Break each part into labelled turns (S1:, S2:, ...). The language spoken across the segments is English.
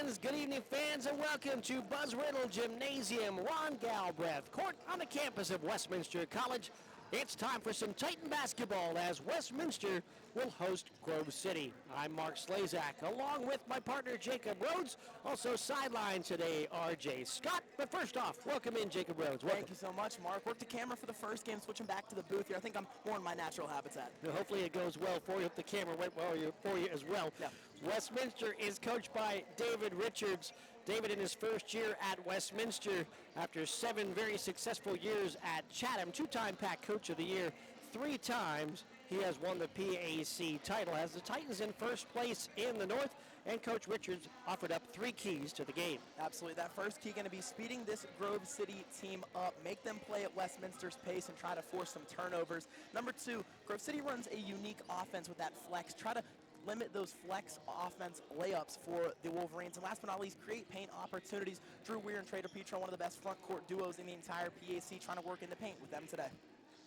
S1: fans, good evening fans, and welcome to Buzz Riddle Gymnasium, Ron Galbreath Court on the campus of Westminster College. It's time for some Titan basketball as Westminster will host Grove City. I'm Mark Slazak, along with my partner Jacob Rhodes. Also sidelined today, RJ Scott. But first off, welcome in Jacob Rhodes. Welcome.
S2: Thank you so much, Mark. Worked the camera for the first game, switching back to the booth here. I think I'm more in my natural habitat.
S1: Now, hopefully it goes well for you. If the camera went well for you as well.
S2: Yeah.
S1: Westminster is coached by David Richards. David in his first year at Westminster after 7 very successful years at Chatham, 2-time PAC Coach of the Year, 3 times he has won the PAC title. Has the Titans in first place in the North, and Coach Richards offered up 3 keys to the game.
S2: Absolutely. That first key going to be speeding this Grove City team up, make them play at Westminster's pace and try to force some turnovers. Number 2, Grove City runs a unique offense with that flex. Try to limit those flex offense layups for the Wolverines. And last but not least, create paint opportunities. Drew Weir and Trader Petro, one of the best front court duos in the entire PAC, trying to work in the paint with them today.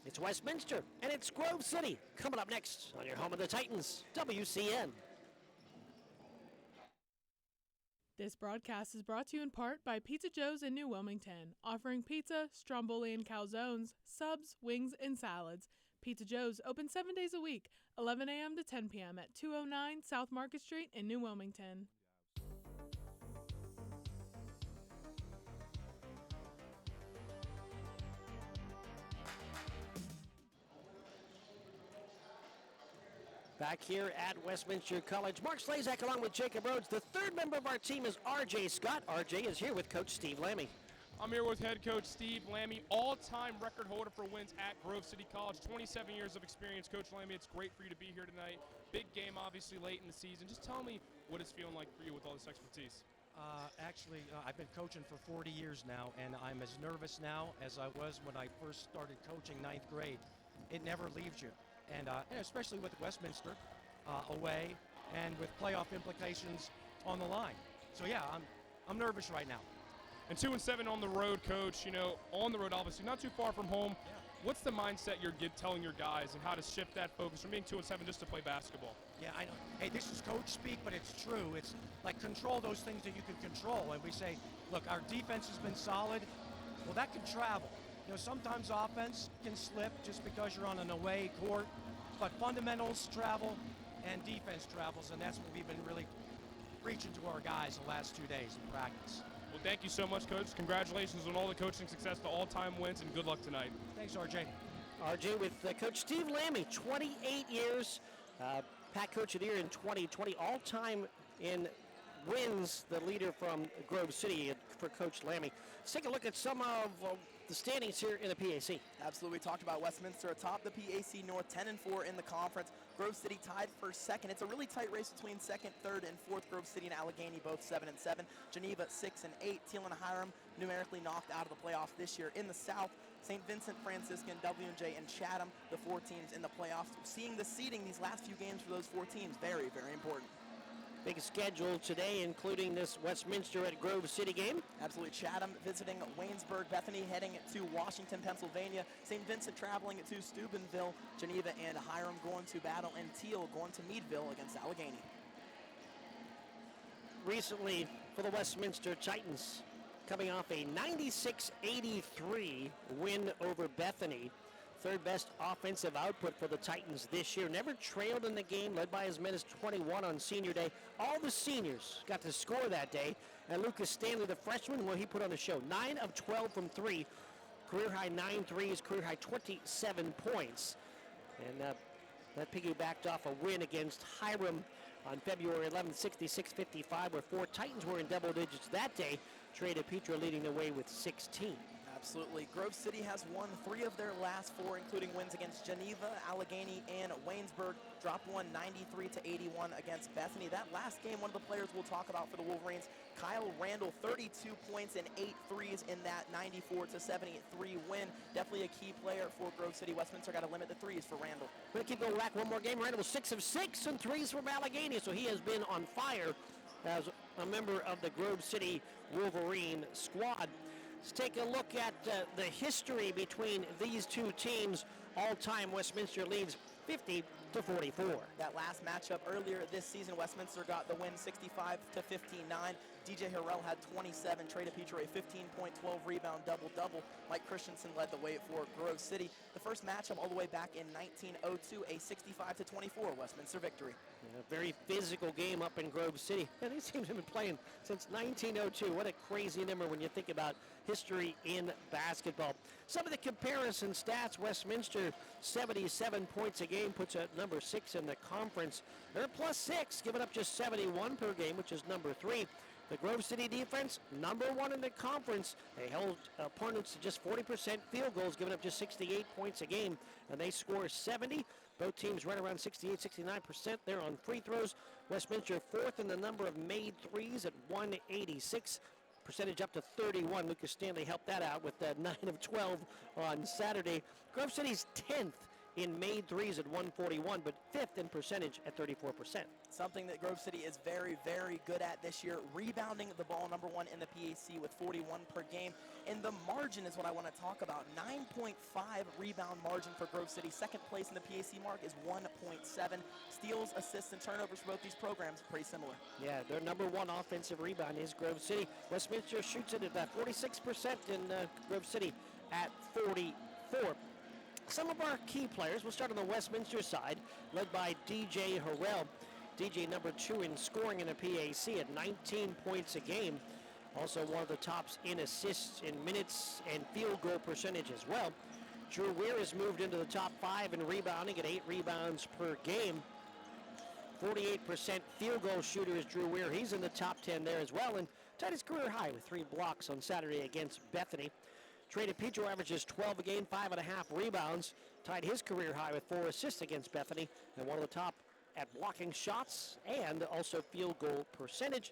S1: It's Westminster, and it's Grove City. Coming up next on your home of the Titans, WCN.
S3: This broadcast is brought to you in part by Pizza Joe's in New Wilmington, offering pizza, stromboli and calzones, subs, wings, and salads. Pizza Joe's open 7 days a week, 11 a.m. to 10 p.m. at 209 South Market Street in New Wilmington.
S1: Back here at Westminster College, Mark Slazak along with Jacob Rhodes. The third member of our team is RJ Scott. RJ is here with Coach Steve Lammy.
S4: I'm here with head coach Steve Lammy, all-time record holder for wins at Grove City College, 27 years of experience. Coach Lammy, it's great for you to be here tonight. Big game, obviously, late in the season. Just tell me what it's feeling like for you with all this expertise.
S5: I've been coaching for 40 years now, and I'm as nervous now as I was when I first started coaching 9th grade. It never leaves you, and especially with Westminster away and with playoff implications on the line. So, yeah, I'm nervous right now.
S4: And 2-7 on the road, Coach. You know, on the road, obviously, not too far from home.
S5: Yeah.
S4: What's the mindset you're telling your guys and how to shift that focus from being 2-7 just to play basketball?
S5: Yeah, I know. Hey, this is coach speak, but it's true. It's like control those things that you can control. And we say, look, our defense has been solid. Well, that can travel. You know, sometimes offense can slip just because you're on an away court, but fundamentals travel and defense travels, and that's what we've been really preaching to our guys the last 2 days in practice.
S4: Well, thank you so much, Coach. Congratulations on all the coaching success, the all-time wins, and good luck tonight.
S5: Thanks, RJ.
S1: RJ with Coach Steve Lammy, 28 years, PAC Coach of the Year in 2020, all-time in wins, the leader from Grove City for Coach Lammy. Let's take a look at some of the standings here in the PAC.
S2: Absolutely. We talked about Westminster atop the PAC North, 10-4 in the conference. Grove City tied for second. It's a really tight race between second, third, and fourth. Grove City and Allegheny both 7-7. Geneva 6-8. Teal and Hiram numerically knocked out of the playoffs this year. In the South, St. Vincent, Franciscan, W&J, and Chatham, the 4 teams in the playoffs. Seeing the seeding these last few games for those 4 teams, very, very important.
S1: Big schedule today, including this Westminster at Grove City game.
S2: Absolutely. Chatham visiting Waynesburg, Bethany heading to Washington, Pennsylvania, St. Vincent traveling to Steubenville, Geneva and Hiram going to battle, and Teal going to Meadville against Allegheny.
S1: Recently, for the Westminster Titans, coming off a 96-83 win over Bethany. Third best offensive output for the Titans this year. Never trailed in the game, led by as many as 21 on senior day. All the seniors got to score that day. And Lucas Stanley, the freshman, well, he put on a show. 9 of 12 from 3. Career high 9 threes, career high 27 points. And that piggybacked off a win against Hiram on February 11th, 66-55, where 4 Titans were in double digits that day. Trader Petro leading the way with 16.
S2: Absolutely. Grove City has won 3 of their last 4, including wins against Geneva, Allegheny, and Waynesburg. Dropped one 93-81 against Bethany. That last game, one of the players we'll talk about for the Wolverines, Kyle Randall, 32 points and 8 threes in that 94-73 win. Definitely a key player for Grove City. Westminster got to limit the threes for Randall.
S1: We're going to keep going back one more game. Randall was 6 of 6 and threes from Allegheny, so he has been on fire as a member of the Grove City Wolverine squad. Let's take a look at the history between these 2 teams. All-time Westminster leads to 44.
S2: That last matchup earlier this season, Westminster got the win 65 to 15-9. DJ Harrell had 27, Trey DePietro a 15-point, 12-rebound double-double. Mike Christensen led the way for Grove City. The first matchup all the way back in 1902, a 65 to 24 Westminster victory.
S1: A very physical game up in Grove City. And these teams have been playing since 1902. What a crazy number when you think about history in basketball. Some of the comparison stats: Westminster 77 points a game, puts at number 6 in the conference. They're +6, giving up just 71 per game, which is number 3. The Grove City defense, number 1 in the conference. They held opponents to just 40% field goals, giving up just 68 points a game, and they score 70. Both teams right around 68-69% there on free throws. Westminster 4th in the number of made threes at 186. Percentage up to 31. Lucas Stanley helped that out with 9 of 12 on Saturday. Grove City's 10th in made threes at 141, but 5th in percentage at 34%.
S2: Something that Grove City is very, very good at this year, rebounding the ball, number 1 in the PAC with 41 per game. And the margin is what I want to talk about. 9.5 rebound margin for Grove City. Second place in the PAC mark is 1.7. Steals, assists, and turnovers for both these programs, pretty similar.
S1: Yeah, their number 1 offensive rebound is Grove City. Westminster shoots it at 46% in Grove City at 44. Some of our key players, we'll start on the Westminster side, led by DJ Harrell. DJ number 2 in scoring in the PAC at 19 points a game. Also one of the tops in assists, in minutes, and field goal percentage as well. Drew Weir has moved into the top 5 in rebounding at 8 rebounds per game. 48% field goal shooter is Drew Weir. He's in the top 10 there as well, and tied his career high with 3 blocks on Saturday against Bethany. Trey DePietro averages 12 a game, 5.5 rebounds. Tied his career high with 4 assists against Bethany, and one of the top at blocking shots and also field goal percentage.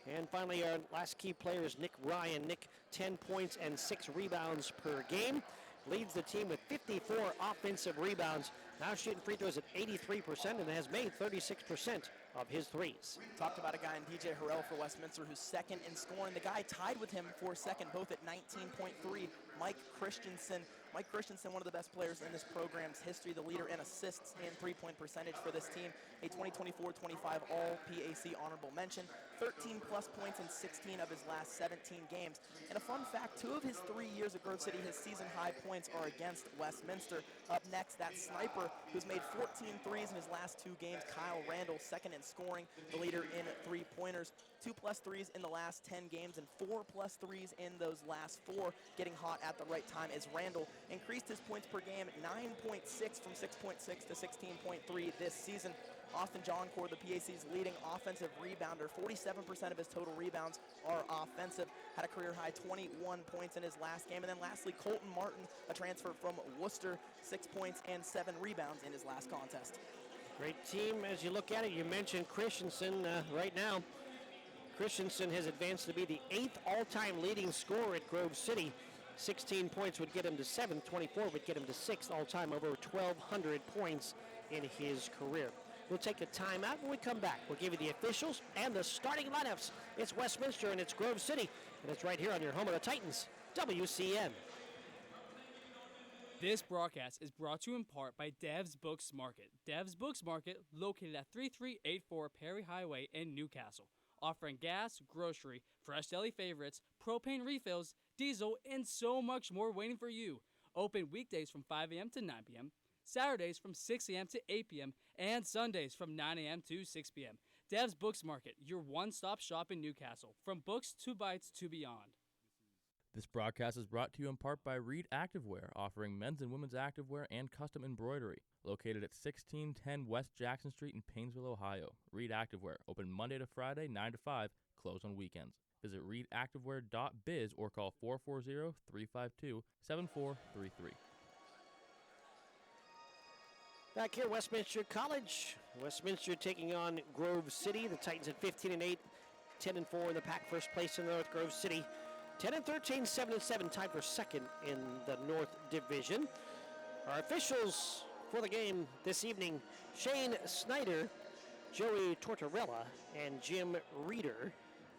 S1: And finally, our last key player is Nick Ryan. Nick, 10 points and 6 rebounds per game. Leads the team with 54 offensive rebounds. Now shooting free throws at 83% and has made 36% of his threes.
S2: Talked about a guy in DJ Harrell for Westminster who's second in scoring. The guy tied with him for second, both at 19.3, Mike Christensen. Mike Christensen, one of the best players in this program's history, the leader in assists and three-point percentage for this team. A 2024-25 All-PAC honorable mention. 13-plus points in 16 of his last 17 games. And a fun fact, 2 of his 3 years at Grove City, his season-high points are against Westminster. Up next, that sniper who's made 14 threes in his last 2 games, Kyle Randall, second in scoring, the leader in three-pointers. 2+ threes in the last 10 games and 4+ threes in those last 4. Getting hot at the right time as Randall increased his points per game at 9.6 from 6.6 to 16.3 this season. Austin Johncourt, the PAC's leading offensive rebounder, 47% of his total rebounds are offensive. Had a career-high 21 points in his last game. And then lastly, Colton Martin, a transfer from Worcester, 6 points and 7 rebounds in his last contest.
S1: Great team as you look at it. You mentioned Christensen right now. Christensen has advanced to be the 8th all-time leading scorer at Grove City. 16 points would get him to 7th, 24 would get him to 6th all-time, over 1,200 points in his career. We'll take a timeout. When we come back, we'll give you the officials and the starting lineups. It's Westminster and it's Grove City, and it's right here on your home of the Titans, WCN.
S6: This broadcast is brought to you in part by Dev's Books Market. Dev's Books Market, located at 3384 Perry Highway in Newcastle, offering gas, grocery, fresh deli favorites, propane refills, diesel, and so much more waiting for you. Open weekdays from 5 a.m. to 9 p.m., Saturdays from 6 a.m. to 8 p.m., and Sundays from 9 a.m. to 6 p.m. Dev's Books Market, your one-stop shop in Newcastle, from books to bites to beyond.
S7: This broadcast is brought to you in part by Reed Activewear, offering men's and women's activewear and custom embroidery. Located at 1610 West Jackson Street in Painesville, Ohio. Reed Activewear, open Monday to Friday, 9 to 5, closed on weekends. Visit reedactivewear.biz or call 440-352-7433.
S1: Back here, Westminster College. Westminster taking on Grove City. The Titans at 15-8, 10-4 in the pack, first place in North Grove City. 10-13, 7-7, tied for second in the North Division. Our officials for the game this evening: Shane Snyder, Joey Tortorella, and Jim Reeder.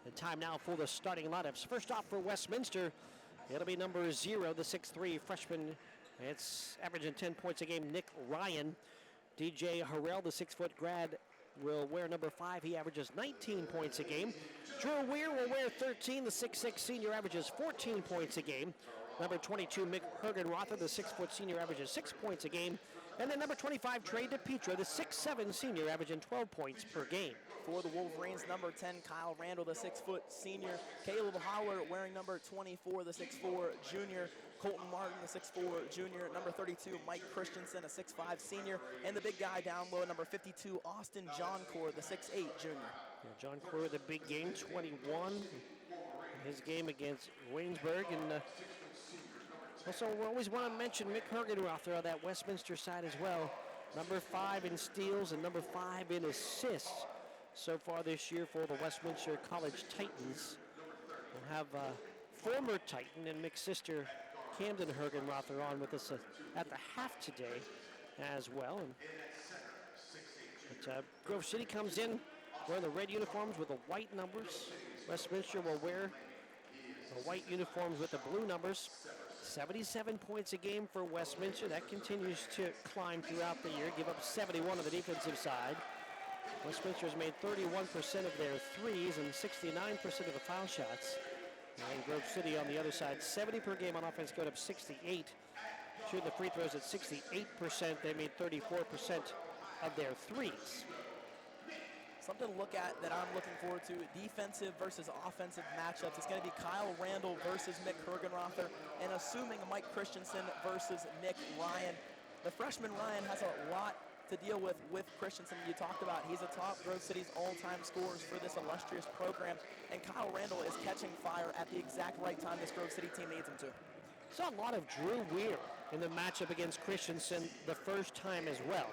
S1: The time now for the starting lineups. First off for Westminster, it'll be number 0, the 6'3 freshman. It's averaging 10 points a game, Nick Ryan. DJ Harrell, the 6-foot grad, will wear number 5. He averages 19 points a game. Drew Weir will wear 13. The 6'6 senior averages 14 points a game. Number 22, Mick Hergenrother, the 6-foot senior, averages 6 points a game. And then number 25, Trey DePietro, the 6'7 senior, averaging 12 points per game.
S2: For the Wolverines, number 10, Kyle Randall, the 6-foot senior. Caleb Holler wearing number 24, the 6'4 junior. Colton Martin, the 6'4 junior. Number 32, Mike Christensen, a 6'5 senior. And the big guy down low, number 52, Austin Johncourt, the 6'8 junior.
S1: Yeah, John Core, the big game, 21. His game against Waynesburg. And also, we always want to mention Mick Hergenrother on that Westminster side as well. Number 5 in steals and number 5 in assists so far this year for the Westminster College Titans. We'll have former Titan and Mick's sister Camden Hergenrother on with us at the half today as well. But Grove City comes in wearing the red uniforms with the white numbers. Westminster will wear the white uniforms with the blue numbers. 77 points a game for Westminster. That continues to climb throughout the year. Give up 71 on the defensive side. Westminster has made 31% of their threes and 69% of the foul shots. And Grove City on the other side, 70 per game on offense, going up 68. Shooting the free throws at 68%. They made 34% of their threes.
S2: Something to look at that I'm looking forward to, defensive versus offensive matchups. It's going to be Kyle Randall versus Mick Hergenrother, and assuming Mike Christensen versus Nick Ryan. The freshman Ryan has a lot to deal with Christensen. You talked about he's a top Grove City's all-time scorers for this illustrious program, and Kyle Randall is catching fire at the exact right time this Grove City team needs him to.
S1: Saw a lot of Drew Weir in the matchup against Christensen the first time as well.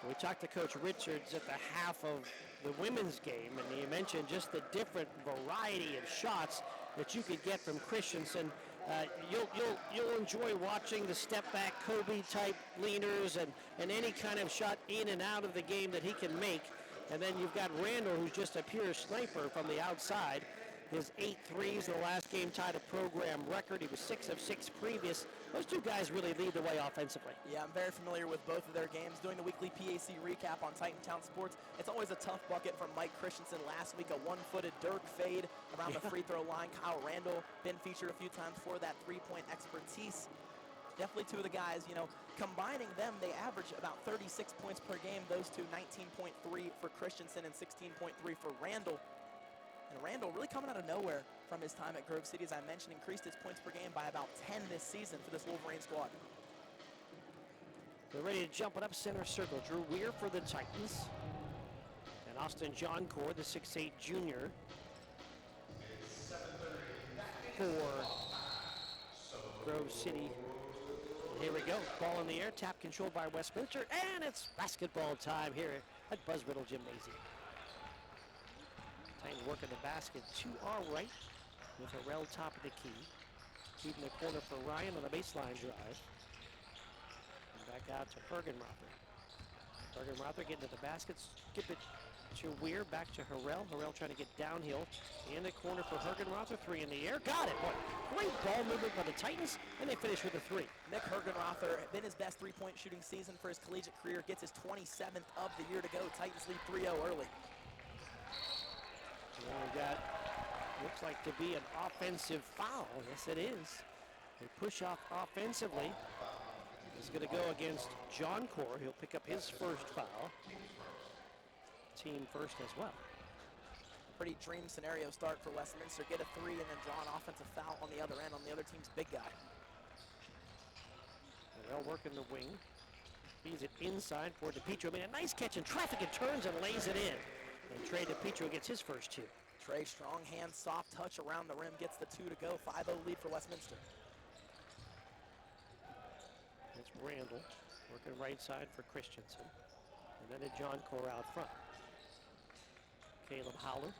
S1: We talked to Coach Richards at the half of the women's game, and he mentioned just the different variety of shots that you could get from Christensen. You'll enjoy watching the step back Kobe type leaners and any kind of shot in and out of the game that he can make. And then you've got Randall, who's just a pure sniper from the outside. His 8 threes in the last game tied a program record. He was 6 of 6 previous. Those two guys really lead the way offensively.
S2: Yeah, I'm very familiar with both of their games. Doing the weekly PAC recap on Titantown Sports, it's always a tough bucket from Mike Christensen. Last week, a one-footed Dirk fade around the free throw line. Kyle Randall been featured a few times for that three-point expertise. Definitely two of the guys, combining them, they average about 36 points per game. Those two, 19.3 for Christensen and 16.3 for Randall. And Randall really coming out of nowhere from his time at Grove City, as I mentioned, increased his points per game by about 10 this season for this Wolverine squad.
S1: They're ready to jump it up center circle. Drew Weir for the Titans. And Austin Johncourt, the 6'8 junior, for Grove City. Here we go. Ball in the air. Tap controlled by Westminster. And it's basketball time here at Buzz Riddle Gymnasium. Titans working the basket to our right with Harrell top of the key. Keeping the corner for Ryan on the baseline drive. And back out to Hergenrother. Hergenrother getting to the basket. Skip it to Weir. Back to Harrell. Harrell trying to get downhill. In the corner for Hergenrother. 3 in the air. Got it. What great ball movement by the Titans. And they finish with a 3.
S2: Nick Hergenrother, been his best three-point shooting season for his collegiate career. Gets his 27th of the year to go. Titans lead 3-0 early.
S1: Well, we got, looks like to be an offensive foul. Yes, it is. They push off offensively. He's going to go against Johncourt. He'll pick up his first foul. Team first as well.
S2: Pretty dream scenario start for Westminster. Get a 3 and then draw an offensive foul on the other end on the other team's big guy.
S1: They'll work in the wing. Feeds it inside for DePietro. Made a nice catch in traffic and turns and lays it in. And Trey DePietro gets his first 2.
S2: Trey, strong hand, soft touch around the rim, gets the 2 to go. 5-0 lead for Westminster.
S1: It's Randall working right side for Christensen. And then a Johncourt out front. Caleb Howler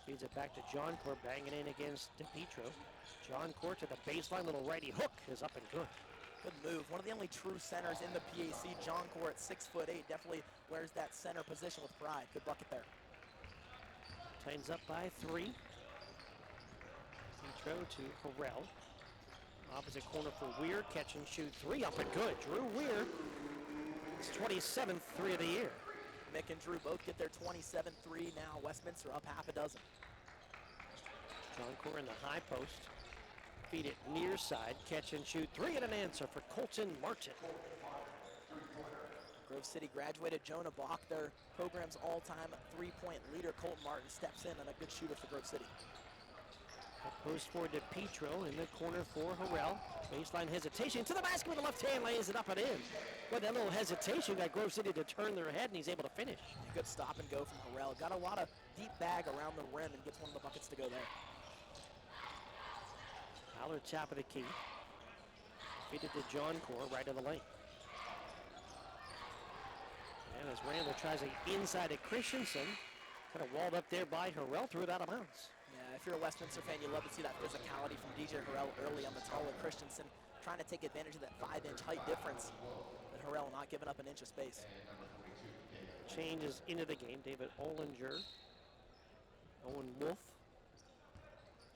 S1: feeds it back to Johncourt, banging in against DePietro. Johncourt to the baseline, little righty hook is up and good.
S2: Good move. One of the only true centers in the PAC. Johncourt at 6'8", definitely wears that center position with pride. Good bucket there.
S1: Titans up by 3. Intro to Harrell. Opposite corner for Weir. Catch and shoot 3 up and good. Drew Weir His 27th three of the year.
S2: Mick and Drew both get their 27-3 now. Westminster up half a dozen.
S1: John Core in the high post. Feed it near side. Catch and shoot. Three and an answer for Colton Martin.
S2: Grove City graduated Jonah Bach, their program's all-time three-point leader. Colton Martin steps in and a good shooter for Grove City.
S1: Post for DePietro in the corner for Harrell. Baseline hesitation to the basket with the left hand, lays it up and in. But that little hesitation got Grove City to turn their head, and he's able to finish.
S2: Good stop and go from Harrell. Got a lot of deep bag around the rim and gets one of the buckets to go there.
S1: Fowler top of the key. Feed it to John Core, right of the lane. And as Randall tries it inside at Christensen, kind of walled up there by Harrell, threw it out of bounds.
S2: Yeah, if you're a Westminster fan, you love to see that physicality from DJ Harrell early on the taller Christensen, trying to take advantage of that 5-inch height difference. But Harrell not giving up an inch of space.
S1: Changes into the game. David Ollinger, Owen Wolf,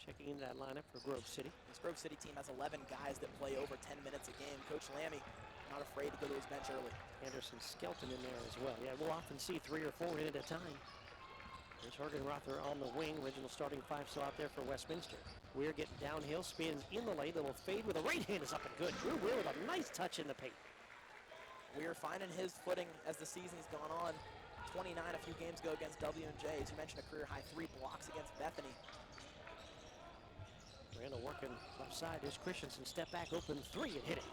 S1: checking into that lineup for Grove City.
S2: This Grove City team has 11 guys that play over 10 minutes a game. Coach Lammy not afraid to go to his bench early.
S1: Anderson Skelton in there as well. Yeah, we'll often see 3 or 4 in at a time. There's Hergenrother on the wing, original starting five still out there for Westminster. Weir getting downhill, spins in the lane, little fade with a right hand is up and good. Drew Weir with a nice touch in the paint.
S2: Weir finding his footing as the season's gone on. 29 a few games ago against W&J. As you mentioned, a career high 3 blocks against Bethany.
S1: Randall working left side. There's Christensen, step back, open 3 and hit it.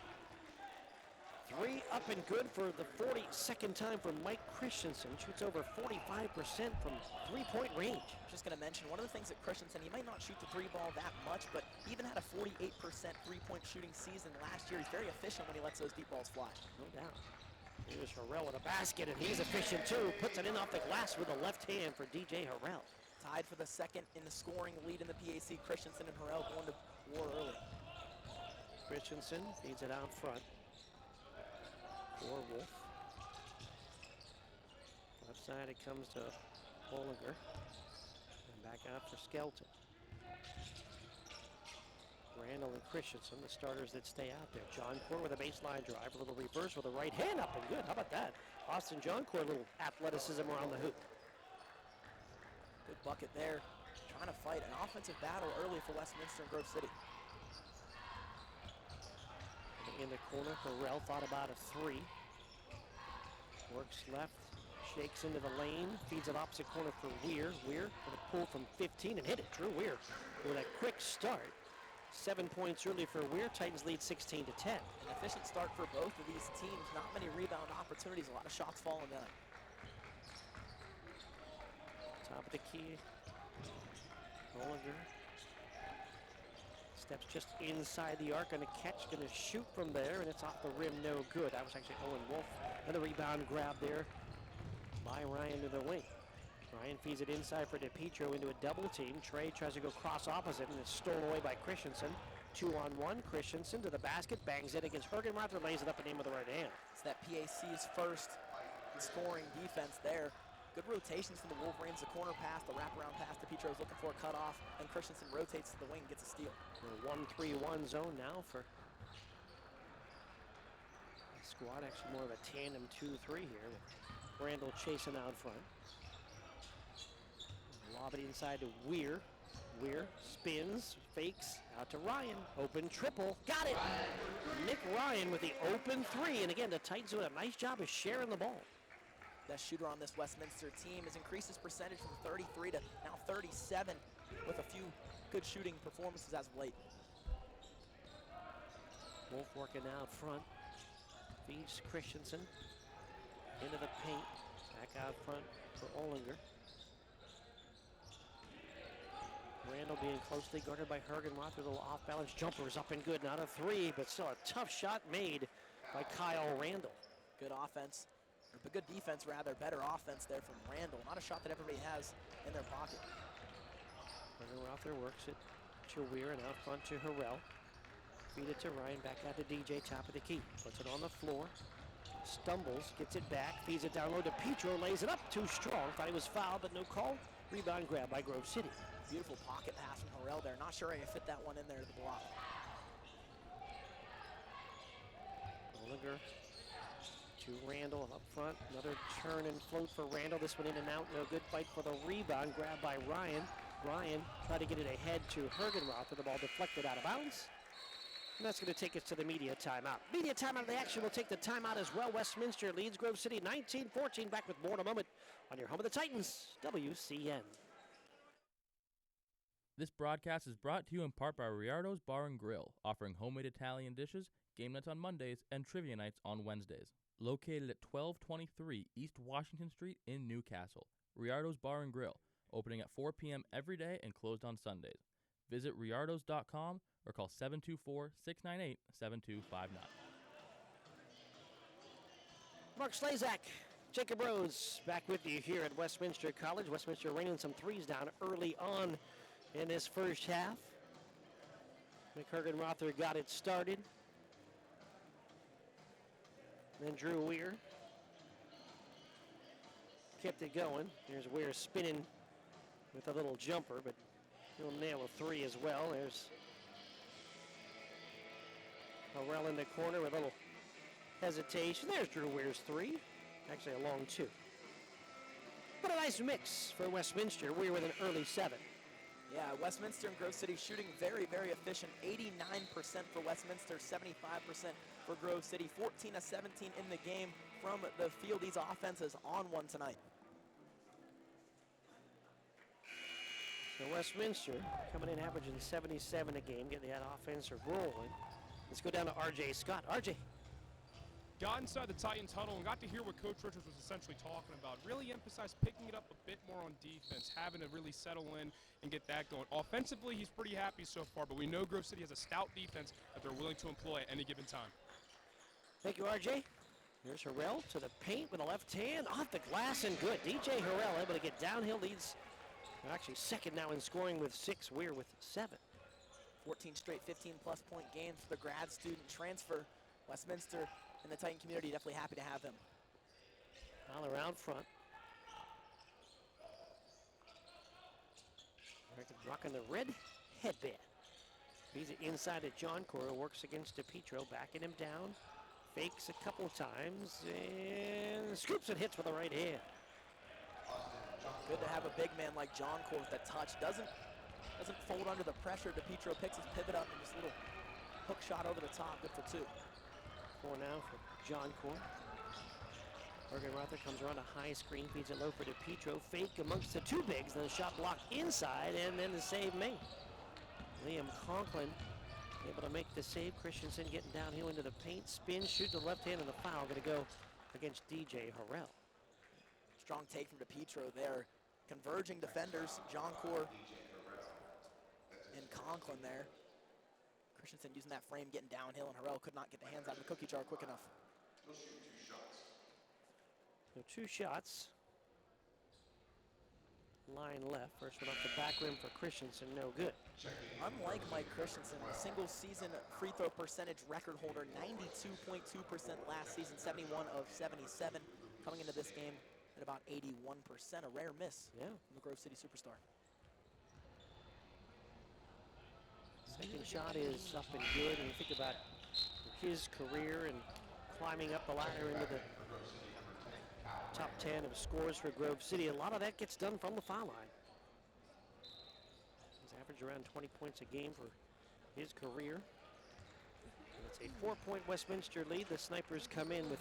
S1: 3 up and good for the 42nd time for Mike Christensen. Shoots over 45% from three-point range.
S2: Just going to mention, one of the things that Christensen, he might not shoot the 3-ball that much, but even had a 48% three-point shooting season last year. He's very efficient when he lets those deep balls fly.
S1: No doubt. Here's Harrell with a basket, and he's efficient too. Puts it in off the glass with a left hand for DJ Harrell.
S2: Tied for the second in the scoring lead in the PAC. Christensen and Harrell going to war early.
S1: Christensen feeds it out front. For Wolf. Left side it comes to Bollinger. And back out for Skelton. Randall and Christensen, the starters that stay out there. John Core with a baseline drive, a little reverse with a right hand up and good. How about that? Austin John Core, a little athleticism around the hoop.
S2: Good bucket there. Trying to fight an offensive battle early for Westminster and Grove City.
S1: In the corner, Harrell thought about a 3. Works left, shakes into the lane, feeds it opposite corner for Weir. Weir with a pull from 15 and hit it. Drew Weir with a quick start. 7 points early for Weir. Titans lead 16 to 10.
S2: An efficient start for both of these teams. Not many rebound opportunities. A lot of shots falling down.
S1: Top of the key. Bollinger. Steps just inside the arc, gonna catch, gonna shoot from there, and it's off the rim, no good. That was actually Owen Wolf. Another rebound grab there by Ryan to the wing. Ryan feeds it inside for DePietro into a double team. Trey tries to go cross opposite, and it's stolen away by Christensen. 2-on-1, Christensen to the basket, bangs it against Hergenrother, lays it up and in with the right hand.
S2: It's that PAC's first scoring defense there. Good rotations from the Wolverines, the corner pass, the wraparound pass. DePietro's looking for a cutoff, and Christensen rotates to the wing, gets a steal.
S1: 1-3-1 zone now for the squad. Actually more of a tandem 2-3 here with Randall chasing out front. Lob it inside to Weir. Weir spins, fakes, out to Ryan. Open triple, got it! Nick Ryan with the open 3, and again, the Titans doing a nice job of sharing the ball.
S2: Best shooter on this Westminster team has increased his percentage from 33 to now 37 with a few good shooting performances as of late.
S1: Wolf working out front. Feeds Christensen into the paint. Back out front for Ollinger. Randall being closely guarded by Hergenrother. A little off-balance jumper is up and good. Not a 3, but still a tough shot made by Kyle Randall.
S2: Good offense. Or good defense, rather. Better offense there from Randall. Not a shot that everybody has in their pocket.
S1: Hergenrother works it to Weir and out front to Harrell. Feed it to Ryan, back out to DJ, top of the key. Puts it on the floor. Stumbles, gets it back, feeds it down low to Petro, lays it up too strong. Thought he was fouled, but no call. Rebound grab by Grove City.
S2: Beautiful pocket pass from Harrell there. Not sure how you fit that one in there to the block.
S1: Bollinger to Randall up front. Another turn and float for Randall. This one in and out. No good fight for the rebound. Grabbed by Ryan. Ryan tried to get it ahead to Hergenroth. The ball deflected out of bounds. And that's going to take us to the media timeout. Media timeout of the action will take the timeout as well. Westminster leads Grove City 19-14. Back with more in a moment on your home of the Titans, WCN.
S7: This broadcast is brought to you in part by Riardo's Bar and Grill, offering homemade Italian dishes, game nights on Mondays, and trivia nights on Wednesdays. Located at 1223 East Washington Street in Newcastle. Riardo's Bar and Grill, opening at 4 p.m. every day and closed on Sundays. Visit riardos.com or call 724-698-7259.
S1: Mark Slazak, Jacob Rose back with you here at Westminster College. Westminster raining some threes down early on in this first half. Hergenrother got it started. Then Drew Weir kept it going. Here's Weir spinning with a little jumper, but he'll nail a three as well. There's Harrell in the corner with a little hesitation. There's Drew Weir's three. Actually a long two. But a nice mix for Westminster. Weir with an early 7.
S2: Yeah, Westminster and Grove City shooting very, very efficient. 89% for Westminster, 75% for Grove City. 14 of 17 in the game from the field. These offenses on one tonight.
S1: So Westminster coming in averaging 77 a game, getting that offense rolling. Let's go down to R.J. Scott. R.J.
S4: Got inside the Titans huddle and got to hear what Coach Richards was essentially talking about. Really emphasized picking it up a bit more on defense, having to really settle in and get that going. Offensively, he's pretty happy so far, but we know Grove City has a stout defense that they're willing to employ at any given time.
S1: Thank you, R.J. Here's Harrell to the paint with a left hand, off the glass and good. DJ Harrell able to get downhill, leads actually second now in scoring with 6. Weir with 7.
S2: 14 straight 15-plus point games for the grad student transfer. Westminster and the Titan community definitely happy to have him.
S1: Fowler out front. Rocking the red headband. He's inside at John Cora, works against DePietro, backing him down. Fakes a couple times and scoops and hits with the right hand.
S2: Good to have a big man like John Cora with that touch. Doesn't fold under the pressure. DePietro picks his pivot up and just a little hook shot over the top. Good for 2.
S1: 4 now for John Cora. Hergenrother comes around a high screen, feeds it low for DePietro. Fake amongst the 2 bigs, then a shot blocked inside, and then the save made. Liam Conklin able to make the save. Christensen getting downhill into the paint, spin, shoot to the left hand, and the foul going to go against DJ Harrell.
S2: Strong take from DePietro there. Converging defenders, John Cora and Conklin there. Christensen using that frame, getting downhill, and Harrell could not get the hands out of the cookie jar quick enough.
S1: So 2 shots. Line left. First one off the back rim for Christensen, no good.
S2: Unlike Mike Christensen, a single season free throw percentage record holder, 92.2% last season, 71 of 77. Coming into this game at about 81%, a rare miss from the Grove City superstar.
S1: Second shot is up and good, and you think about his career and climbing up the ladder into the top 10 of scores for Grove City. A lot of that gets done from the foul line. He's averaged around 20 points a game for his career. And it's a 4-point Westminster lead. The Snipers come in with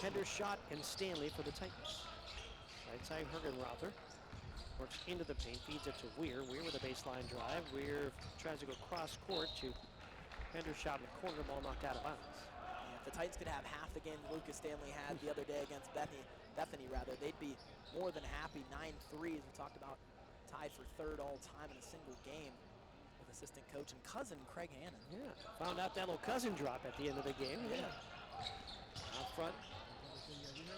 S1: Hendershot and Stanley for the Titans. Right side, Hergenrother works into the paint, feeds it to Weir. Weir with a baseline drive. Weir tries to go cross court to Hendershot in the corner, ball knocked out of bounds.
S2: If the Titans could have half the game Lucas Stanley had the other day against Bethany, they'd be more than happy. 9 threes, we talked about, tied for 3rd all time in a single game with assistant coach and cousin Craig Hannon.
S1: Yeah, found out that little cousin drop at the end of the game. Yeah. Out front,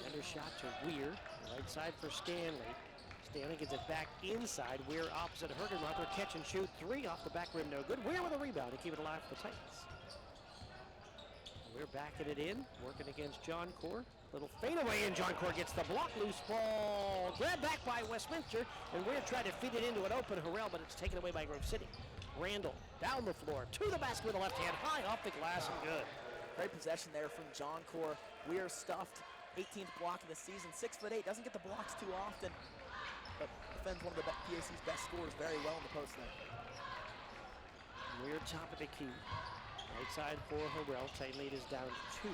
S1: Hendershot to Weir, right side for Stanley. Stanley gets it back inside. Weir opposite Hergenrother, catch and shoot. 3 off the back rim, no good. Weir with a rebound to keep it alive for the Titans. We're backing it in, working against John Cora. Little fadeaway, and John Cora gets the block. Loose ball grabbed back by Westminster, and Weir tried to feed it into an open Harrell, but it's taken away by Grove City. Randall down the floor to the basket with the left hand, high off the glass and good.
S2: Great possession there from John Core. Weir stuffed, 18th block of the season, 6'8", doesn't get the blocks too often, but defends one of the PAC's best scorers very well in the post there.
S1: Weir top of the key. Right side for Harrell. Tight lead is down to 2.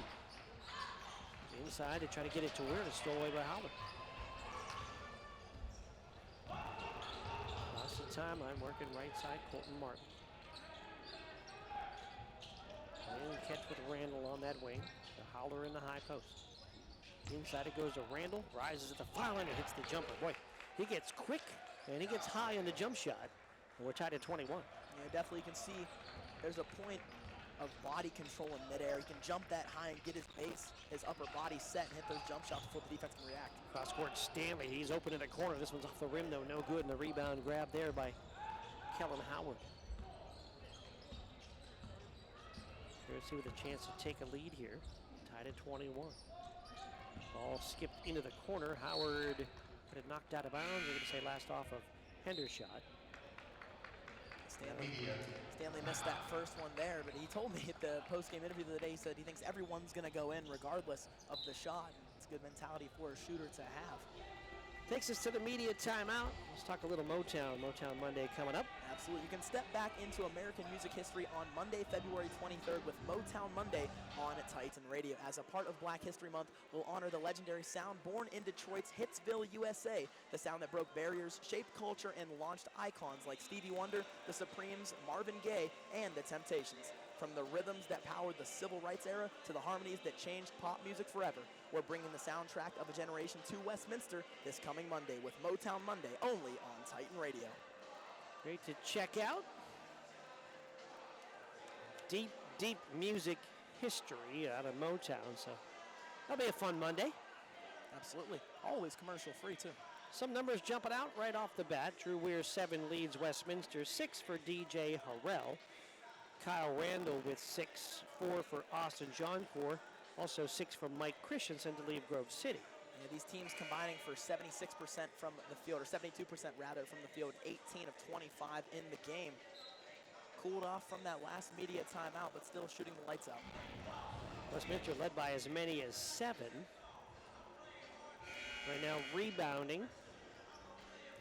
S1: Inside to try to get it to Weir. It's stolen away by Howler. Lost the time. I'm working right side. Colton Martin. And catch with Randall on that wing. The Howler in the high post. Inside it goes to Randall. Rises at the foul line and hits the jumper. Boy, he gets quick and he gets high on the jump shot. And we're tied at 21.
S2: Yeah, definitely you can see there's a point of body control in midair. He can jump that high and get his base, his upper body set and hit those jump shots before the defense can react.
S1: Cross court Stanley, he's open in the corner. This one's off the rim though, no good. And the rebound grab there by Kellen Howard. Jersey with a chance to take a lead here. Tied at 21. Ball skipped into the corner. Howard had it knocked out of bounds. We're going to say last off of Hendershot.
S2: Stanley missed that first one there, but he told me at the post-game interview the other day, he said he thinks everyone's going to go in regardless of the shot. It's a good mentality for a shooter to have.
S1: Takes us to the media timeout. Let's talk a little Motown. Motown Monday coming up.
S2: Absolutely. You can step back into American music history on Monday, February 23rd with Motown Monday on Titan Radio. As a part of Black History Month, we'll honor the legendary sound born in Detroit's Hitsville, USA. The sound that broke barriers, shaped culture, and launched icons like Stevie Wonder, The Supremes, Marvin Gaye, and The Temptations. From the rhythms that powered the civil rights era to the harmonies that changed pop music forever, we're bringing the soundtrack of a generation to Westminster this coming Monday with Motown Monday only on Titan Radio.
S1: Great to check out. Deep, deep music history out of Motown, so that'll be a fun Monday.
S2: Absolutely. Always commercial free, too.
S1: Some numbers jumping out right off the bat. Drew Weir 7 leads Westminster, 6 for DJ Harrell. Kyle Randall with 6, 4 for Austin Johncourt. Also 6 from Mike Christensen to leave Grove City.
S2: Yeah, these teams combining for 76% from the field, or 72% rather from the field, 18 of 25 in the game. Cooled off from that last media timeout, but still shooting the lights out.
S1: Westminster led by as many as 7. Right now rebounding.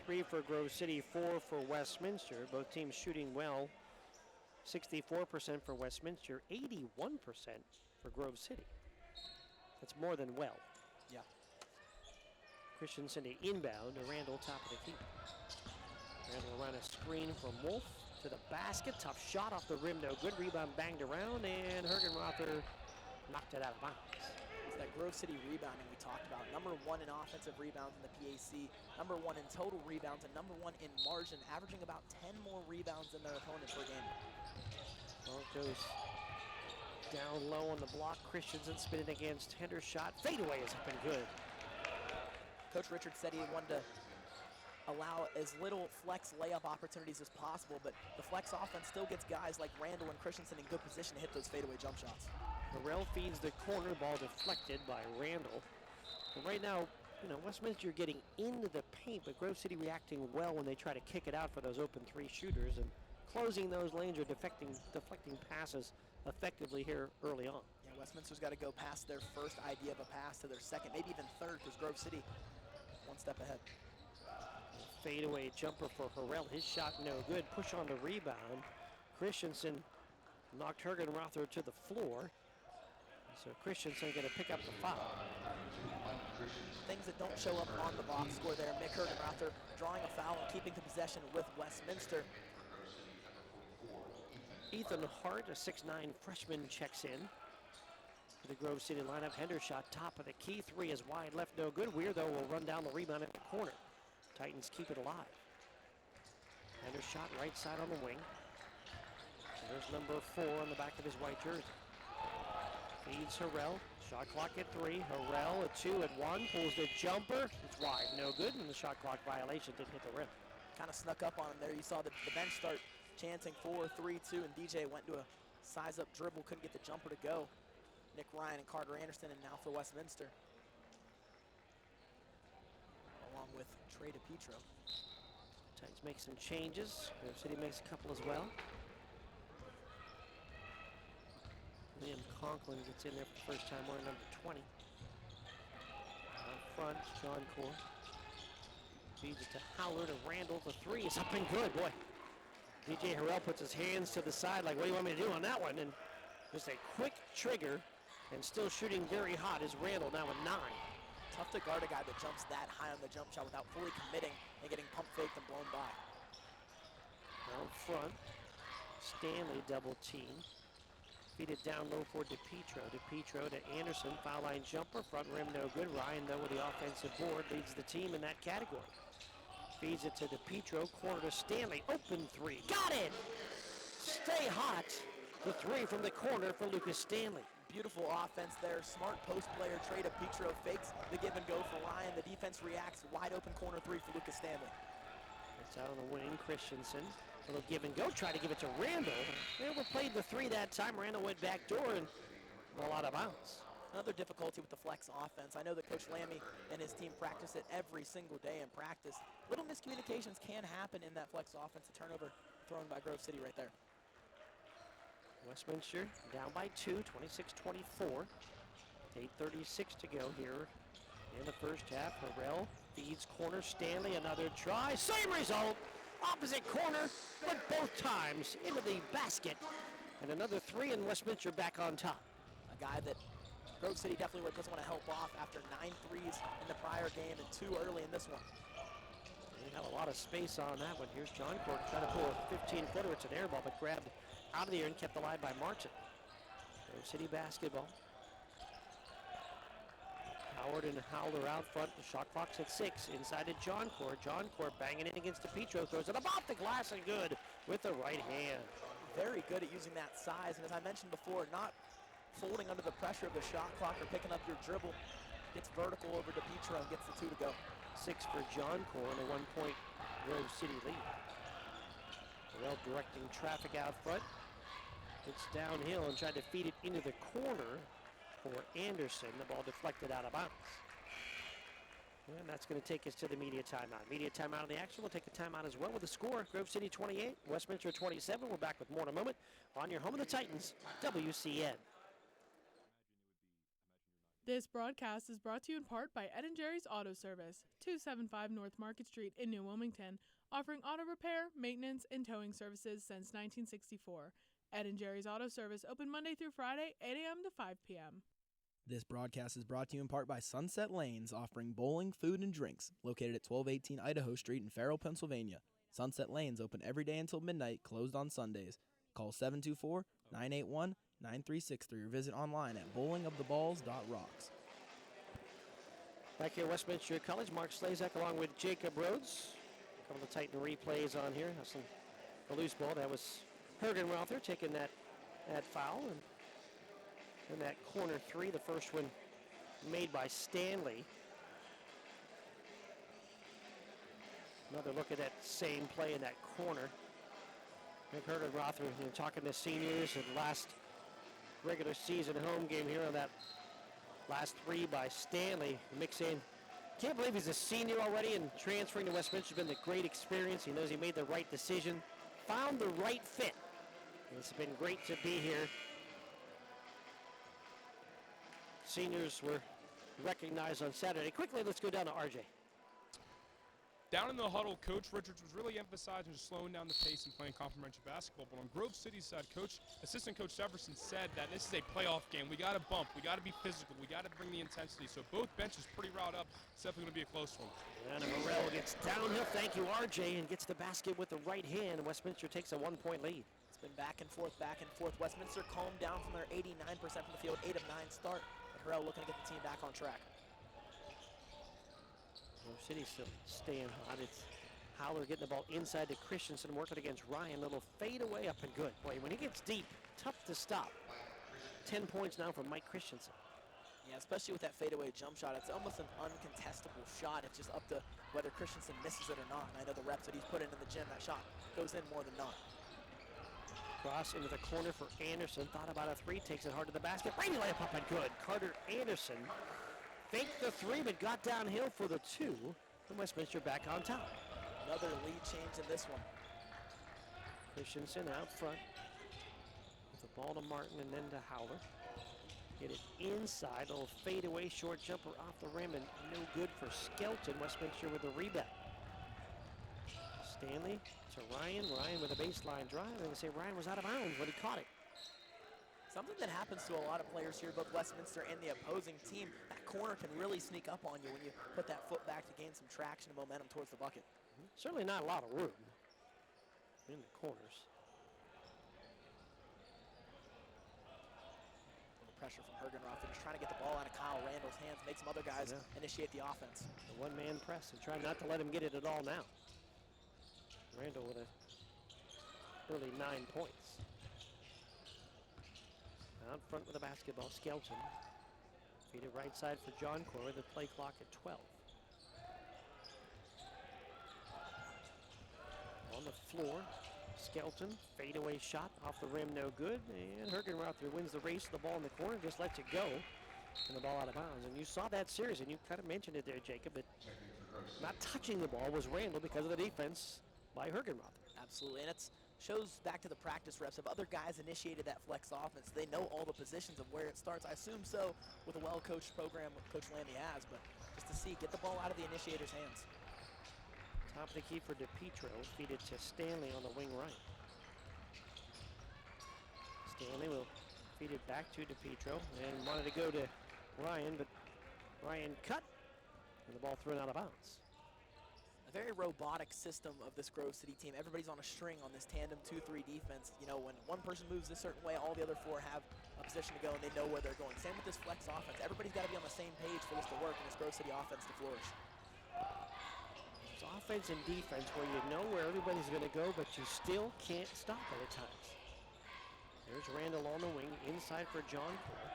S1: 3 for Grove City, 4 for Westminster. Both teams shooting well. 64% for Westminster, 81% for Grove City. That's more than well.
S2: Yeah.
S1: Christensen to inbound to Randall, top of the key. Randall around a screen from Wolf to the basket. Tough shot off the rim, no good. Rebound banged around, and Hergenrother knocked it out of bounds.
S2: It's that Grove City rebounding we talked about. Number 1 in offensive rebounds in the PAC. Number 1 in total rebounds, and number 1 in margin, averaging about 10 more rebounds than their opponent per game.
S1: Ball goes down low on the block. Christensen spinning against Hendershot. Fadeaway has been good.
S2: Coach Richard said he wanted to allow as little flex layup opportunities as possible, but the flex offense still gets guys like Randall and Christensen in good position to hit those fadeaway jump shots.
S1: Morrell feeds the corner, ball deflected by Randall. And right now, Westminster getting into the paint, but Grove City reacting well when they try to kick it out for those open 3 shooters and closing those lanes or deflecting passes effectively here early on.
S2: Yeah, Westminster's got to go past their first idea of a pass to their second, maybe even third, because Grove City one step ahead.
S1: Fadeaway jumper for Harrell. His shot no good. Push on the rebound. Christensen knocked Hergenrother to the floor. So Christensen going to pick up the foul.
S2: Things that don't show up on the box score there. Mick Hergenrother drawing a foul and keeping the possession with Westminster.
S1: Ethan Hart, a 6'9" freshman, checks in. The Grove City lineup. Hendershot, top of the key. 3 is wide left, no good. Weir, though, will run down the rebound at the corner. Titans keep it alive. Hendershot, right side on the wing. There's number 4 on the back of his white jersey. Feeds Harrell. Shot clock at 3. Harrell at 2 at 1. Pulls the jumper. It's wide, no good. And the shot clock violation didn't hit the rim.
S2: Kind of snuck up on him there. You saw the bench start chanting 4-3-2, and DJ went to a size-up dribble, couldn't get the jumper to go. Nick Ryan and Carter Anderson, and now for Westminster, along with Trey DePietro.
S1: Titans make some changes. Grove City makes a couple as well. Liam Conklin gets in there for the first time wearing number 20. Out front, John Core. Feeds it to Howler to Randall. The three is up and good, boy. DJ Harrell puts his hands to the side like, what do you want me to do on that one? And just a quick trigger and still shooting very hot is Randall now with 9.
S2: Tough to guard a guy that jumps that high on the jump shot without fully committing and getting pump faked and blown by.
S1: Down front, Stanley double team. Feed it down low for DePietro. DePietro to Anderson, foul line jumper, front rim no good. Ryan though with the offensive board leads the team in that category. Feeds it to DePietro, corner to Stanley, open three, got it! Stay hot, the three from the corner for Lucas Stanley.
S2: Beautiful offense there, smart post player. Trey DePietro fakes the give and go for Ryan. The defense reacts, wide open corner three for Lucas Stanley.
S1: It's out on the wing, Christensen. A little give and go, try to give it to Randall. They overplayed the three that time. Randall went back door and a lot of bounds.
S2: Another difficulty with the flex offense. I know that Coach Lammy and his team practice it every single day in practice. Little miscommunications can happen in that flex offense. A turnover thrown by Grove City right there.
S1: Westminster down by 2, 26-24. 8:36 to go here in the first half. Harrell feeds corner. Stanley, another try. Same result. Opposite corner, but both times into the basket. And another three, and Westminster back on top.
S2: A guy that Grove City definitely doesn't want to help off after 9 threes in the prior game and 2 early in this one.
S1: They have a lot of space on that one. Here's John Court trying to pull a 15-footer. It's an air ball, but grabbed out of the air and kept alive by Martin. Grove City basketball. Howard and Howler out front. The shot clock's at 6. Inside to John Court. John Court banging it against DePietro. Throws it above the glass and good with the right hand.
S2: Very good at using that size. And as I mentioned before, not folding under the pressure of the shot clock or picking up your dribble. Gets vertical over DePietro and gets the 2 to go.
S1: 6 for John Court and a 1-point Grove City lead. Well, directing traffic out front. It's downhill and tried to feed it into the corner for Anderson. The ball deflected out of bounds. And that's going to take us to the media timeout. Media timeout of the action. We'll take a timeout as well with the score. Grove City 28, Westminster 27. We're back with more in a moment on your home of the Titans, WCN.
S3: This broadcast is brought to you in part by Ed & Jerry's Auto Service, 275 North Market Street in New Wilmington, offering auto repair, maintenance, and towing services since 1964. Ed & Jerry's Auto Service open Monday through Friday, 8 a.m. to 5 p.m.
S8: This broadcast is brought to you in part by Sunset Lanes, offering bowling, food, and drinks, located at 1218 Idaho Street in Farrell, Pennsylvania. Sunset Lanes open every day until midnight, closed on Sundays. Call 724-981-9363 or visit online at bowlingoftheballs.rocks.
S1: Back here at Westminster College, Mark Slazak along with Jacob Rhodes. A couple of Titan replays on here. That's a loose ball. That was Hergenrother taking that foul. And that corner three, the first one made by Stanley. Another look at that same play in that corner. Nick Hergenrother, talking to seniors and last regular season home game here on that last three by Stanley. Mix in. Can't believe he's a senior already, and transferring to Westminster has been a great experience. He knows he made the right decision, found the right fit. And it's been great to be here. Seniors were recognized on Saturday. Quickly, let's go down to RJ.
S4: Down in the huddle, Coach Richards was really emphasizing just slowing down the pace and playing complimentary basketball. But on Grove City's side, Assistant Coach Severson said that this is a playoff game. We got to bump. We got to be physical. We got to bring the intensity. So both benches pretty riled up. It's definitely going to be a close one.
S1: And Morrell gets downhill. Thank you, RJ, and gets the basket with the right hand. Westminster takes a 1-point lead.
S2: It's been back and forth. Westminster calmed down from their 89% from the field, 8 of 9 start. But Harrell looking to get the team back on track.
S1: Grove City still staying hot. It's Howler getting the ball inside to Christensen, working against Ryan. Little fade away up and good. Boy, when he gets deep, tough to stop. 10 points now from Mike Christensen.
S2: Yeah, especially with that fadeaway jump shot. It's almost an uncontestable shot. It's just up to whether Christensen misses it or not. And I know the reps that he's put in the gym, that shot goes in more than not.
S1: Cross into the corner for Anderson. Thought about a three, takes it hard to the basket. Brady layup up and good. Carter Anderson faked the three, but got downhill for the two. And Westminster back on top.
S2: Another lead change in this one.
S1: Christensen out front with a Ball to Martin and then to Howler. Get it inside. A little fadeaway short jumper off the rim and no good for Skelton. Westminster with the rebound. Stanley to Ryan. Ryan with a baseline drive. They say Ryan was out of bounds when he caught it.
S2: Something that happens to a lot of players here, both Westminster and the opposing team, that corner can really sneak up on you when you put that foot back to gain some traction and momentum towards the bucket.
S1: Certainly not a lot of room in the corners.
S2: Pressure from Hergenroth, just trying to get the ball out of Kyle Randall's hands, make some other guys initiate the offense.
S1: The one-man press and try not to let him get it at all now. Randall with a early 9 points. Out front with the basketball, Skelton. Feed it right side for John Core with the play clock at 12. On the floor, Skelton, fadeaway shot off the rim, no good. And Hergenrother wins the race. The ball in the corner, just lets it go. And the ball out of bounds. And you saw that series, and you kind of mentioned it there, Jacob, but not touching the ball was Randall because of the defense by Hergenrother.
S2: Absolutely, and it shows back to the practice reps of other guys initiated that flex offense. They know all the positions of where it starts. I assume so with a well-coached program Coach Lammy has, but just to see, get the ball out of the initiator's hands.
S1: Top of the key for DePietro, feed it to Stanley on the wing right. Stanley will feed it back to DePietro and wanted to go to Ryan, but Ryan cut and the ball thrown out of bounds.
S2: A very robotic system of this Grove City team. Everybody's on a string on this tandem 2-3 defense. You know, when one person moves a certain way, all the other four have a position to go and they know where they're going. Same with this flex offense. Everybody's got to be on the same page for this to work and this Grove City offense to flourish.
S1: It's offense and defense where you know where everybody's going to go, but you still can't stop it at times. There's Randall on the wing, inside for John Core.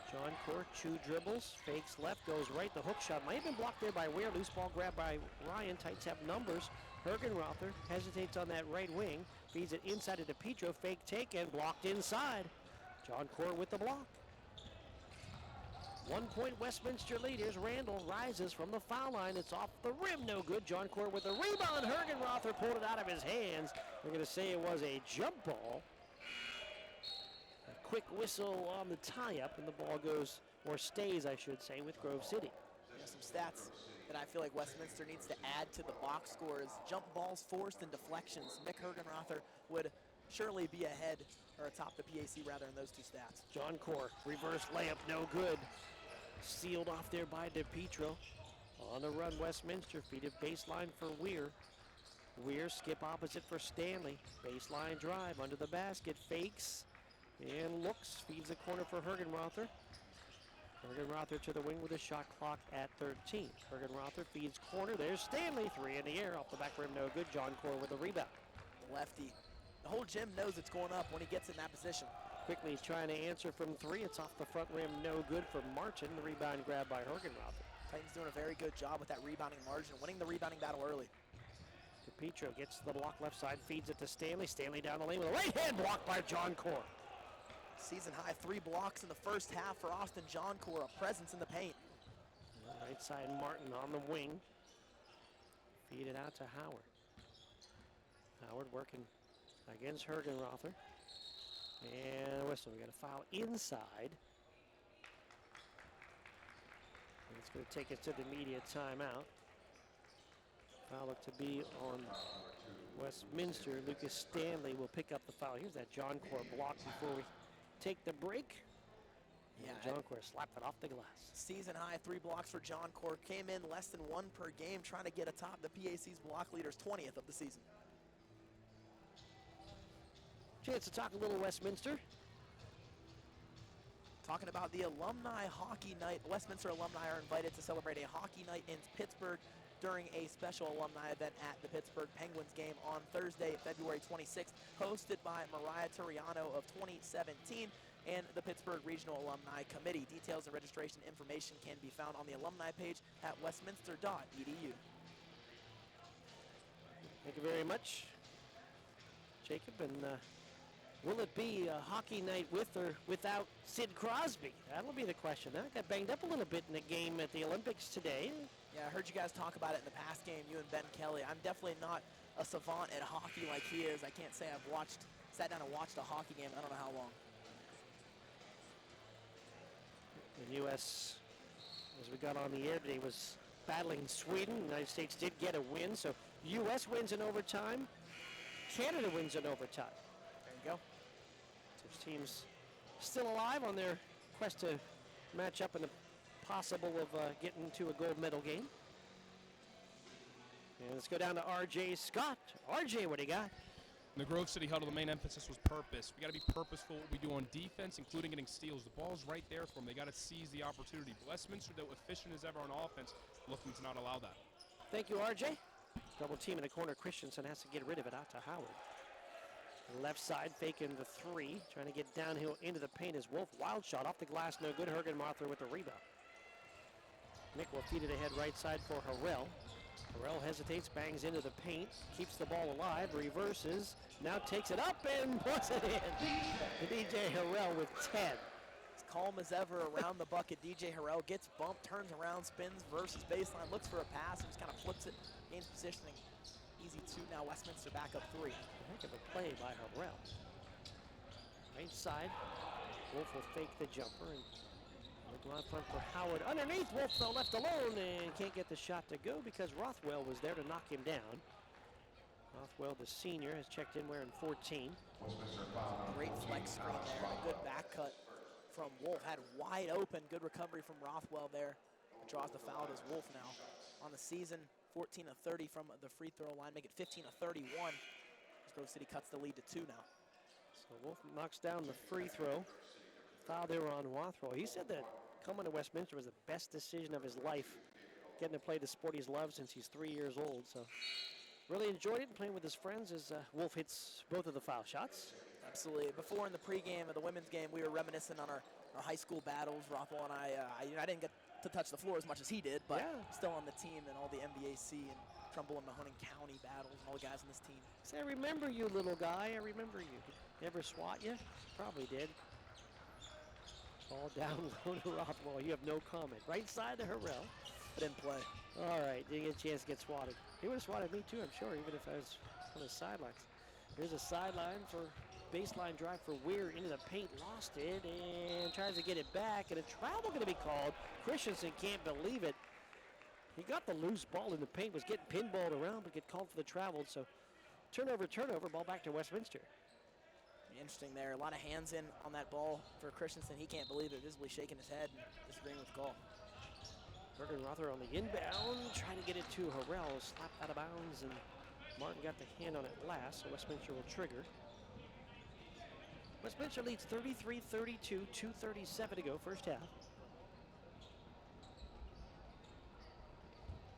S1: John Core, 2 dribbles, fakes left, goes right. The hook shot might have been blocked there by Weir. Loose ball grabbed by Ryan. Tights have numbers. Hergenrother hesitates on that right wing. Feeds it inside to DePietro. Fake take and blocked inside. John Core with the block. 1 point Westminster lead. Here's Randall. Rises from the foul line. It's off the rim. No good. John Core with the rebound. Hergenrother pulled it out of his hands. We're going to say it was a jump ball. Quick whistle on the tie-up, and the ball goes, or stays, I should say, with Grove City.
S2: Some stats that I feel like Westminster needs to add to the box score is jump balls forced and deflections. Nick Hergenrother would surely be ahead, or atop the PAC rather, in those 2 stats.
S1: John Core, reverse layup, no good. Sealed off there by DePietro. On the run, Westminster, feed it baseline for Weir. Weir skip opposite for Stanley. Baseline drive under the basket, fakes. And looks, feeds the corner for Hergenrother. Hergenrother to the wing with a shot clock at 13. Hergenrother feeds corner. There's Stanley, 3 in the air. Off the back rim, no good. John Core with a rebound.
S2: Lefty. The whole gym knows it's going up when he gets in that position.
S1: Quickly trying to answer from 3. It's off the front rim, no good for Martin. The rebound grabbed by Hergenrother.
S2: Titans doing a very good job with that rebounding margin, winning the rebounding battle early.
S1: DePietro gets the block left side, feeds it to Stanley. Stanley down the lane with a right hand block by John Core.
S2: Season high 3 blocks in the first half for Austin John Core, a presence in the paint.
S1: Right side Martin on the wing. Feed it out to Howard. Howard working against Hergenrother. And a whistle. We got a foul inside. And it's going to take us to the media timeout. Foul looked to be on Westminster. Lucas Stanley will pick up the foul. Here's that John Core block before we take the break.
S2: Yeah,
S1: John Core slapped it off the glass.
S2: Season high 3 blocks for John Core. Came in less than 1 per game, trying to get atop the PAC's block leaders, 20th of the season.
S1: Chance to talk a little Westminster.
S2: Talking about the alumni hockey night. Westminster alumni are invited to celebrate a hockey night in Pittsburgh during a special alumni event at the Pittsburgh Penguins game on Thursday, February 26th, hosted by Mariah Turiano of 2017 and the Pittsburgh Regional Alumni Committee. Details and registration information can be found on the alumni page at westminster.edu.
S1: Thank you very much, Jacob. And will it be a hockey night with or without Sid Crosby? That'll be the question. That got banged up a little bit in the game at the Olympics today.
S2: Yeah, I heard you guys talk about it in the past game, you and Ben Kelly. I'm definitely not a savant at hockey like he is. I can't say I've sat down and watched a hockey game I don't know how long.
S1: The U.S., as we got on the air today, was battling Sweden. The United States did get a win, so U.S. wins in overtime. Canada wins in overtime.
S2: There you go.
S1: So teams still alive on their quest to match up in the possible of getting to a gold medal game. And let's go down to R.J. Scott. R.J., what do you got?
S4: In the Grove City huddle, the main emphasis was purpose. We got to be purposeful what we do on defense, including getting steals. The ball's right there for them. They got to seize the opportunity. Westminster, though efficient as ever on offense, looking to not allow that.
S1: Thank you, R.J. Double team in the corner. Christensen has to get rid of it out to Howard. Left side faking the three. Trying to get downhill into the paint is Wolf. Wild shot off the glass. No good. Hergenmather with the rebound. Nick will feed it ahead right side for Harrell. Harrell hesitates, bangs into the paint, keeps the ball alive, reverses, now takes it up and puts it in. DJ Harrell with 10.
S2: As calm as ever around the bucket. DJ Harrell gets bumped, turns around, spins versus baseline, looks for a pass, and just kind of flips it, gains positioning. Easy two now, Westminster back up 3.
S1: Heck of a play by Harrell. Right side, Wolf will fake the jumper and go out front for Howard. Underneath, Wolf though left alone and can't get the shot to go because Rothwell was there to knock him down. Rothwell, the senior, has checked in wearing 14.
S2: Great flex screen there, a good back cut from Wolf. Had wide open, good recovery from Rothwell there. Draws the foul as Wolf now on the season. 14 of 30 from the free throw line, make it 15 of 31. As Grove City cuts the lead to 2 now.
S1: So Wolf knocks down the free throw. Foul there on Rothwell. He said that coming to Westminster was the best decision of his life, getting to play the sport he's loved since he's 3 years old. So really enjoyed it, playing with his friends as Wolf hits both of the foul shots.
S2: Absolutely. Before in the pregame of the women's game, we were reminiscing on our high school battles. Rothwell and I didn't get to touch the floor as much as he did, but still on the team and all the MBAC and Trumbull and Mahoning County battles and all the guys on this team.
S1: Say, I remember you, little guy. I remember you. Never swat you? Probably did. Ball down low to Rothwell. You have no comment. Right side to Harrell.
S2: Didn't play.
S1: All right, didn't get a chance to get swatted. He would have swatted me too, I'm sure, even if I was on the sidelines. Here's a sideline for baseline drive for Weir into the paint. Lost it and tries to get it back. And a travel going to be called. Christensen can't believe it. He got the loose ball in the paint, was getting pinballed around, but get called for the travel. So turnover, ball back to Westminster.
S2: Interesting there. A lot of hands in on that ball for Christensen. He can't believe it, visibly shaking his head and disagreeing with the call.
S1: Hergenmather on the inbound, trying to get it to Harrell. Slapped out of bounds, and Martin got the hand on it last, so Westminster will trigger. Westminster leads 33-32, 2:37 to go, first half.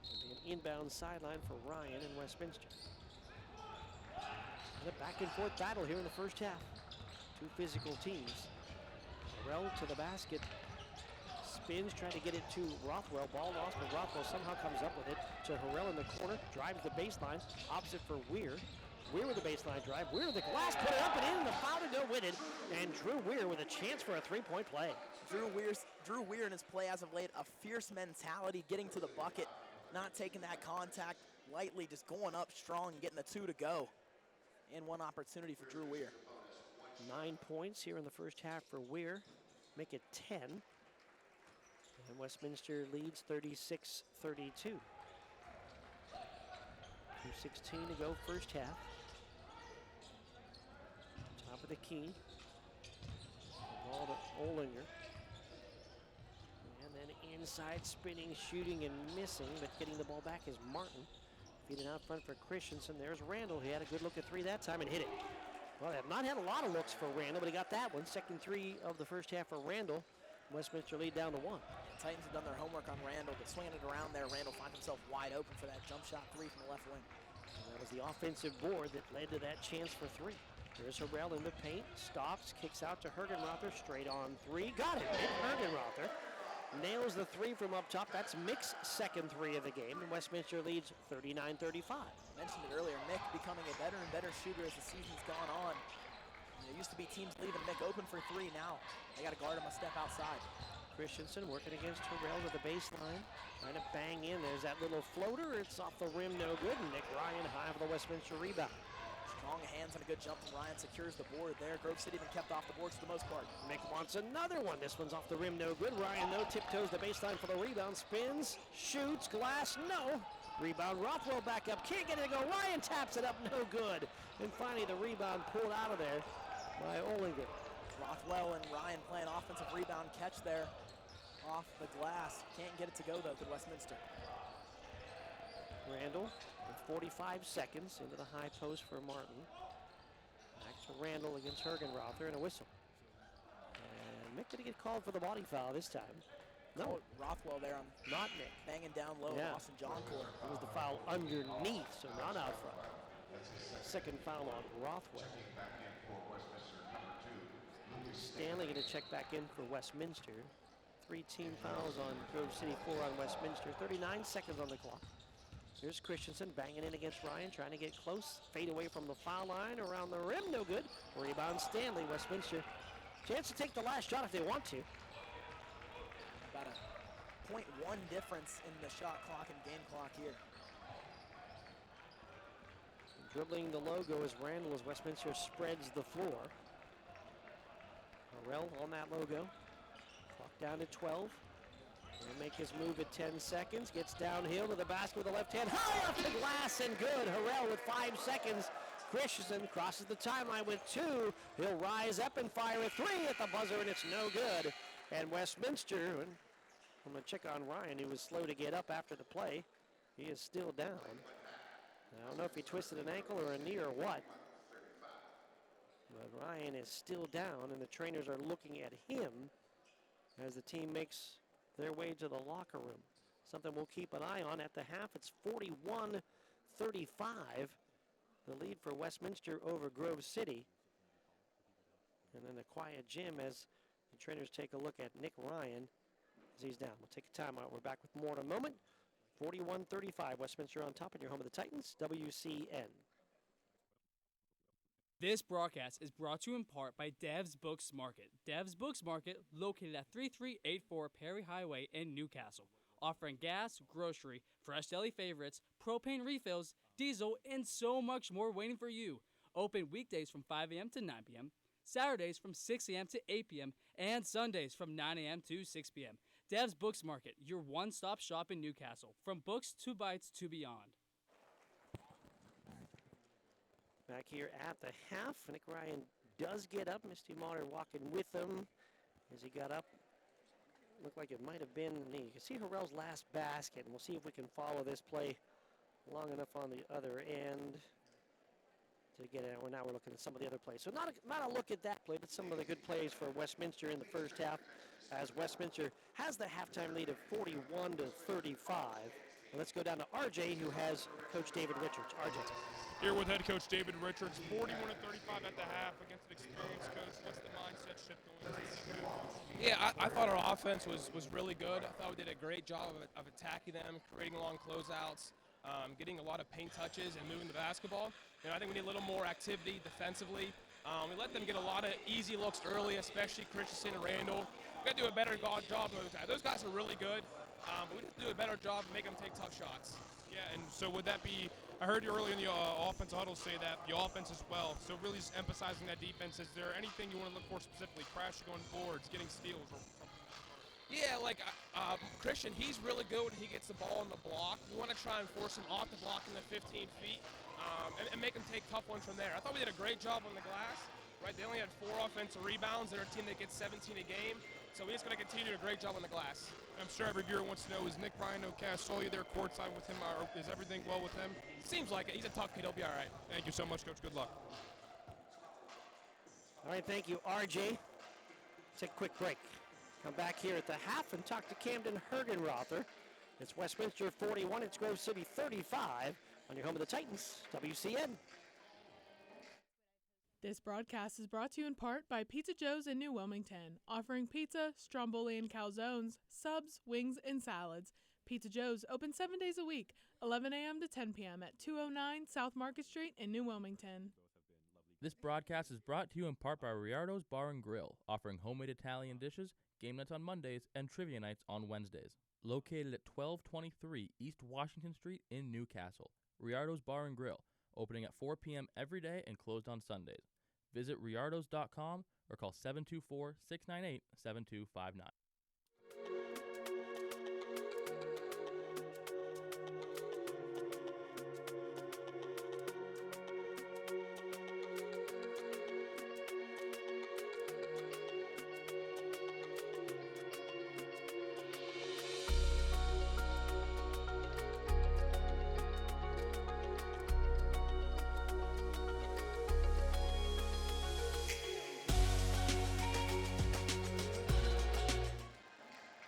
S1: It'll be an inbound sideline for Ryan and Westminster. And a back and forth battle here in the first half. Two physical teams. Harrell to the basket. Spins, trying to get it to Rothwell. Ball lost, but Rothwell somehow comes up with it. To Harrell in the corner, drives the baseline. Opposite for Weir. Weir with the baseline drive. Weir with the glass, put it up and in. The foul to go with it. And Drew Weir with a chance for a three-point play.
S2: Drew Weir in his play as of late, a fierce mentality, getting to the bucket, not taking that contact lightly, just going up strong and getting the 2 to go. And one opportunity for Drew Weir.
S1: 9 points here in the first half for Weir. Make it 10. And Westminster leads 36-32. 2:16 to go, first half. Top of the key. Ball to Olinger. And then inside spinning, shooting, and missing, but getting the ball back is Martin. Feeding out front for Christensen. There's Randall. He had a good look at three that time and hit it. Well, they have not had a lot of looks for Randall, but he got that one. Second three of the first half for Randall. Westminster lead down to 1.
S2: Titans have done their homework on Randall, but swinging it around there, Randall finds himself wide open for that jump shot 3 from the left wing.
S1: And that was the offensive board that led to that chance for 3. There's Harrell in the paint, stops, kicks out to Hergenmather, straight on 3. Got it, Mick Hergenmather. Nails the 3 from up top. That's Mick's second 3 of the game, and Westminster leads 39-35.
S2: Mentioned it earlier, Mick becoming a better and better shooter as the season's gone on. There used to be teams leaving Mick open for 3. Now they got to guard him a step outside.
S1: Christensen working against Harrell to the baseline. Trying to bang in. There's that little floater. It's off the rim, no good. And Nick Ryan high for the Westminster rebound.
S2: Strong hands and a good jump from Ryan secures the board there. Grove City then kept off the boards for the most part.
S1: Mick wants another one. This one's off the rim, no good. Ryan, though, tiptoes the baseline for the rebound. Spins, shoots, glass, no. Rebound, Rothwell back up. Can't get it to go. Ryan taps it up, no good. And finally, the rebound pulled out of there by Olinger.
S2: Rothwell and Ryan playing offensive rebound catch there off the glass. Can't get it to go, though, to Westminster.
S1: Randall with 45 seconds into the high post for Martin. Back to Randall against Hergenrother and a whistle. And Mick did he get called for the body foul this time? No.
S2: Rothwell there on
S1: Not Mick.
S2: banging down low.
S1: Yeah.
S2: Austin John Core.
S1: It was the foul underneath, so not out front. Second foul on Rothwell. Stanley going to check back in for Westminster. 3 team fouls on Grove City, 4 on Westminster. 39 seconds on the clock. Here's Christensen banging in against Ryan, trying to get close. Fade away from the foul line, around the rim, no good. Rebound Stanley, Westminster. Chance to take the last shot if they want to.
S2: About a 0.1 difference in the shot clock and game clock here.
S1: Dribbling the logo as Randall as Westminster spreads the floor. Harrell on that logo. Clock down to 12. He'll make his move at 10 seconds. Gets downhill to the basket with the left hand. High off the glass and good. Harrell with 5 seconds. Christensen crosses the timeline with 2. He'll rise up and fire a 3 at the buzzer, and it's no good. And Westminster, and I'm going to check on Ryan, who was slow to get up after the play. He is still down. I don't know if he twisted an ankle or a knee or what. But Ryan is still down, and the trainers are looking at him as the team makes their way to the locker room. Something we'll keep an eye on at the half. It's 41-35, the lead for Westminster over Grove City. And then a quiet gym as the trainers take a look at Nick Ryan as he's down. We'll take a timeout. We're back with more in a moment. 41-35, Westminster on top in your home of the Titans, WCN.
S6: This broadcast is brought to you in part by Dev's Books Market. Dev's Books Market, located at 3384 Perry Highway in Newcastle, offering gas, grocery, fresh deli favorites, propane refills, diesel, and so much more waiting for you. Open weekdays from 5 a.m. to 9 p.m., Saturdays from 6 a.m. to 8 p.m., and Sundays from 9 a.m. to 6 p.m. Dev's Books Market, your one-stop shop in Newcastle, from books to bites to beyond.
S1: Back here at the half, Nick Ryan does get up. Misty Motter walking with him as he got up. Looked like it might have been knee. You can see Harrell's last basket, and we'll see if we can follow this play long enough on the other end to get it. Well, now we're looking at some of the other plays. So not a look at that play, but some of the good plays for Westminster in the first half as Westminster has the halftime lead of 41-35. And let's go down to RJ, who has Coach David Richards. RJ.
S4: Here with head coach David Richards, 41-35 at the half against an experienced coach. What's the mindset shift going into the second half?
S9: Yeah, I thought our offense was really good. I thought we did a great job of attacking them, creating long closeouts, getting a lot of paint touches and moving the basketball. I think we need a little more activity defensively. We let them get a lot of easy looks early, especially Christensen and Randall. We got to do a better job of those guys. Those guys are really good, but we have to do a better job of making them take tough shots.
S4: Yeah, and so would that be, I heard you earlier in the offensive huddle say that the offense as well, so really just emphasizing that defense. Is there anything you want to look for specifically? Crashing on boards, getting steals?
S9: Yeah, like Christian, he's really good when he gets the ball on the block. We want to try and force him off the block in the 15 feet and make him take tough ones from there. I thought we did a great job on the glass. Right, they only had 4 offensive rebounds. They're a team that gets 17 a game. So we just got to continue to do a great job on the glass.
S4: I'm sure every viewer wants to know, is Nick Ryan okay? I saw you there courtside with him. Is everything well with him?
S9: Seems like it. He's a tough kid. He'll be all right.
S4: Thank you so much, Coach. Good luck.
S1: All right, thank you, RJ. Take a quick break. Come back here at the half and talk to Camden Hergenrother. It's Westminster 41. It's Grove City 35 on your home of the Titans, WCN.
S3: This broadcast is brought to you in part by Pizza Joe's in New Wilmington, offering pizza, stromboli and calzones, subs, wings, and salads. Pizza Joe's open 7 days a week, 11 a.m. to 10 p.m. at 209 South Market Street in New Wilmington.
S7: This broadcast is brought to you in part by Riardo's Bar and Grill, offering homemade Italian dishes, game nights on Mondays, and trivia nights on Wednesdays. Located at 1223 East Washington Street in Newcastle. Riardo's Bar and Grill, opening at 4 p.m. every day and closed on Sundays. Visit riardos.com or call 724-698-7259.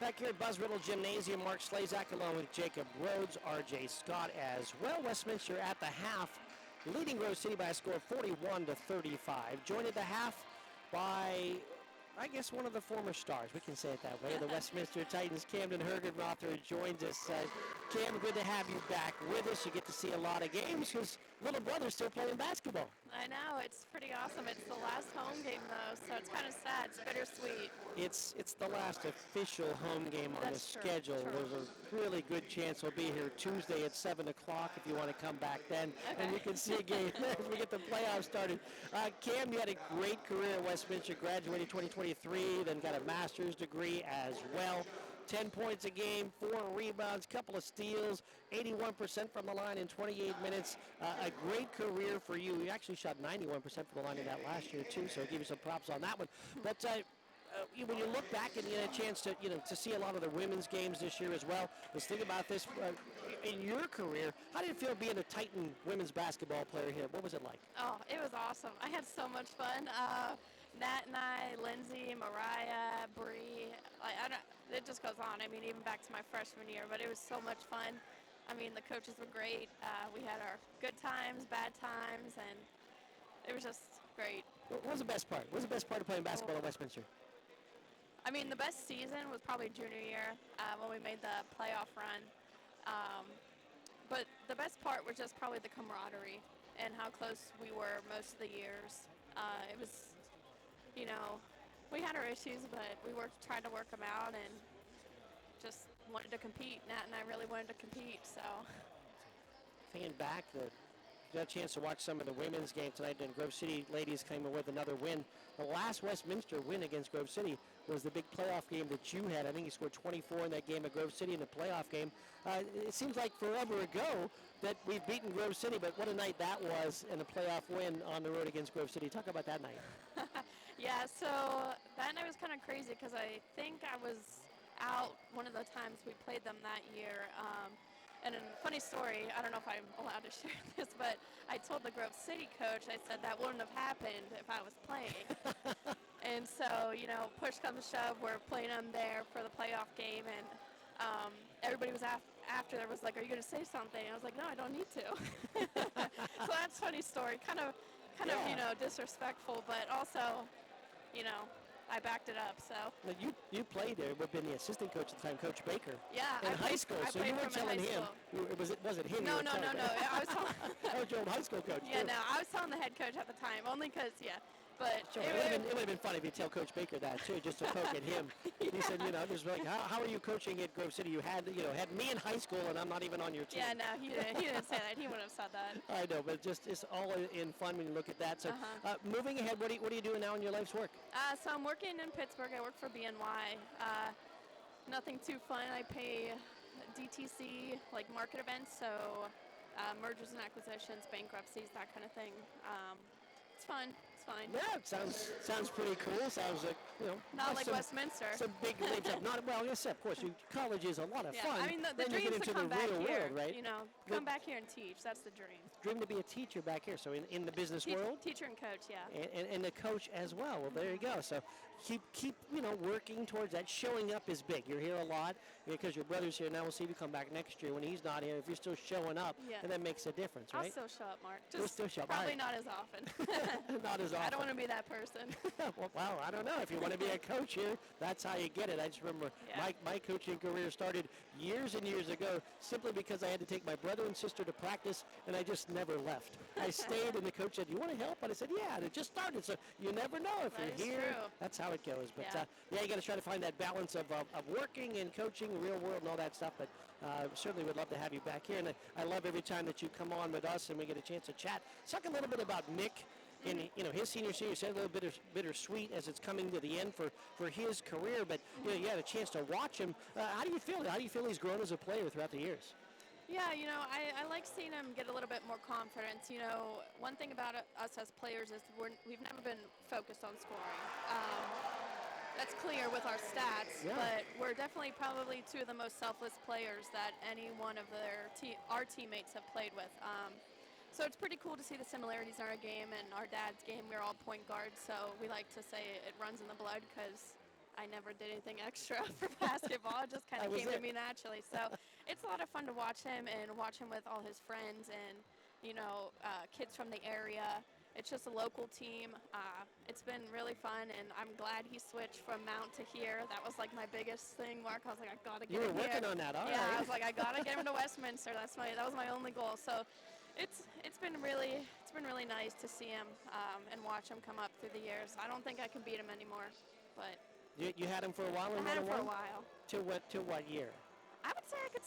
S1: Back here at Buzz Riddle Gymnasium, Mark Slazak along with Jacob Rhodes, R.J. Scott as well. Westminster at the half, leading Grove City by a score of 41-35. Joined at the half by, I guess, one of the former stars. We can say it that way. The Westminster Titans, Camden Hergenrother, joins us. Cam, good to have you back with us. You get to see a lot of games because little brother's still playing basketball.
S10: I know, it's pretty awesome. It's the last home game, though, so it's kind of sad. It's bittersweet.
S1: It's the last official home game on
S10: That's
S1: the
S10: true,
S1: schedule.
S10: true.
S1: There's a really good chance we'll be here Tuesday at 7 o'clock if you want to come back then.
S10: Okay.
S1: And you can see a game as we get the playoffs started. Cam, you had a great career at Westminster, graduated 2023, then got a master's degree as well. 10 points a game, 4 rebounds, couple of steals, 81% from the line in 28 minutes. A great career for you. You actually shot 91% from the line in that last year too, so I'll give you some props on that one. But when you look back and you get a chance to to see a lot of the women's games this year as well, let's think about this in your career. How did it feel being a Titan women's basketball player here? What was it like?
S10: Oh, it was awesome. I had so much fun. Nat and I, Lindsay, Mariah, Bree, it just goes on. I mean, even back to my freshman year, but it was so much fun. I mean, the coaches were great. We had our good times, bad times, and it was just great.
S1: What was the best part? What was the best part of playing basketball at Westminster?
S10: I mean, the best season was probably junior year when we made the playoff run. But the best part was just probably the camaraderie and how close we were most of the years. It was, we had our issues, but we tried to work them out and just wanted to compete. Nat and I really wanted to compete, so.
S1: Thinking back, you got a chance to watch some of the women's game tonight, and Grove City ladies came away with another win. The last Westminster win against Grove City was the big playoff game that you had. I think you scored 24 in that game at Grove City in the playoff game. It seems like forever ago that we've beaten Grove City, but what a night that was, and a playoff win on the road against Grove City. Talk about that night.
S10: Yeah, so that night was kind of crazy because I think I was out one of the times we played them that year. And a funny story, I don't know if I'm allowed to share this, but I told the Grove City coach, I said that wouldn't have happened if I was playing. And so, push comes to shove, we're playing them there for the playoff game, and everybody was after there was like, are you going to say something? I was like, no, I don't need to. So that's a funny story, kind of disrespectful, but also, I backed it up, so.
S1: Now you played there, would have been the assistant coach at the time, Coach Baker.
S10: Yeah,
S1: in high school, so you weren't telling him. Was it him?
S10: No. I was telling.
S1: That was your old high school coach.
S10: Yeah,
S1: too.
S10: no, I was telling the head coach at the time, only because, but
S1: Sure, it would have been funny if you tell Coach Baker that too, just to poke at him. He said, just like, how are you coaching at Grove City? You had me in high school, and I'm not even on your team.
S10: Yeah, no, he didn't say that. He wouldn't have said that.
S1: I know, but it's all in fun when you look at that. So, moving ahead, what are you doing now in your life's work?
S10: So I'm working in Pittsburgh. I work for BNY. Nothing too fun. I pay DTC, like market events, so mergers and acquisitions, bankruptcies, that kind of thing. It's fun. It's fine.
S1: Yeah, it sounds pretty cool. Sounds like,
S10: Not like Westminster.
S1: Some big leaps up. Yes, of course. College is a lot of fun.
S10: I mean, the
S1: then you
S10: dream
S1: get
S10: is
S1: into
S10: to come
S1: the
S10: back
S1: real
S10: here.
S1: world, right?
S10: Come back here and teach. That's the dream.
S1: Dream to be a teacher back here. So in the business world.
S10: Teacher and coach, yeah.
S1: And the coach as well. Well, there you go. So keep working towards that. Showing up is big. You're here a lot because your brother's here now. We'll see if you come back next year when he's not here. If you're still showing up, and that makes a difference, right?
S10: I'll still show up, Mark.
S1: You'll still show up.
S10: Probably
S1: Right.
S10: not as often.
S1: Not as often.
S10: I don't want to be that person.
S1: Well, I don't know. If you want want to be a coach here, that's how you get it. I just remember my coaching career started years and years ago simply because I had to take my brother and sister to practice, and I just never left. I stayed, and the coach said, "You want to help?" And I said, "Yeah." And it just started, so you never know if
S10: That
S1: you're
S10: is
S1: here.
S10: true.
S1: That's how it goes. But
S10: Yeah.
S1: you got to try to find that balance of working and coaching, real world, and all that stuff. But certainly would love to have you back here, and I love every time that you come on with us and we get a chance to chat. Talk a little bit about Nick. In his senior season, you said a little bittersweet as it's coming to the end for his career, but you had a chance to watch him. How do you feel? How do you feel he's grown as a player throughout the years?
S10: Yeah, I like seeing him get a little bit more confidence. One thing about us as players is we've never been focused on scoring. That's clear with our stats, but we're definitely probably two of the most selfless players that any one of our teammates have played with. So it's pretty cool to see the similarities in our game and our dad's game. We're all point guards, so we like to say it runs in the blood because I never did anything extra for basketball. It just kind of came to me naturally. So it's a lot of fun to watch him and watch him with all his friends and, kids from the area. It's just a local team. It's been really fun, and I'm glad he switched from Mount to here. That was like my biggest thing, Mark. I was like, I gotta get him here.
S1: You were working on that, all
S10: right.
S1: right.
S10: I was like, I gotta get him to Westminster. That was my only goal. So it's been really nice to see him and watch him come up through the years. I don't think I can beat him anymore, but
S1: You had him for a while.
S10: I had him for a while.
S1: To what year?
S10: I would say I could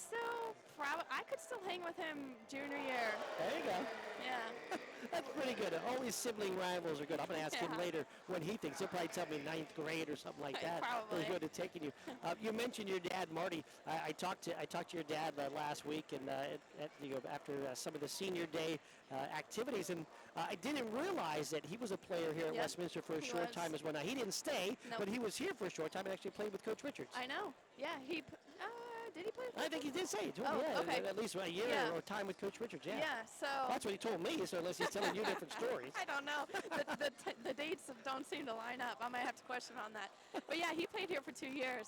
S10: still hang with him junior year.
S1: There you go.
S10: Yeah.
S1: That's pretty good. Always sibling rivals are good. I'm going to ask him later what he thinks. He'll probably tell me ninth grade or something like that.
S10: Probably.
S1: He's good at taking you. You mentioned your dad, Marty. I talked to your dad last week, and after some of the senior day activities, and I didn't realize that he was a player here at Westminster for a short time as well. Now he didn't stay, but he was here for a short time and actually played with Coach Richards.
S10: I know. Yeah. Did he play?
S1: I think he did say it.
S10: Okay.
S1: At least a year or time with Coach Richards. Yeah.
S10: Yeah. So
S1: that's what he told me. So unless he's telling you different stories.
S10: I don't know. The dates don't seem to line up. I might have to question on that. But yeah, he played here for 2 years.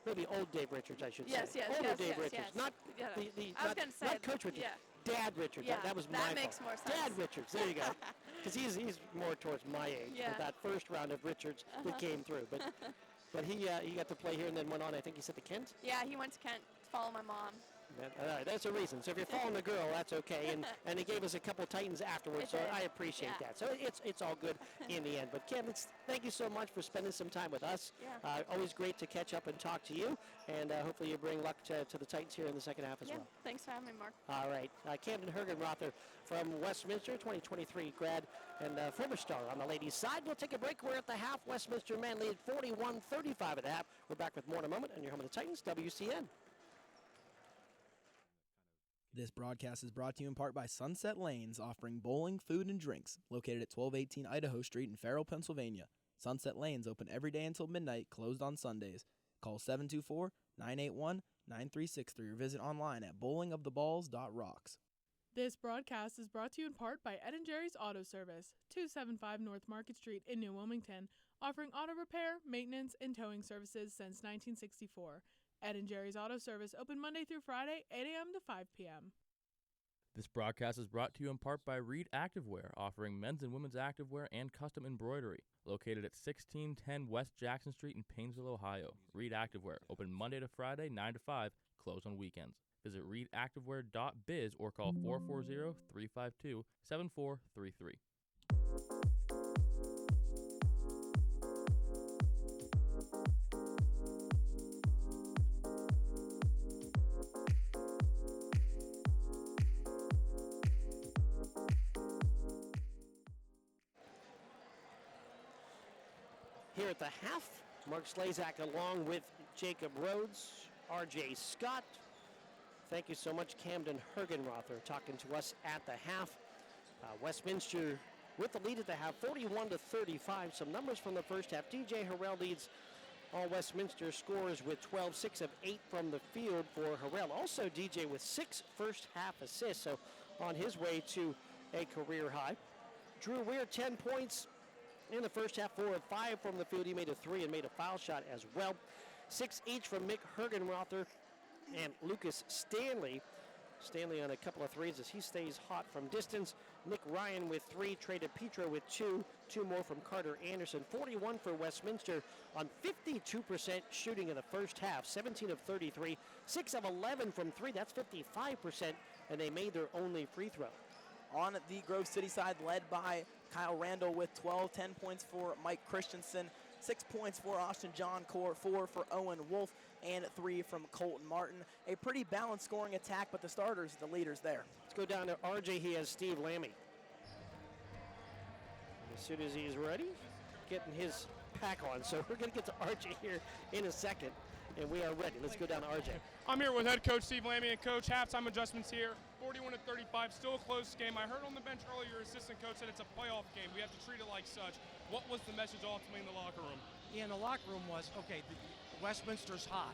S1: Maybe old Dave Richards, I should say.
S10: Yes.
S1: Older Dave
S10: yes,
S1: Richards,
S10: yes.
S1: not
S10: I was going to say
S1: not Coach Richards.
S10: Yeah.
S1: Dad Richards.
S10: Yeah,
S1: That was my
S10: that makes
S1: fault.
S10: more sense.
S1: Dad Richards. There you go. Because he's more towards my age.
S10: Yeah.
S1: With that first round of Richards that came through, but he got to play here and then went on. I think he said to Kent.
S10: Yeah, he went to Kent to follow my mom.
S1: All right, that's a reason. So if you're following the girl, that's okay. And he gave us a couple Titans afterwards, so I appreciate that. So it's all good in the end. But Kim, thank you so much for spending some time with us.
S10: Yeah.
S1: Always great to catch up and talk to you. And hopefully you bring luck to the Titans here in the second half as well.
S10: Thanks for having me, Mark.
S1: All right. Camden Hergenrother from Westminster, 2023 grad and former star on the ladies' side. We'll take a break. We're at the half. Westminster men lead 41-35 at the half. We're back with more in a moment on your home of the Titans, WCN.
S8: This broadcast is brought to you in part by Sunset Lanes, offering bowling, food, and drinks, located at 1218 Idaho Street in Farrell, Pennsylvania. Sunset Lanes open every day until midnight, closed on Sundays. Call 724-981-9363 or visit online at bowlingoftheballs.rocks.
S3: This broadcast is brought to you in part by Ed & Jerry's Auto Service, 275 North Market Street in New Wilmington, offering auto repair, maintenance, and towing services since 1964. Ed & Jerry's Auto Service open Monday through Friday, 8 a.m. to 5 p.m.
S7: This broadcast is brought to you in part by Reed Activewear, offering men's and women's activewear and custom embroidery. Located at 1610 West Jackson Street in Painesville, Ohio. Reed Activewear, open Monday to Friday, 9 to 5, closed on weekends. Visit reedactivewear.biz or call 440-352-7433.
S1: Here at the half, Mark Slazak along with Jacob Rhodes, R.J. Scott. Thank you so much, Camden Hergenrother, talking to us at the half. Westminster with the lead at the half, 41-35. Some numbers from the first half. DJ Harrell leads all Westminster scores with 12, 6 of 8 from the field for Harrell. Also DJ with 6 first half assists, so on his way to a career high. Drew Weir, 10 points. In the first half, 4 of 5 from the field. He made a 3 and made a foul shot as well. 6 each from Mick Hergenrother and Lucas Stanley. Stanley on a couple of threes as he stays hot from distance. Nick Ryan with 3, Trey DePietro with 2. 2 more from Carter Anderson. 41 for Westminster on 52% shooting in the first half. 17 of 33. 6 of 11 from 3. That's 55%, and they made their only free throw.
S2: On the Grove City side, led by Kyle Randall with 12, 10 points for Mike Christensen, 6 points for Austin John Core, 4 for Owen Wolf, and 3 from Colton Martin. A pretty balanced scoring attack, but the starters, the leaders there.
S1: Let's go down to RJ. He has Steve Lammy. As soon as he's ready, getting his pack on. So we're going to get to RJ here in a second, and we are ready. Let's go down to RJ.
S4: I'm here with head coach Steve Lammy and coach. Halftime adjustments here. 41-35, still a close game. I heard on the bench earlier, your assistant coach said it's a playoff game. We have to treat it like such. What was the message ultimately in the locker room?
S5: Yeah, in the locker room was, okay, Westminster's hot.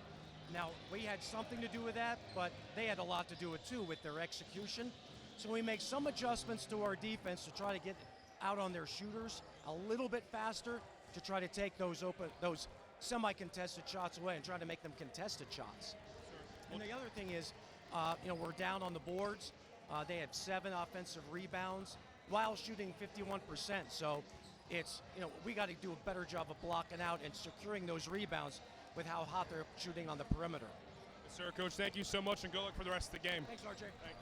S5: Now, we had something to do with that, but they had a lot to do with it too with their execution. So we make some adjustments to our defense to try to get out on their shooters a little bit faster to try to take those semi-contested shots away and try to make them contested shots. Sure. And the other thing is, we're down on the boards. They had 7 offensive rebounds while shooting 51%. So it's, we got to do a better job of blocking out and securing those rebounds with how hot they're shooting on the perimeter.
S4: Yes, sir, Coach. Thank you so much, and good luck for the rest of the game.
S5: Thanks, RJ. Thanks.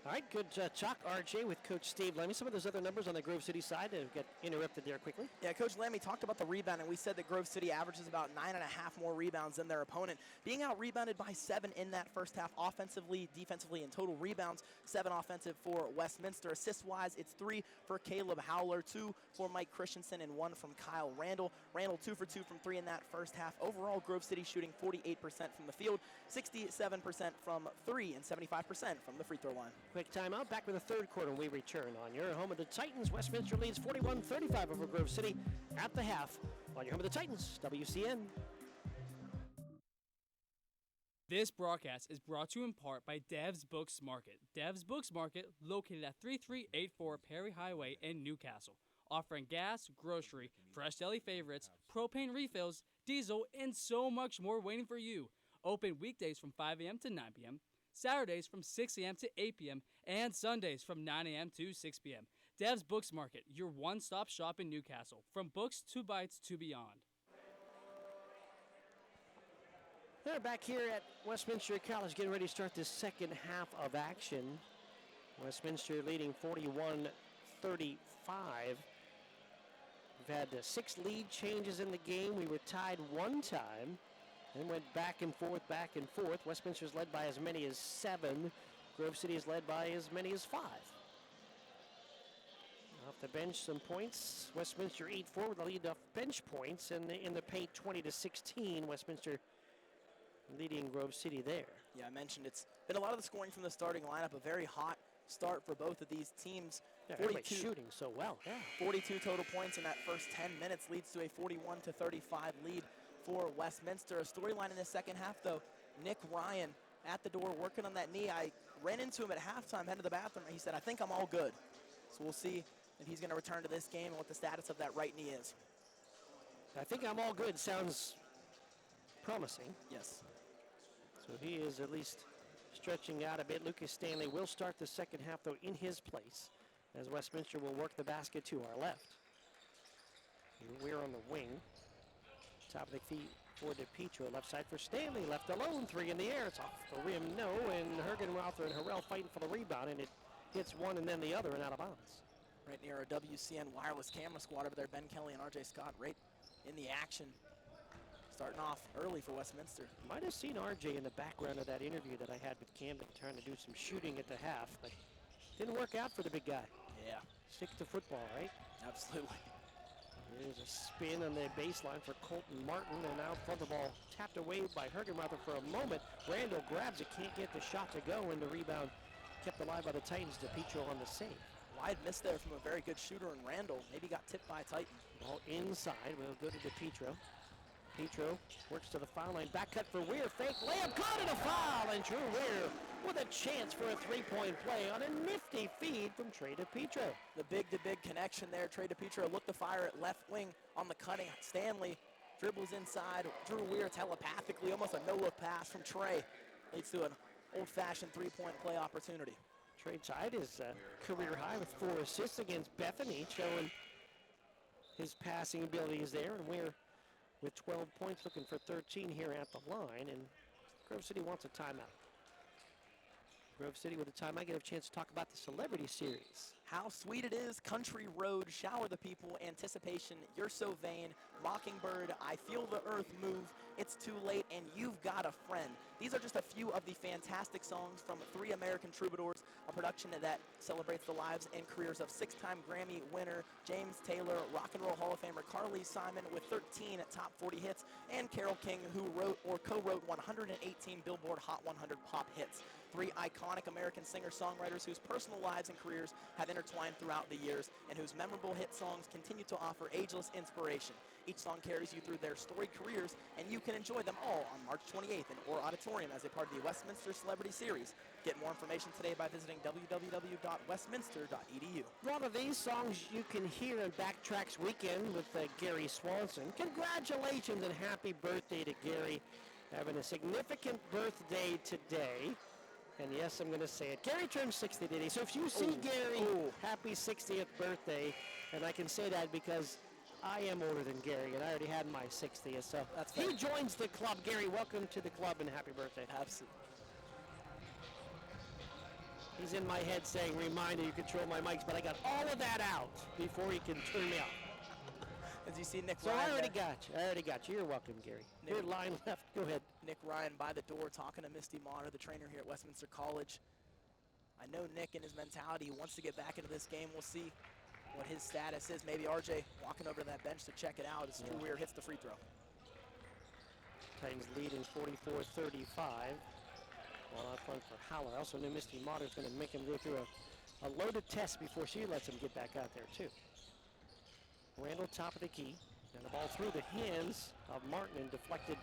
S1: All right, good chalk, RJ, with Coach Steve Lammy. Some of those other numbers on the Grove City side get interrupted there quickly.
S2: Yeah, Coach Lammy talked about the rebound, and we said that Grove City averages about 9.5 more rebounds than their opponent. Being out-rebounded by 7 in that first half, offensively, defensively, and total rebounds, 7 offensive for Westminster. Assist-wise, it's 3 for Caleb Howler, 2 for Mike Christensen, and 1 from Kyle Randall. Randall 2 for 2 from 3 in that first half. Overall, Grove City shooting 48% from the field, 67% from 3, and 75% from the free throw line.
S1: Quick timeout. Back with the third quarter when we return on your home of the Titans. Westminster leads 41-35 over Grove City at the half on your home of the Titans, WCN.
S6: This broadcast is brought to you in part by Dev's Books Market. Dev's Books Market, located at 3384 Perry Highway in Newcastle, offering gas, grocery, fresh deli favorites, propane refills, diesel, and so much more waiting for you. Open weekdays from 5 a.m. to 9 p.m., Saturdays from 6 a.m. to 8 p.m., and Sundays from 9 a.m. to 6 p.m. Dev's Books Market, your one-stop shop in Newcastle, from books to bites to beyond.
S1: They're back here at Westminster College, getting ready to start the second half of action. Westminster leading 41-35. We've had 6 lead changes in the game. We were tied one time. Then went back and forth, back and forth. Westminster's led by as many as 7. Grove City is led by as many as 5. Off the bench, some points. Westminster 8-4 with the lead off bench points. And in the paint, 20-16. Westminster leading Grove City there.
S2: Yeah, I mentioned it's been a lot of the scoring from the starting lineup. A very hot start for both of these teams.
S1: Yeah, everybody's shooting so well. Yeah.
S2: 42 total points in that first 10 minutes leads to a 41-35 lead for Westminster. A storyline in the second half, though. Nick Ryan at the door working on that knee. I ran into him at halftime, headed to the bathroom, and he said, I think I'm all good. So we'll see if he's going to return to this game and what the status of that right knee is.
S1: I think I'm all good sounds promising.
S2: Yes.
S1: So he is at least stretching out a bit. Lucas Stanley will start the second half, though, in his place, as Westminster will work the basket to our left. We're on the wing. Top of the feet for DePietro. Left side for Stanley. Left alone. 3 in the air. It's off the rim. No. And Hergenrother and Harrell fighting for the rebound. And it hits one and then the other and out of bounds.
S2: Right near our WCN wireless camera squad over there. Ben Kelly and RJ Scott right in the action. Starting off early for Westminster.
S1: Might have seen RJ in the background of that interview that I had with Camden trying to do some shooting at the half. But didn't work out for the big guy.
S2: Yeah.
S1: Stick to football, right?
S2: Absolutely.
S1: There's a spin on the baseline for Colton Martin, and now front the ball tapped away by Hergenrother for a moment. Randall grabs it, can't get the shot to go, and the rebound kept alive by the Titans. DePietro on the save.
S2: Wide miss there from a very good shooter, and Randall maybe got tipped by Titan.
S1: Ball inside, will go to DePietro. Petro works to the foul line. Back cut for Weir. Fake layup. Caught in a foul. And Drew Weir with a chance for a three-point play on a nifty feed from Trey DePietro.
S2: The big-to-big connection there. Trey DePietro looked to fire at left wing on the cutting. Stanley dribbles inside. Drew Weir telepathically, almost a no-look pass from Trey. Leads to a old-fashioned three-point play opportunity.
S1: Trey tied his career high with 4 assists against Bethany, showing his passing abilities there. And we're with 12 points looking for 13 here at the line. And Grove City wants a timeout. Grove City with a timeout, get a chance to talk about the Celebrity Series.
S2: How sweet it is, Country Road, Shower the People, Anticipation, You're So Vain, Mockingbird, I Feel the Earth Move, It's Too Late, and You've Got a Friend. These are just a few of the fantastic songs from 3 American Troubadours, a production that celebrates the lives and careers of 6-time Grammy winner James Taylor, Rock and Roll Hall of Famer Carly Simon with 13 top 40 hits, and Carole King, who wrote or co-wrote 118 Billboard Hot 100 pop hits. 3 iconic American singer-songwriters whose personal lives and careers have intertwined throughout the years and whose memorable hit songs continue to offer ageless inspiration. Each song carries you through their storied careers, and you can enjoy them all on March 28th in Orr Auditorium as a part of the Westminster Celebrity Series. Get more information today by visiting www.westminster.edu.
S1: One of these songs you can hear in Backtracks Weekend with Gary Swanson. Congratulations and happy birthday to Gary, having a significant birthday today. And yes, I'm going to say it. Gary turned 60 today. So if you see Gary, happy 60th birthday. And I can say that because I am older than Gary, and I already had my 60th. So he joins the club. Gary, welcome to the club and happy birthday.
S2: Absolutely.
S1: He's in my head saying, reminder, you control my mics, but I got all of that out before he can turn me off.
S2: As you see Nick
S1: So
S2: Ryan
S1: I already got you. You're welcome, Gary. Your line left. Go ahead.
S2: Nick Ryan by the door talking to Misty Motter, the trainer here at Westminster College. I know Nick and his mentality, he wants to get back into this game. We'll see what his status is. Maybe RJ walking over to that bench to check it out as Drew Weir hits the free throw.
S1: Titans leading 44-35. Well, out front for Howler. I also knew Misty Motter is going to make him go through a loaded test before she lets him get back out there, too. Randall, top of the key. And the ball through the hands of Martin and deflected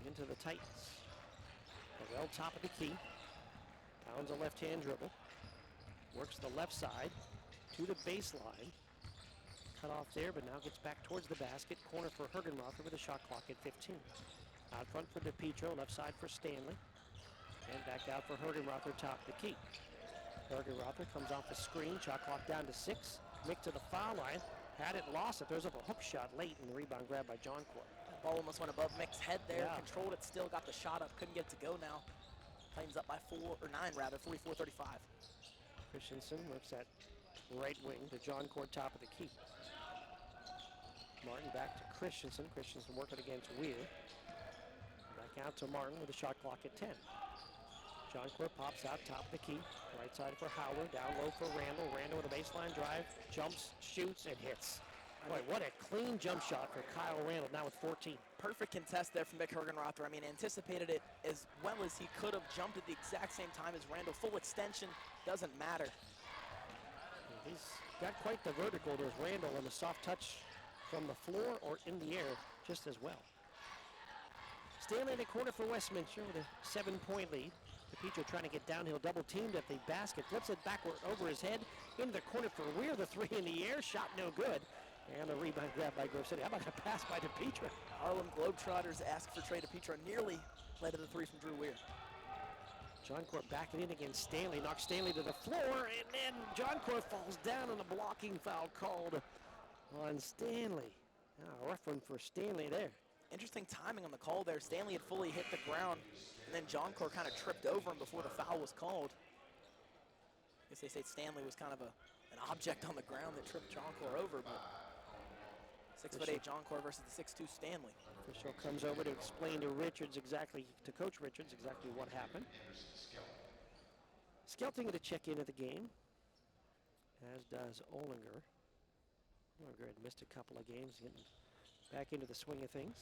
S1: into the Titans. Well, top of the key. Pounds a left-hand dribble. Works the left side to the baseline. Cut off there, but now gets back towards the basket. Corner for Hergenrother with a shot clock at 15. Out front for DePietro, left side for Stanley. And back out for Hergenrother, top of the key. Hergenrother comes off the screen, shot clock down to 6. Mick to the foul line. Had it, lost it. Throws up a hook shot late, and the rebound grabbed by John Court.
S2: Ball almost went above Mick's head there. Controlled it, still got the shot up. Couldn't get it to go now. Titans up by 9 rather, 44-35.
S1: Christensen works that right wing to John Court, top of the key. Martin back to Christensen. Christensen working against Weir. Back out to Martin with a shot clock at 10. John Court pops out, top of the key. Right side for Howard, down low for Randall. Randall with a baseline drive, jumps, shoots, and hits. Boy, what a clean jump shot for Kyle Randall, now with 14.
S2: Perfect contest there from Mick Hergenrother. I mean, anticipated it as well as he could have. Jumped at the exact same time as Randall. Full extension, doesn't matter.
S1: He's got quite the vertical. There's Randall and a soft touch from the floor or in the air just as well. Stanley in the corner for Westminster with a 7-point lead. DePietro trying to get downhill, double teamed at the basket, flips it backward over his head into the corner for Weir. The 3 in the air, shot no good. And a rebound grab by Grove City. How about a pass by DePietro?
S2: Harlem Globetrotters ask for Trey DePietro, nearly led to the 3 from Drew Weir.
S1: John Court backing in against Stanley, knocks Stanley to the floor, and then John Court falls down on a blocking foul called on Stanley. A rough one for Stanley there.
S2: Interesting timing on the call there. Stanley had fully hit the ground, and then John Court kind of tripped over him before the foul was called. I guess they say Stanley was kind of an object on the ground that tripped John Court over, but 6'8" John Court versus the 6'2" Stanley.
S1: Official comes over to explain to Coach Richards exactly what happened. Skelting to check into the game, as does Olinger. Olinger had missed a couple of games, getting back into the swing of things.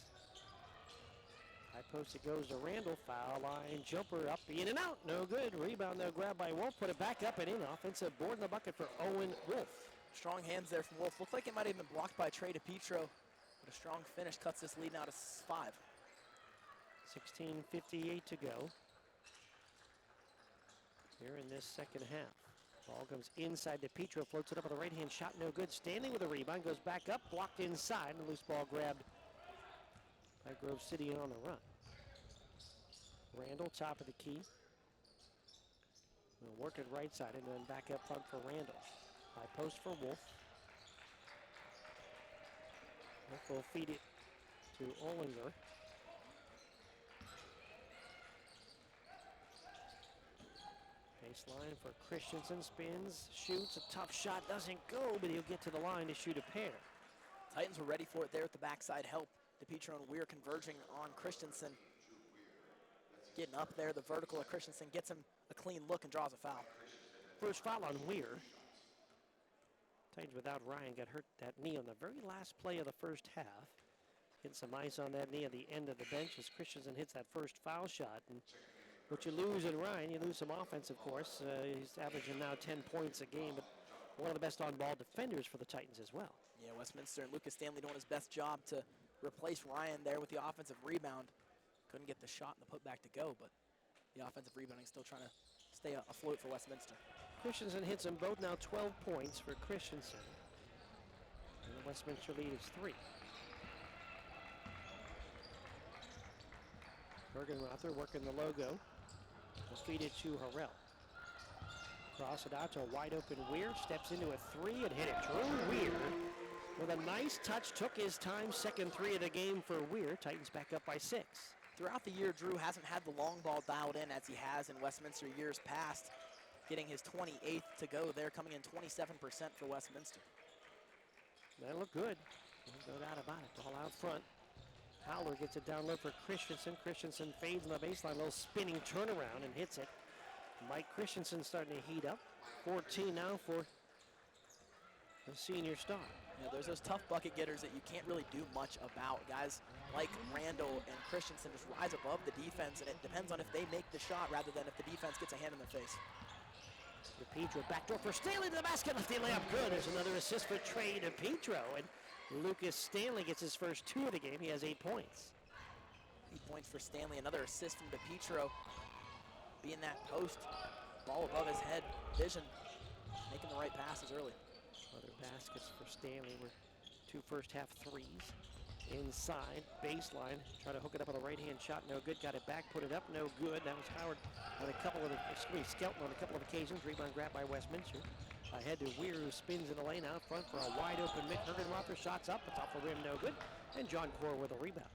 S1: High post, it goes to Randall. Foul line jumper up, in and out. No good. Rebound though, grabbed by Wolf. Put it back up and in. Offensive board in the bucket for Owen Wolf.
S2: Strong hands there from Wolf. Looked like it might have been blocked by Trey DePietro, but a strong finish cuts this lead now to 5.
S1: 16:58 to go here in this second half. Ball comes inside to DePietro, floats it up with a right-hand shot, no good. Standing with a rebound, goes back up, blocked inside, and a loose ball grabbed by Grove City on the run. Randall, top of the key. We'll work it right side and then back up front for Randall. High post for Wolf. Wolf will feed it to Olinger. Baseline for Christensen, spins, shoots, a tough shot, doesn't go, but he'll get to the line to shoot a pair.
S2: Titans were ready for it there at the backside help. DePietro and Weir converging on Christensen. Getting up there, the vertical of Christensen gets him a clean look and draws a foul.
S1: First foul on Weir. Titans without Ryan got hurt that knee on the very last play of the first half. Getting some ice on that knee at the end of the bench as Christensen hits that first foul shot. And what you lose in Ryan, you lose some offense, of course. He's averaging now 10 points a game, but one of the best on-ball defenders for the Titans as well.
S2: Yeah, Westminster and Lucas Stanley doing his best job to replace Ryan there with the offensive rebound. Couldn't get the shot and the putback to go, but the offensive rebounding still trying to stay afloat for Westminster.
S1: Christensen hits them both now, 12 points for Christensen. And the Westminster lead is 3. Bergenrother working the logo. Will feed it to Harrell. Cross it out to a wide open Weir. Steps into a 3 and hit it. Drew Weir with a nice touch. Took his time. Second 3 of the game for Weir. Titans back up by 6.
S2: Throughout the year, Drew hasn't had the long ball dialed in as he has in Westminster years past, getting his 28th to go there, coming in 27% for Westminster.
S1: That looked good. No doubt about it. Ball out front. Howler gets it down low for Christensen. Christensen fades on the baseline, a little spinning turnaround and hits it. Mike Christensen starting to heat up. 14 now for the senior star.
S2: Yeah, there's those tough bucket getters that you can't really do much about. Guys like Randall and Christensen just rise above the defense, and it depends on if they make the shot rather than if the defense gets a hand in their face.
S1: DePietro backdoor for Stanley to the basket. Lefty layup good. There's another assist for Trey DePietro. And Lucas Stanley gets his first 2 of the game. He has 8 points.
S2: 8 points for Stanley. Another assist from DePietro. Being that post, ball above his head, vision, making the right passes early.
S1: Other baskets for Stanley were 2 first half threes. Inside, baseline, try to hook it up with a right-hand shot, no good. Got it back, put it up, no good. That was Howard on a couple of, Skelton on a couple of occasions. Rebound grab by Westminster. Ahead to Weir, who spins in the lane out front for a wide open Mick Hergenrother. Shots up, it's off the rim, no good. And John Core with a rebound.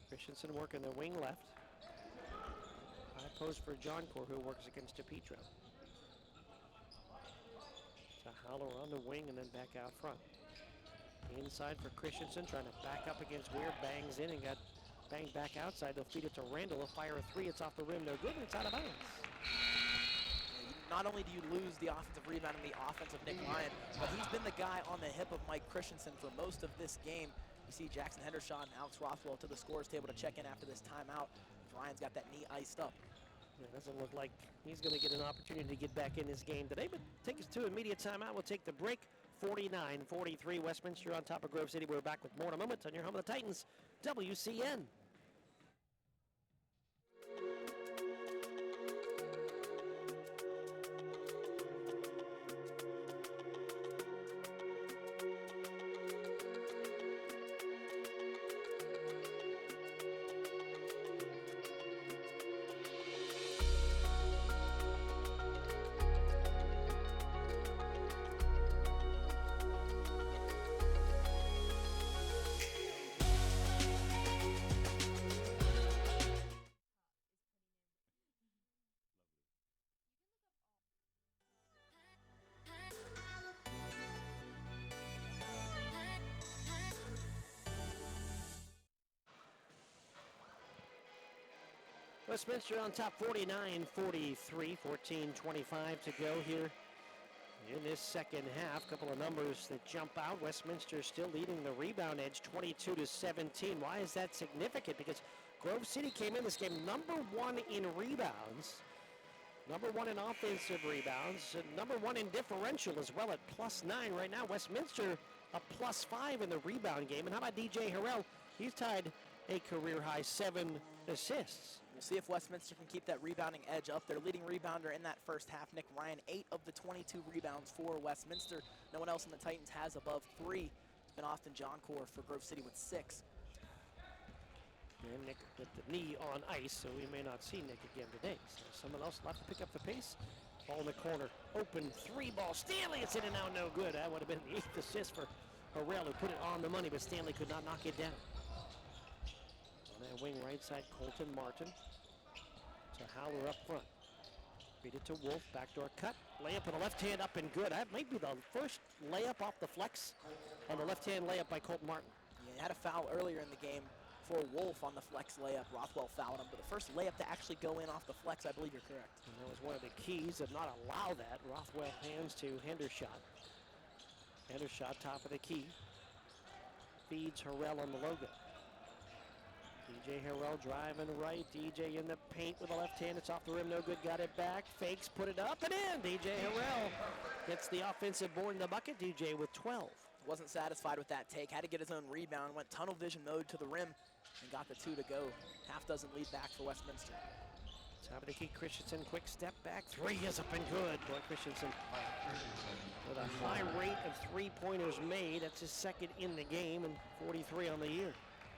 S1: Christensen working the wing left. High post for John Core, who works against DePietro. So Howler on the wing and then back out front. Inside for Christensen, trying to back up against Weir, bangs in and got banged back outside. They'll feed it to Randall, he'll fire a 3, it's off the rim, no good, and it's out of bounds.
S2: Not only do you lose the offensive rebound and the offense of Nick Ryan, but he's been the guy on the hip of Mike Christensen for most of this game. You see Jackson Hendershot and Alex Rothwell to the scorer's table to check in after this timeout. Ryan's got that knee iced up.
S1: It doesn't look like he's going to get an opportunity to get back in this game today, but take us to immediate timeout. We'll take the break. 49-43, Westminster on top of Grove City. We're back with more in a moment on your home of the Titans, WCN. Westminster on top 49-43, 14:25 to go here in this second half. Couple of numbers that jump out. Westminster still leading the rebound edge 22-17. Why is that significant? Because Grove City came in this game number 1 in rebounds, number 1 in offensive rebounds, and number 1 in differential as well at +9 right now. Westminster a +5 in the rebound game. And how about DJ Harrell? He's tied a career high 7 assists.
S2: We'll see if Westminster can keep that rebounding edge up. Their leading rebounder in that first half, Nick Ryan, 8 of the 22 rebounds for Westminster. No one else in the Titans has above 3. It's been Austin John Core for Grove City with 6.
S1: And Nick with the knee on ice, so we may not see Nick again today. So someone else left to pick up the pace. Ball in the corner, open three ball. Stanley, it's in and out, no good. That would have been the 8th assist for Harrell, who put it on the money, but Stanley could not knock it down. On that wing right side, Colton Martin to Howler up front. Beat it to Wolf, backdoor cut. Layup with the left hand up and good. That might be the first layup off the flex on the left hand layup by Colton Martin.
S2: Yeah, he had a foul earlier in the game for Wolf on the flex layup. Rothwell fouled him, but the first layup to actually go in off the flex, I believe you're correct.
S1: And that was one of the keys of not allow that. Rothwell hands to Hendershot. Hendershot, top of the key. Feeds Harrell on the logo. DJ Harrell driving right. DJ in the paint with the left hand. It's off the rim, no good. Got it back. Fakes, put it up and in. DJ Harrell gets the offensive board in the bucket. DJ with 12.
S2: Wasn't satisfied with that take. Had to get his own rebound. Went tunnel vision mode to the rim and got the 2 to go. Half dozen lead back for Westminster.
S1: Top of the key, Christensen, quick step back. 3 is up and good. Boy, Christensen with a high rate of 3-pointers made. That's his second in the game and 43 on the year.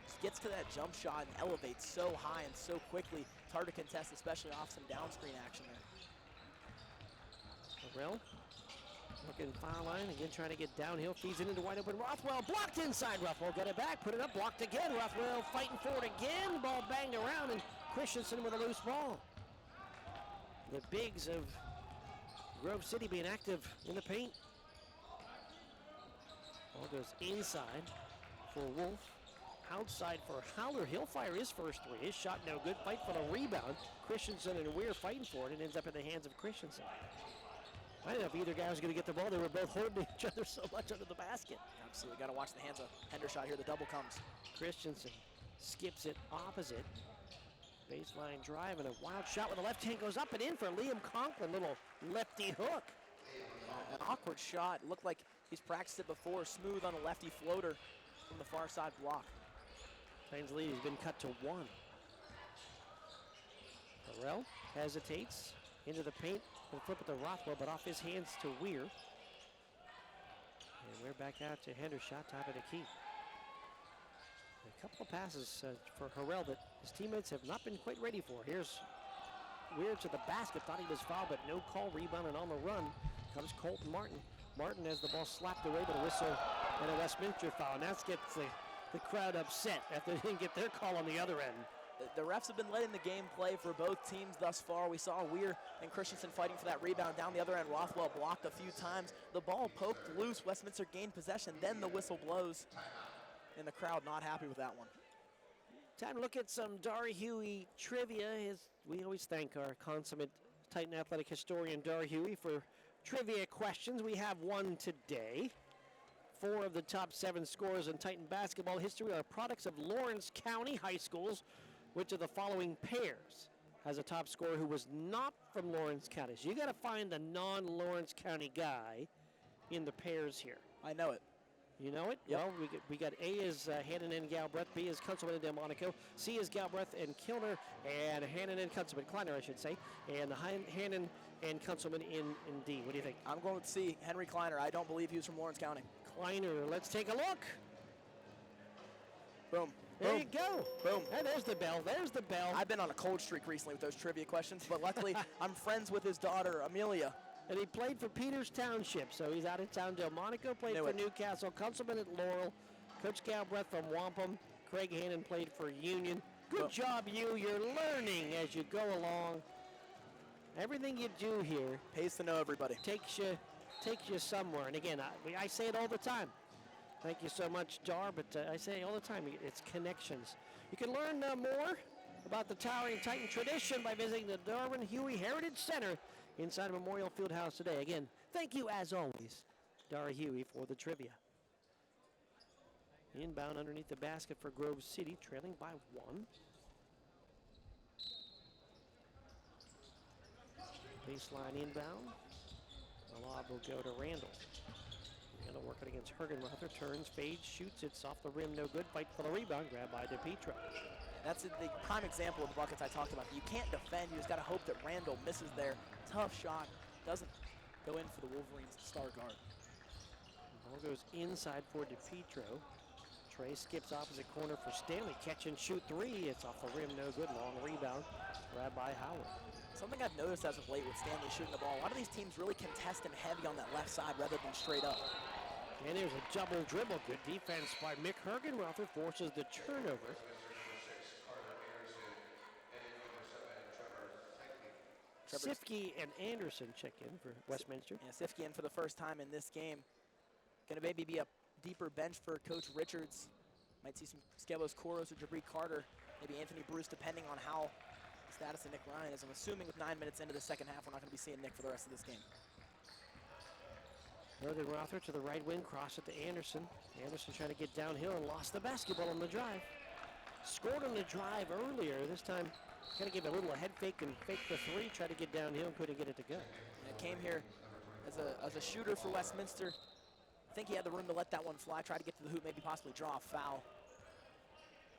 S2: Just gets to that jump shot and elevates so high and so quickly. It's hard to contest, especially off some down screen action there.
S1: Harrell looking foul line, again trying to get downhill, feeds it into wide open Rothwell, blocked inside. Rothwell got it back, put it up, blocked again. Rothwell fighting for it again, ball banged around, and Christensen with a loose ball. The bigs of Grove City being active in the paint. Ball goes inside for Wolf, outside for Howler. He'll fire his first 3. His shot no good, fight for the rebound. Christensen and Weir fighting for it, and ends up in the hands of Christensen. I don't know if either guy was going to get the ball. They were both holding each other so much under the basket.
S2: Absolutely, got to watch the hands of Hendershot here. The double comes.
S1: Christensen skips it opposite. Baseline drive and a wild shot with the left hand goes up and in for Liam Conklin. Little lefty hook.
S2: An awkward shot. Looked like he's practiced it before. Smooth on a lefty floater from the far side block.
S1: Titans lead has been cut to 1. Harrell hesitates into the paint. Will flip it to Rothwell, but off his hands to Weir. And we're back out to Hendershot, top of the key. A couple of passes for Harrell that his teammates have not been quite ready for. Here's Weir to the basket, thought he was fouled, but no call, rebound, and on the run comes Colton Martin. Martin has the ball slapped away, but a whistle and a Westminster foul. And that gets the crowd upset after they didn't get their call on the other end.
S2: The refs have been letting the game play for both teams thus far. We saw Weir and Christensen fighting for that rebound down the other end. Rothwell blocked a few times. The ball poked loose. Westminster gained possession. Then the whistle blows. And the crowd not happy with that one.
S1: Time to look at some Dari Huey trivia. We always thank our consummate Titan athletic historian, Dari Huey, for trivia questions. We have one today. 4 of the top 7 scorers in Titan basketball history are products of Lawrence County high schools. Which of the following pairs has a top scorer who was not from Lawrence County? So you got to find the non-Lawrence County guy in the pairs here.
S2: I know it.
S1: You know it?
S2: Yep.
S1: Well, we got A is Hannon and Galbreath, B is Councilman and Delmonico, C is Galbreath and Kilner, and Hannon and Councilman Kleiner, I should say, and Hannon and Councilman in D. What do you think?
S2: I'm going with C, Henry Kleiner. I don't believe he was from Lawrence County.
S1: Kleiner, let's take a look.
S2: Boom.
S1: There
S2: Boom.
S1: you go.
S2: Boom.
S1: And there's the bell. There's the bell.
S2: I've been on a cold streak recently with those trivia questions, but luckily I'm friends with his daughter, Amelia.
S1: And he played for Peters Township, so he's out of town. Delmonico played
S2: Knew
S1: for
S2: it.
S1: Newcastle. Councilman at Laurel. Coach Galbreath from Wampum. Craig Hannon played for Union. Good
S2: Well-
S1: job, you. You're learning as you go along. Everything you do here
S2: Pays to know everybody.
S1: takes you somewhere. And again, I say it all the time. Thank you so much, Dar, but I say all the time, it's connections. You can learn more about the Towering Titan tradition by visiting the Darwin Huey Heritage Center inside Memorial Fieldhouse today. Again, thank you as always, Dara Huey, for the trivia. Inbound underneath the basket for Grove City, trailing by 1. Baseline inbound. The lob will go to Randall. Randall working against Hergenrother, turns, fades, shoots, it's off the rim, no good, fight for the rebound, grabbed by DePietro.
S2: That's the prime example of the buckets I talked about. You can't defend, you just got to hope that Randall misses there. Tough shot, doesn't go in for the Wolverines' star guard.
S1: Ball goes inside for DePietro. Trey skips opposite corner for Stanley. Catch and shoot three. It's off the rim, no good. Long rebound. Grabbed by Howard.
S2: Something I've noticed as of late with Stanley shooting the ball, a lot of these teams really contest him heavy on that left side rather than straight up.
S1: And there's a double dribble. Good defense by Mick Hergenrother. Forces the turnover. Sifke and Anderson check in for Westminster.
S2: Yeah, Sifke in for the first time in this game. Going to maybe be a deeper bench for Coach Richards. Might see some Skelos Koros or Jabri Carter, maybe Anthony Bruce, depending on how the status of Nick Ryan is. I'm assuming with 9 minutes into the second half, we're not going to be seeing Nick for the rest of this game.
S1: Hergenrother to the right wing, cross it to Anderson. Anderson trying to get downhill and lost the basketball on the drive. Scored on the drive earlier. This time, kind of gave a little head fake and fake the three. Tried to get downhill and couldn't get it to go.
S2: And came here as a shooter for Westminster. I think he had the room to let that one fly. Tried to get to the hoop, maybe possibly draw a foul.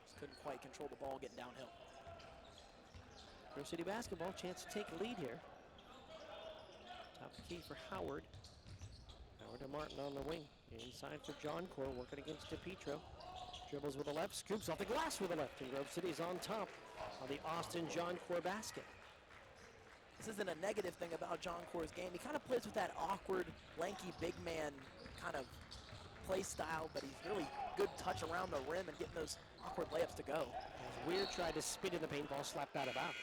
S2: Just couldn't quite control the ball getting downhill.
S1: Grove City basketball, chance to take a lead here. Top key for Howard. Howard to Martin on the wing. Inside for John Core, working against DePietro. Dribbles with the left, scoops off the glass with the left, and Grove City's on top of the Austin John Core basket.
S2: This isn't a negative thing about John Core's game. He kind of plays with that awkward, lanky big man kind of play style, but he's really good touch around the rim and getting those awkward layups to go.
S1: As Weir tried to spin in the paintball, slapped out of bounds.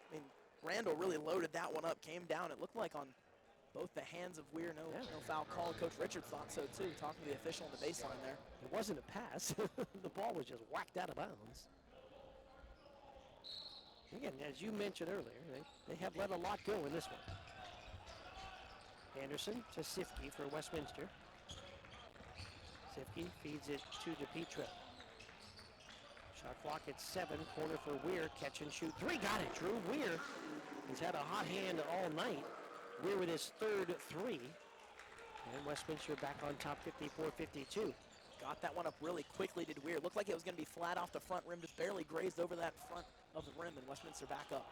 S2: I mean, Randall really loaded that one up, came down. It looked like on both the hands of Weir, no foul call. Coach Richards thought so too, talking to the official on the baseline there.
S1: It wasn't a pass. The ball was just whacked out of bounds. Again, as you mentioned earlier, they have let a lot go in this one. Anderson to Sifke for Westminster. Sifke feeds it to DePietro. Shot clock at 7, corner for Weir, catch and shoot three, got it, Drew Weir. He's had a hot hand all night. Weir with his third three. And Westminster back on top 54-52.
S2: Got that one up really quickly, did Weir. Looked like it was gonna be flat off the front rim, just barely grazed over that front of the rim, and Westminster back up.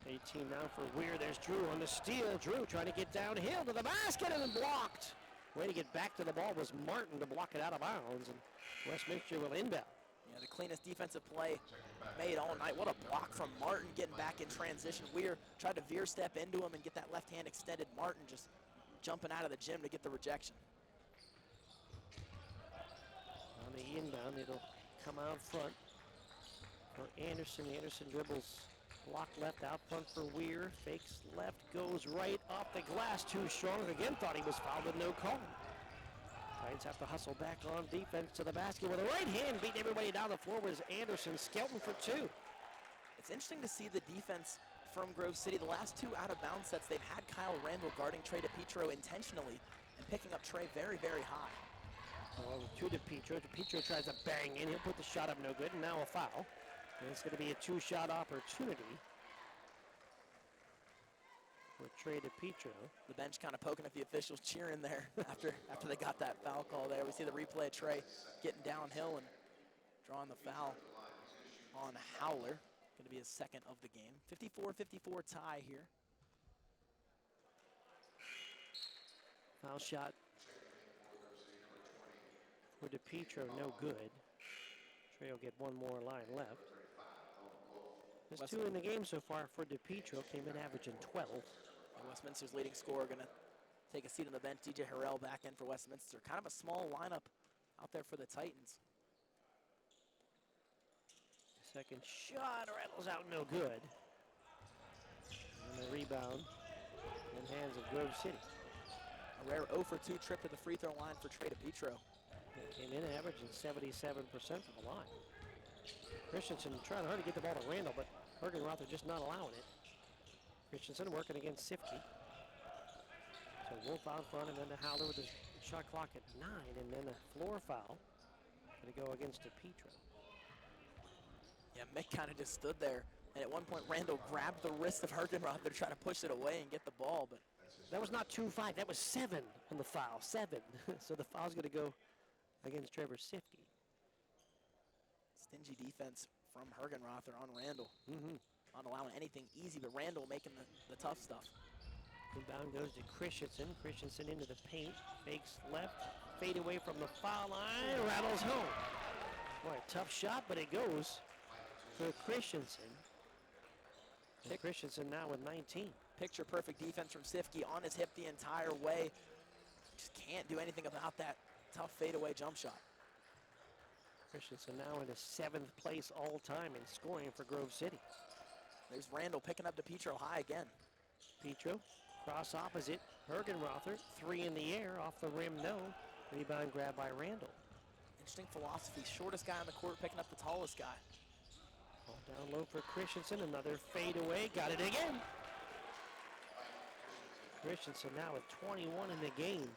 S1: 18 now for Weir. There's Drew on the steal. Drew trying to get downhill to the basket and then blocked. Way to get back to the ball was Martin to block it out of bounds, and Westminster will inbound.
S2: Yeah, the cleanest defensive play made all night. What a block from Martin getting back in transition. Weir tried to veer step into him and get that left hand extended. Martin just jumping out of the gym to get the rejection.
S1: On the inbound, it'll come out front for Anderson. Anderson dribbles block left out front for Weir. Fakes left, goes right off the glass. Too strong. Again, thought he was fouled with no call. Titans have to hustle back on defense to the basket with a right hand. Beat everybody down the floor was Anderson. Skelton for two.
S2: It's interesting to see the defense from Grove City. The last two out of bounds sets, they've had Kyle Randall guarding Trey DePietro intentionally and picking up Trey very, very high.
S1: Well, to DePietro. DePietro tries to bang in. He'll put the shot up no good, and now a foul. And it's going to be a two-shot opportunity for Trey DePietro.
S2: The bench kind of poking at the officials, cheering there after they got that foul call there. We see the replay of Trey getting downhill and drawing the foul on Howler. Going to be his second of the game. 54-54 tie here.
S1: Foul shot for DePietro, no good. Trey will get one more line left. There's two in the game so far for DePietro, came in averaging 12.
S2: And Westminster's leading scorer going to take a seat on the bench. DJ Harrell back in for Westminster. Kind of a small lineup out there for the Titans.
S1: Second shot rattles out, no good. And the rebound in hands of Grove City.
S2: A rare 0 for 2 trip to the free throw line for Trey DePietro.
S1: Came in averaging 77% from the line. Christensen trying hard to get the ball to Randall, but Hergenrother just not allowing it. Christensen working against Sifke. So Wolf out front, and then the Howler with the shot clock at 9, and then a floor foul. Going to go against DePietro.
S2: Yeah, Mick kind of just stood there, and at one point Randall grabbed the wrist of Hergenrother trying to push it away and get the ball, but
S1: that was not 2-5, that was 7 on the foul, 7. So the foul's going to go against Trevor Sifke.
S2: Stingy defense from Hergenrother on Randall. Not allowing anything easy, but Randall making the tough stuff.
S1: Inbound goes to Christensen. Christensen into the paint, fakes left, Fade away from the foul line, rattles home. Boy, a tough shot, but it goes for Christensen. And Christensen now with 19.
S2: Picture perfect defense from Sifke on his hip the entire way. Just can't do anything about that tough fadeaway jump shot.
S1: Christensen now in his 7th place all time in scoring for Grove City.
S2: There's Randall picking up DePietro high again.
S1: Petro, cross opposite. Hergenrother, 3 in the air, off the rim, no. Rebound grab by Randall.
S2: Interesting philosophy. Shortest guy on the court picking up the tallest guy.
S1: Ball down low for Christensen. Another fadeaway. Got it again. Christensen now with 21 in the game.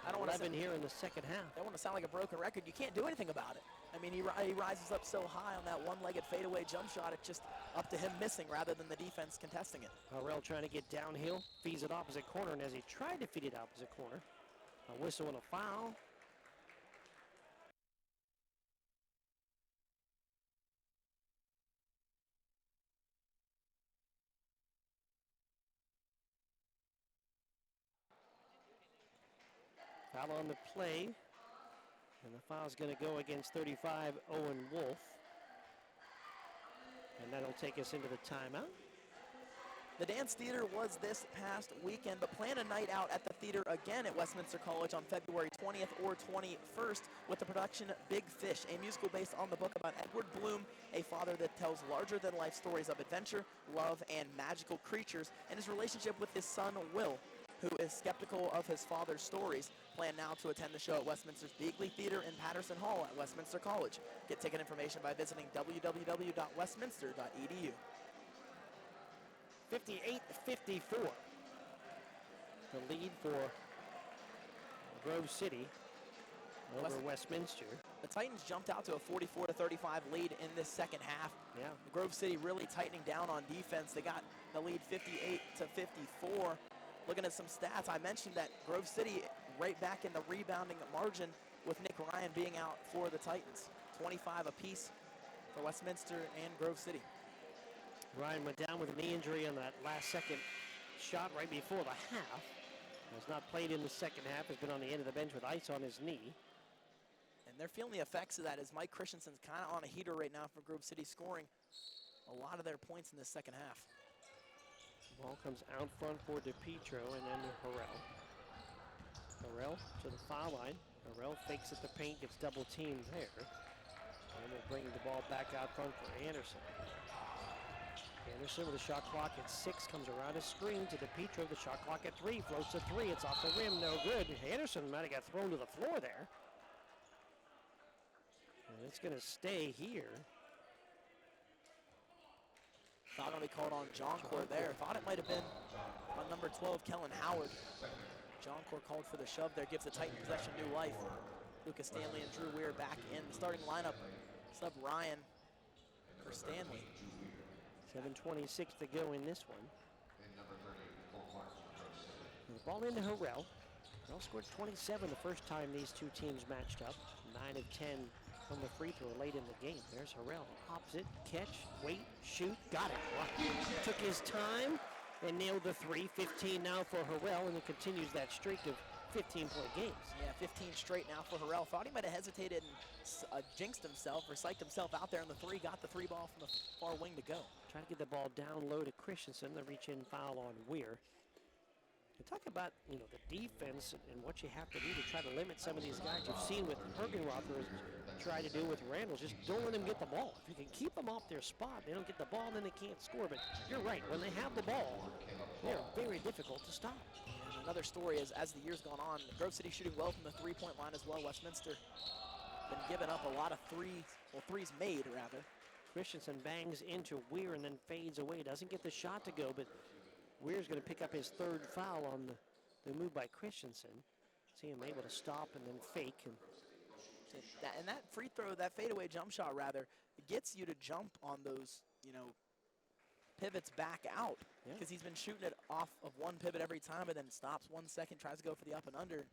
S2: I don't want to
S1: 11 here in the second half.
S2: I don't want to sound like a broken record. You can't do anything about it. I mean, he rises up so high on that one-legged fadeaway jump shot. It's just up to him missing rather than the defense contesting it.
S1: Harrell trying to get downhill, feeds it opposite corner, and as he tried to feed it opposite corner, a whistle and a foul. Foul on the play, and the foul's going to go against 35, Owen Wolf. And that'll take us into the timeout.
S2: The Dance Theater was this past weekend, but plan a night out at the theater again at Westminster College on February 20th or 21st with the production Big Fish, a musical based on the book about Edward Bloom, a father that tells larger-than-life stories of adventure, love, and magical creatures, and his relationship with his son, Will, who is skeptical of his father's stories. Plan now to attend the show at Westminster's Beagley Theater in Patterson Hall at Westminster College. Get ticket information by visiting www.westminster.edu.
S1: 58-54. The lead for Grove City over Westminster.
S2: The Titans jumped out to a 44-35 lead in this second half.
S1: Yeah.
S2: Grove City really tightening down on defense. They got the lead 58-54. Looking at some stats, I mentioned that Grove City right back in the rebounding margin with Nick Ryan being out for the Titans. 25 apiece for Westminster and Grove City.
S1: Ryan went down with a knee injury on that last second shot right before the half. Has not played in the second half, has been on the end of the bench with ice on his knee.
S2: And they're feeling the effects of that as Mike Christensen's kind of on a heater right now for Grove City, scoring a lot of their points in this second half.
S1: Ball comes out front for DePietro and then to Harrell. Harrell to the foul line. Harrell fakes at the paint, gets double teamed there. And will bring the ball back out front for Anderson. Anderson with a shot clock at 6, comes around a screen to DePietro. The shot clock at 3, floats to 3. It's off the rim, no good. Anderson might have got thrown to the floor there. And it's going to stay here.
S2: Foul going to be called on Joncourt there. Thought it might have been on number 12, Kellen Howard. Joncourt called for the shove there, gives the Titan possession new life. Lucas Stanley and Drew Weir back in the starting lineup. Sub Ryan for Stanley.
S1: 7:26 to go in this one. The ball into Harrell. Harrell scored 27 the first time these two teams matched up. 9 of 10 from the free throw late in the game. There's Harrell. Opposite, catch, wait, shoot, got it. Well, took his time and nailed the 3. 15 now for Harrell, and he continues that streak of 15-point games.
S2: Yeah, 15 straight now for Harrell. Thought he might have hesitated and jinxed himself or psyched himself out there on the 3. Got the 3 ball from the far wing to go.
S1: Trying to get the ball down low to Christensen. The reach-in foul on Weir. You talk about, the defense and what you have to do to try to limit some of these guys. You've seen what Hergenrother try to do with Randall. Just don't let them get the ball. If you can keep them off their spot, they don't get the ball, then they can't score. But you're right. When they have the ball, they're very difficult to stop.
S2: And another story is, as the year's gone on, Grove City shooting well from the three-point line as well. Westminster been giving up a lot of threes made, rather.
S1: Christensen bangs into Weir and then fades away. Doesn't get the shot to go, but Weir's going to pick up his 3rd foul on the move by Christensen. See him able to stop and then fake.
S2: And that free throw, that fadeaway jump shot, rather, it gets you to jump on those, pivots back out. Because he's been shooting it off of one pivot every time and then stops 1 second, tries to go for the up and under.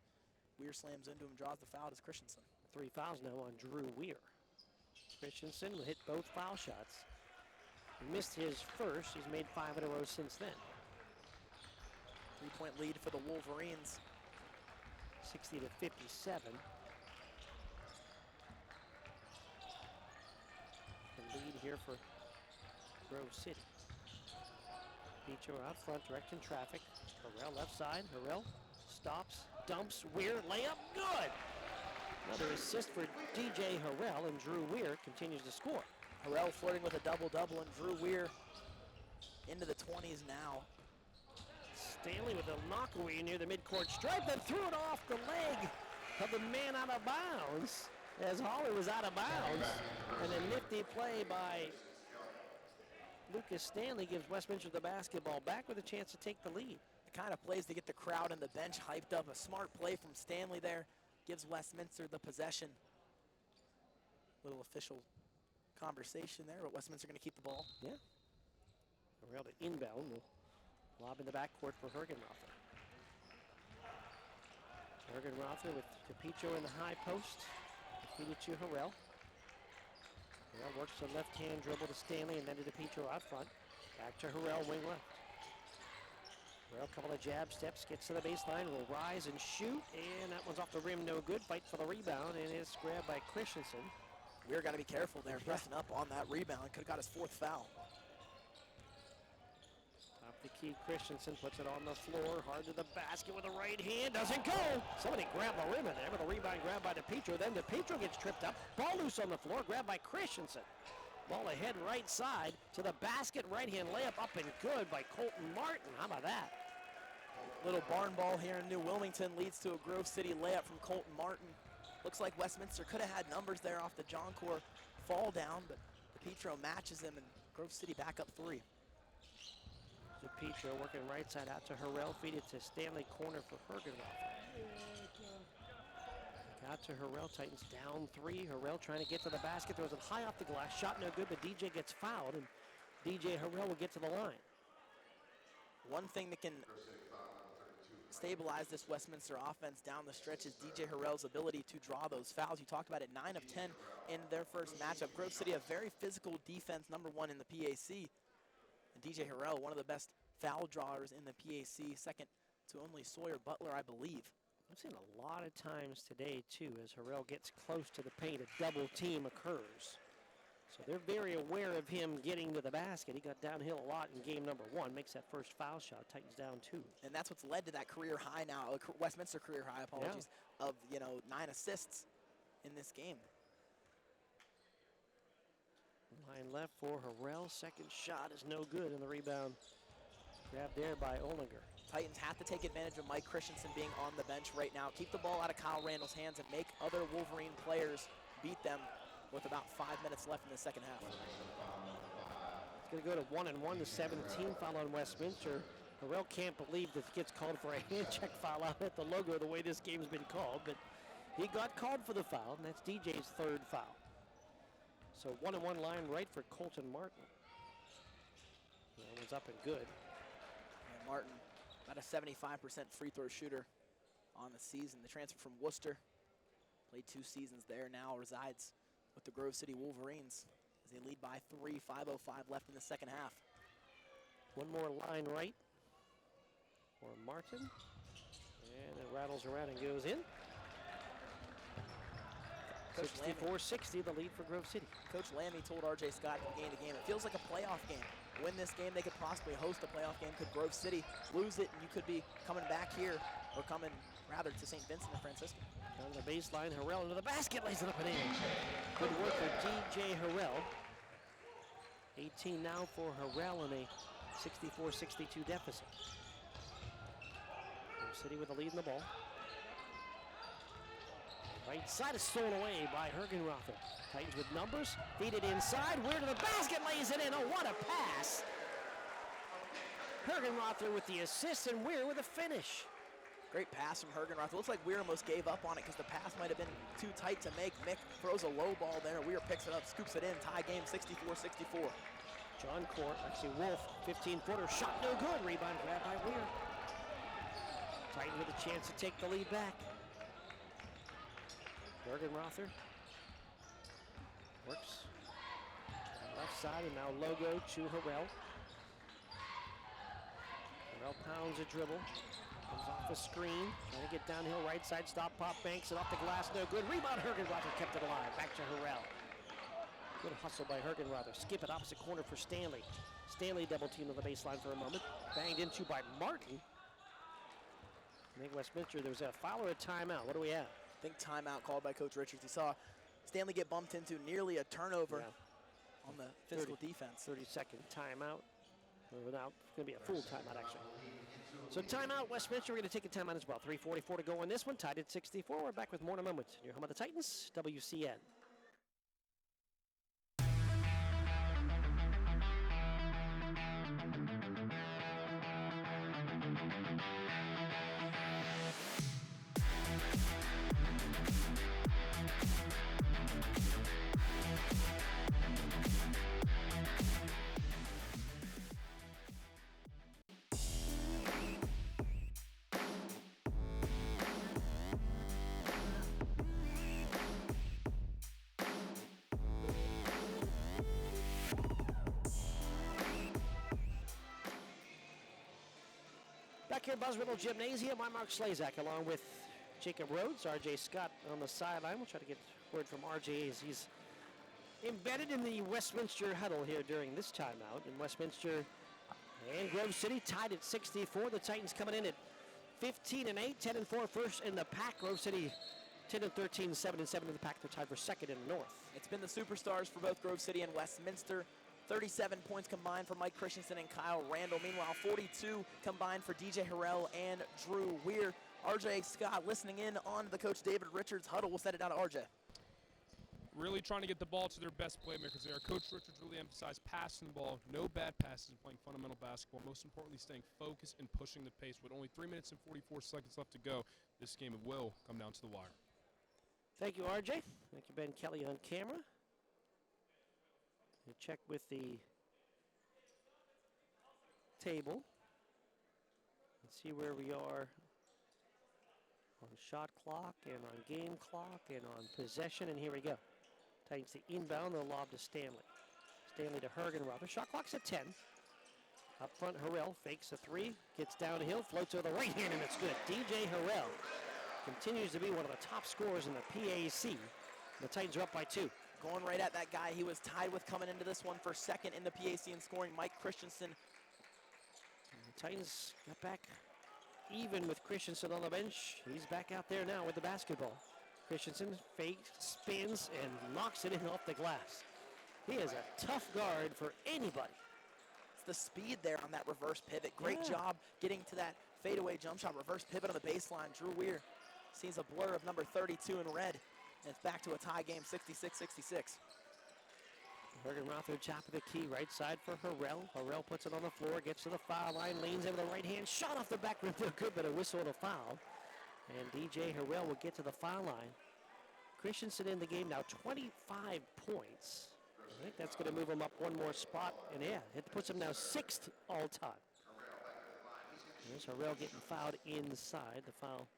S2: Weir slams into him, draws the foul as Christensen.
S1: 3 fouls now on Drew Weir. Christensen will hit both foul shots. He missed his first. He's made 5 in a row since then.
S2: 3-point lead for the Wolverines.
S1: 60 to 57. The lead here for Grove City. Beecher out front, directing traffic. Harrell left side. Harrell stops, dumps, Weir, layup, good! Another assist for DJ Harrell, and Drew Weir continues to score.
S2: Harrell flirting with a double-double, and Drew Weir into the 20s now.
S1: Stanley with a knockaway near the midcourt stripe, then threw it off the leg of the man out of bounds as Holler was out of bounds. And a nifty play by Lucas Stanley gives Westminster the basketball back with a chance to take the lead.
S2: The kind of plays to get the crowd and the bench hyped up. A smart play from Stanley there gives Westminster the possession. Little official conversation there, but Westminster going to keep the ball.
S1: Yeah. Harrell to inbound. Will lob in the backcourt for Hergenrother. Hergenrother with Capicho in the high post. Defeated to Harrell. Harrell works the left-hand dribble to Stanley and then to DePietro out front. Back to Harrell, wing left. Harrell, couple of jab steps, gets to the baseline, will rise and shoot, and that one's off the rim, no good. Fight for the rebound, and it's grabbed by Christensen.
S2: We're got to be careful there, pressing up on that rebound. Could have got his 4th foul.
S1: Top the key, Christensen puts it on the floor, hard to the basket with a right hand, doesn't go. Somebody grabbed the rim in there, but the rebound grabbed by DePietro. Then DePietro gets tripped up, ball loose on the floor, grabbed by Christensen. Ball ahead right side to the basket, right hand layup up and good by Colton Martin. How about that?
S2: Little barn ball here in New Wilmington leads to a Grove City layup from Colton Martin. Looks like Westminster could have had numbers there off the John Core fall down, but DePietro matches him and Grove City back up 3.
S1: DePietro working right side out to Harrell, feed it to Stanley, corner for Hergenrother. Got to Harrell, Titans down 3. Harrell trying to get to the basket, throws it high off the glass, shot no good, but DJ gets fouled, and DJ Harrell will get to the line.
S2: One thing that can stabilize this Westminster offense down the stretch is DJ Harrell's ability to draw those fouls. You talked about it, 9 of 10 in their first matchup. Grove City, a very physical defense, number 1 in the PAC. And DJ Harrell, one of the best foul drawers in the PAC, second to only Sawyer Butler, I believe.
S1: I've seen a lot of times today, too, as Harrell gets close to the paint, a double team occurs. So they're very aware of him getting to the basket. He got downhill a lot in game number 1, makes that first foul shot, Titans down 2.
S2: And that's what's led to that career high now, Westminster career high, apologies, of, 9 assists in this game.
S1: Line left for Harrell, second shot is no good, and the rebound grabbed there by Olinger.
S2: Titans have to take advantage of Mike Christensen being on the bench right now. Keep the ball out of Kyle Randall's hands and make other Wolverine players beat them with about 5 minutes left in the second half.
S1: It's going to go to 1-1, the 17th foul on Westminster. Harrell can't believe that he gets called for a hand check foul out at the logo the way this game's been called, but he got called for the foul, and that's DJ's 3rd foul. So 1-1 line right for Colton Martin. That one's up and good.
S2: And Martin, about a 75% free throw shooter on the season. The transfer from Worcester, played 2 seasons there, now resides with the Grove City Wolverines as they lead by 3, 5:05 left in the second half.
S1: One more line right for Martin. And it rattles around and goes in. 64-60, the lead for Grove City.
S2: Coach Lammy told R.J. Scott from game to game, it feels like a playoff game. Win this game, they could possibly host a playoff game. Could Grove City lose it, and you could be coming back here, or coming, rather, to St. Vincent and Francisco.
S1: Down the baseline, Harrell into the basket, lays it up and in. Good work for DJ Harrell. 18 now for Harrell in a 64-62 deficit. Grove City with the lead in the ball. Right side is stolen away by Hergenrother. Titans with numbers, feed it inside. Weir to the basket, lays it in. Oh, what a pass. Hergenrother with the assist and Weir with a finish.
S2: Great pass from Hergenrother. Looks like Weir almost gave up on it because the pass might have been too tight to make. Mick throws a low ball there. Weir picks it up, scoops it in. Tie game, 64-64.
S1: John Court, actually Wolf, 15-footer, shot no good. Rebound grabbed by Weir. Titans with a chance to take the lead back. Hergenrother works left side, and now logo to Harrell. Harrell pounds a dribble, Comes off the screen, trying to get downhill, right side, stop, pop, banks it off the glass, no good. Rebound, Hergenrother kept it alive. Back to Harrell. Good hustle by Hergenrother. Skip it opposite corner for Stanley. Stanley double teamed on the baseline for a moment. Banged into by Martin. I think Westminster, there was a foul or a timeout. What do we have?
S2: I think timeout called by Coach Richards. He saw Stanley get bumped into nearly a turnover on the physical defense.
S1: 30-second timeout. Without, it's going to be a full timeout, actually. So timeout, Westminster, we're going to take a timeout as well. 3:44 to go in this one, tied at 64. We're back with more in a moment. Your home of the Titans, WCN. Back here at Buzzriddle Gymnasium, I'm Mark Slazak along with Jacob Rhodes, RJ Scott on the sideline. We'll try to get word from RJ as he's embedded in the Westminster huddle here during this timeout. In Westminster and Grove City tied at 64. The Titans coming in at 15-8, 10-4 first in the pack. Grove City 10-13, 7-7 in the pack. They're tied for second in the North.
S2: It's been the superstars for both Grove City and Westminster. 37 points combined for Mike Christensen and Kyle Randall. Meanwhile, 42 combined for DJ Harrell and Drew Weir. RJ Scott listening in on the Coach David Richards huddle. We'll set it down to RJ.
S4: Really trying to get the ball to their best playmakers there. Coach Richards really emphasized passing the ball, no bad passes, and playing fundamental basketball. Most importantly, staying focused and pushing the pace. With only 3 minutes and 44 seconds left to go, this game will come down to the wire.
S1: Thank you, RJ. Thank you, Ben Kelly on camera. We'll check with the table and see where we are on shot clock and on game clock and on possession. And here we go. Titans the inbound, the lob to Stanley. Stanley to Hergenrother. Shot clock's at 10. Up front, Harrell fakes a three, gets downhill, floats to the right hand, and it's good. DJ Harrell continues to be one of the top scorers in the PAC. The Titans are up by 2.
S2: Going right at that guy he was tied with coming into this one for second in the PAC in scoring, Mike Christensen.
S1: And the Titans got back even with Christensen on the bench. He's back out there now with the basketball. Christensen fakes, spins, and knocks it in off the glass. He is a tough guard for anybody.
S2: It's the speed there on that reverse pivot. Great job getting to that fadeaway jump shot, reverse pivot on the baseline. Drew Weir sees a blur of number 32 in red. And it's back to a tie game, 66-66.
S1: Hergenrother, top of the key, right side for Harrell. Harrell puts it on the floor, gets to the foul line, leans over the right hand, shot off the back rim, no good, but a whistle and a foul. And DJ Harrell will get to the foul line. Christensen in the game now, 25 points. I think that's going to move him up one more spot, and yeah, it puts him now 6th all-time. There's Harrell getting fouled inside. The foul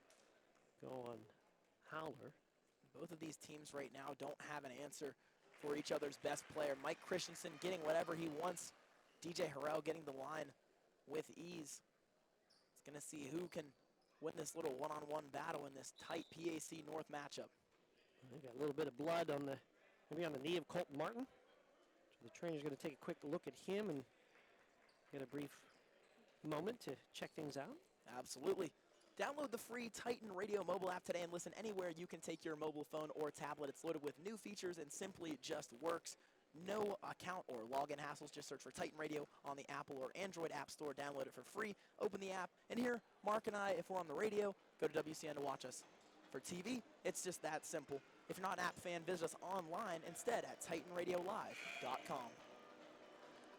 S1: go on Howler.
S2: Both of these teams right now don't have an answer for each other's best player. Mike Christensen getting whatever he wants. DJ Harrell getting the line with ease. It's going to see who can win this little one-on-one battle in this tight PAC North matchup.
S1: They got a little bit of blood on the, maybe on the knee of Colton Martin. So the trainer's going to take a quick look at him and get a brief moment to check things out.
S2: Absolutely. Download the free Titan Radio mobile app today and listen anywhere you can take your mobile phone or tablet. It's loaded with new features and simply just works. No account or login hassles. Just search for Titan Radio on the Apple or Android App Store. Download it for free. Open the app. And here, Mark and I, if we're on the radio, go to WCN to watch us. For TV, it's just that simple. If you're not an app fan, visit us online instead at TitanRadioLive.com.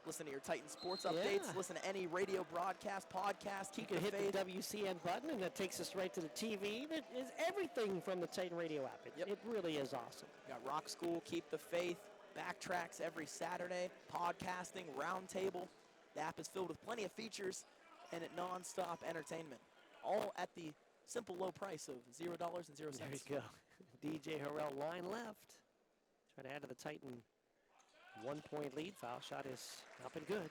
S2: Listen to your Titan sports updates. Listen to any radio broadcast, podcast.
S1: You can hit the WCN button, and that takes us right to the TV. It is everything from the Titan Radio app. It really is awesome.
S2: We got Rock School, Keep the Faith, Backtracks every Saturday, podcasting, Roundtable. The app is filled with plenty of features and non-stop entertainment, all at the simple low price of $0 and 0 cents.
S1: There you go. DJ Harrell line left. Try to add to the Titan 1-point lead. Foul shot is up and good.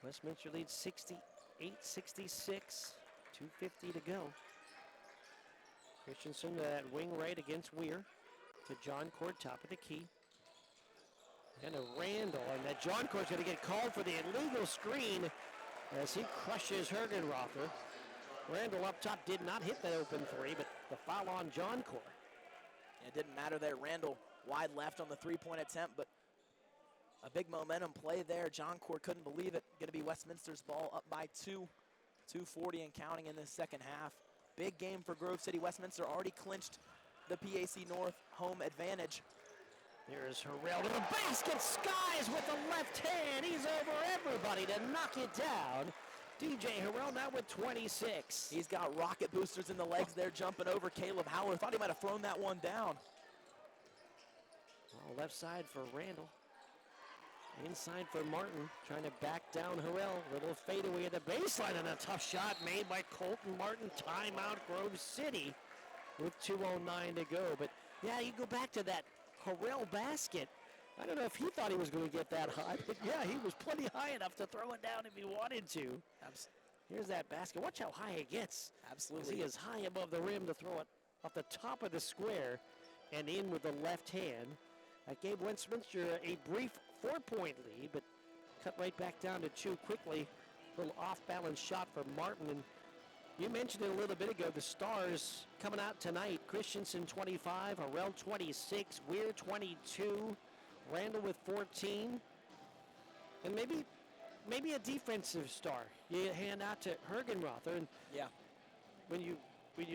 S1: Westminster leads 8:66, 2:50 to go. Christensen to that wing right against Weir. To John Cord, top of the key. And a Randall, and that John Cord's going to get called for the illegal screen as he crushes Hergenrother. Randall up top did not hit that open three, but the foul on John Cord.
S2: It didn't matter there. Randall wide left on the three-point attempt, but a big momentum play there. John Cord couldn't believe it. Going to be Westminster's ball up by 2:40 and counting in this second half. Big game for Grove City. Westminster already clinched the PAC North home advantage.
S1: There's Harrell to the basket. Skies with the left hand. He's over everybody to knock it down. DJ Harrell now with 26.
S2: He's got rocket boosters in the legs there, jumping over Caleb Howler. Thought he might have thrown that one down.
S1: Left side for Randall. Inside for Martin, trying to back down Harrell. Little fadeaway at the baseline, and a tough shot made by Colton Martin. Timeout Grove City with 2:09 to go. But yeah, you go back to that Harrell basket. I don't know if he thought he was going to get that high, but yeah, he was plenty high enough to throw it down if he wanted to. Here's that basket. Watch how high it gets.
S2: Absolutely.
S1: He is high above the rim to throw it off the top of the square and in with the left hand. That gave Westminster a brief 4-point lead, but cut right back down to 2 quickly. Little off-balance shot for Martin. And you mentioned it a little bit ago, the stars coming out tonight. Christensen 25, Harrell 26, Weir 22, Randall with 14. And maybe a defensive star you hand out to Hergenrother. And
S2: yeah,
S1: when you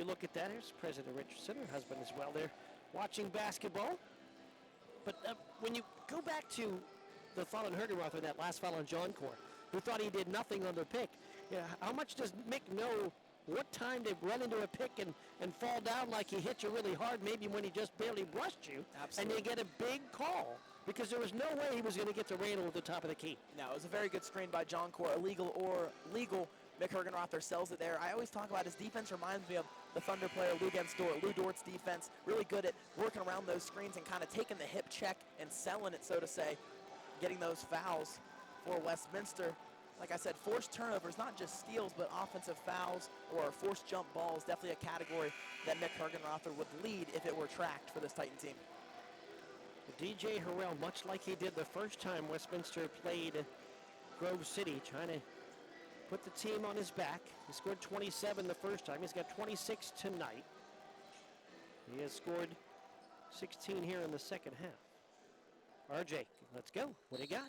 S1: look at that, here's President Richardson, her husband as well. They're watching basketball. But when you go back to the foul on Hergenrother, that last foul on John Cord, who thought he did nothing on the pick, how much does Mick know what time to run into a pick and fall down like he hit you really hard, maybe when he just barely brushed you,
S2: Absolutely.
S1: And you get a big call? Because there was no way he was going to get to Randall at the top of the key.
S2: No, it was a very good screen by John Cord. Illegal or legal, Mick Hergenrother sells it there. I always talk about his defense reminds me of the Thunder player Lou Dort's defense. Really good at working around those screens and kind of taking the hip check and selling it, so to say, getting those fouls for Westminster. Like I said, forced turnovers, not just steals, but offensive fouls or forced jump balls, definitely a category that Mick Hergenrother would lead if it were tracked for this Titan team.
S1: DJ Harrell, much like he did the first time Westminster played Grove City, trying to put the team on his back. He scored 27 the first time. He's got 26 tonight. He has scored 16 here in the second half. RJ, let's go. What do you got?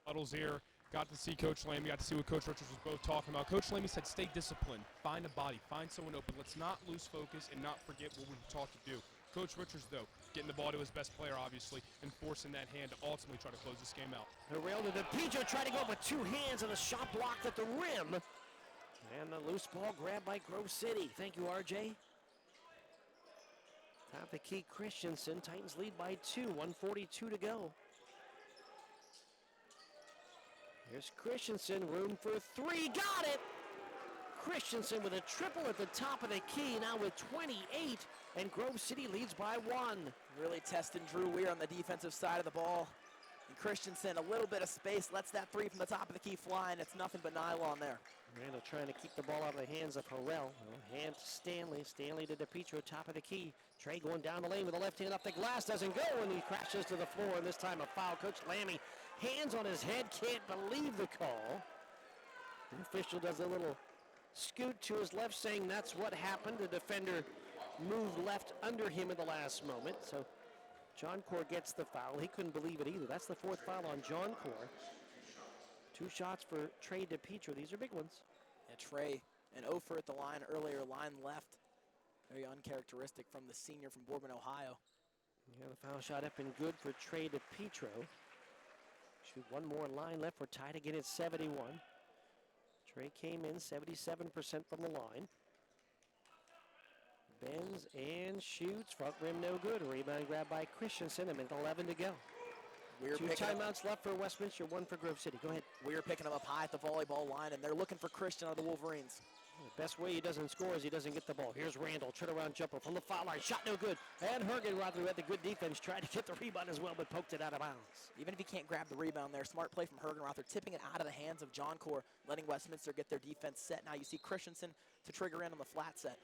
S4: Huddles here. Got to see Coach Lamy. Got to see what Coach Richards was both talking about. Coach Lamy said stay disciplined. Find a body. Find someone open. Let's not lose focus and not forget what we've taught to do. Coach Richards, though, getting the ball to his best player, obviously, and forcing that hand to ultimately try to close this game out.
S1: Harrell to DePietro, trying to go up with two hands and a shot blocked at the rim. And the loose ball grabbed by Grove City. Thank you, RJ. Top the key, Christensen. Titans lead by 2, 1:42 to go. Here's Christensen, room for 3, got it! Christensen with a triple at the top of the key, now with 28, and Grove City leads by 1.
S2: Really testing Drew Weir on the defensive side of the ball. And Christensen, a little bit of space, lets that 3 from the top of the key fly, and it's nothing but nylon there.
S1: Randall trying to keep the ball out of the hands of Harrell. Hand to Stanley. Stanley to DePietro, top of the key. Trey going down the lane with the left hand up the glass. Doesn't go, and he crashes to the floor, and this time a foul. Coach Lamy, hands on his head, can't believe the call. The official does a little scoot to his left, saying that's what happened. The defender moved left under him at the last moment. So John Cord gets the foul. He couldn't believe it either. That's the 4th foul on John Cord. 2 shots for Trey DePietro. These are big ones.
S2: Yeah, Trey, an 0 for at the line earlier, line left. Very uncharacteristic from the senior from Bourbon, Ohio.
S1: Yeah, the foul shot up and good for Trey DePietro. Shoot one more line left. We're tied again at 71. Trey came in 77% from the line. Bends and shoots. Front rim no good. A rebound grab by Christensen. A minute 11 to go.
S2: We're
S1: 2 timeouts left for Westminster, 1 for Grove City. Go ahead.
S2: We're picking them up high at the volleyball line, and they're looking for Christian of the Wolverines.
S1: The best way he doesn't score is he doesn't get the ball. Here's Randall, turnaround jumper from the foul line. Shot no good. And Hergenrother, who had the good defense, tried to get the rebound as well, but poked it out of bounds.
S2: Even if he can't grab the rebound there, smart play from Hergenrother, tipping it out of the hands of John Core, letting Westminster get their defense set. Now you see Christensen to trigger in on the flat set.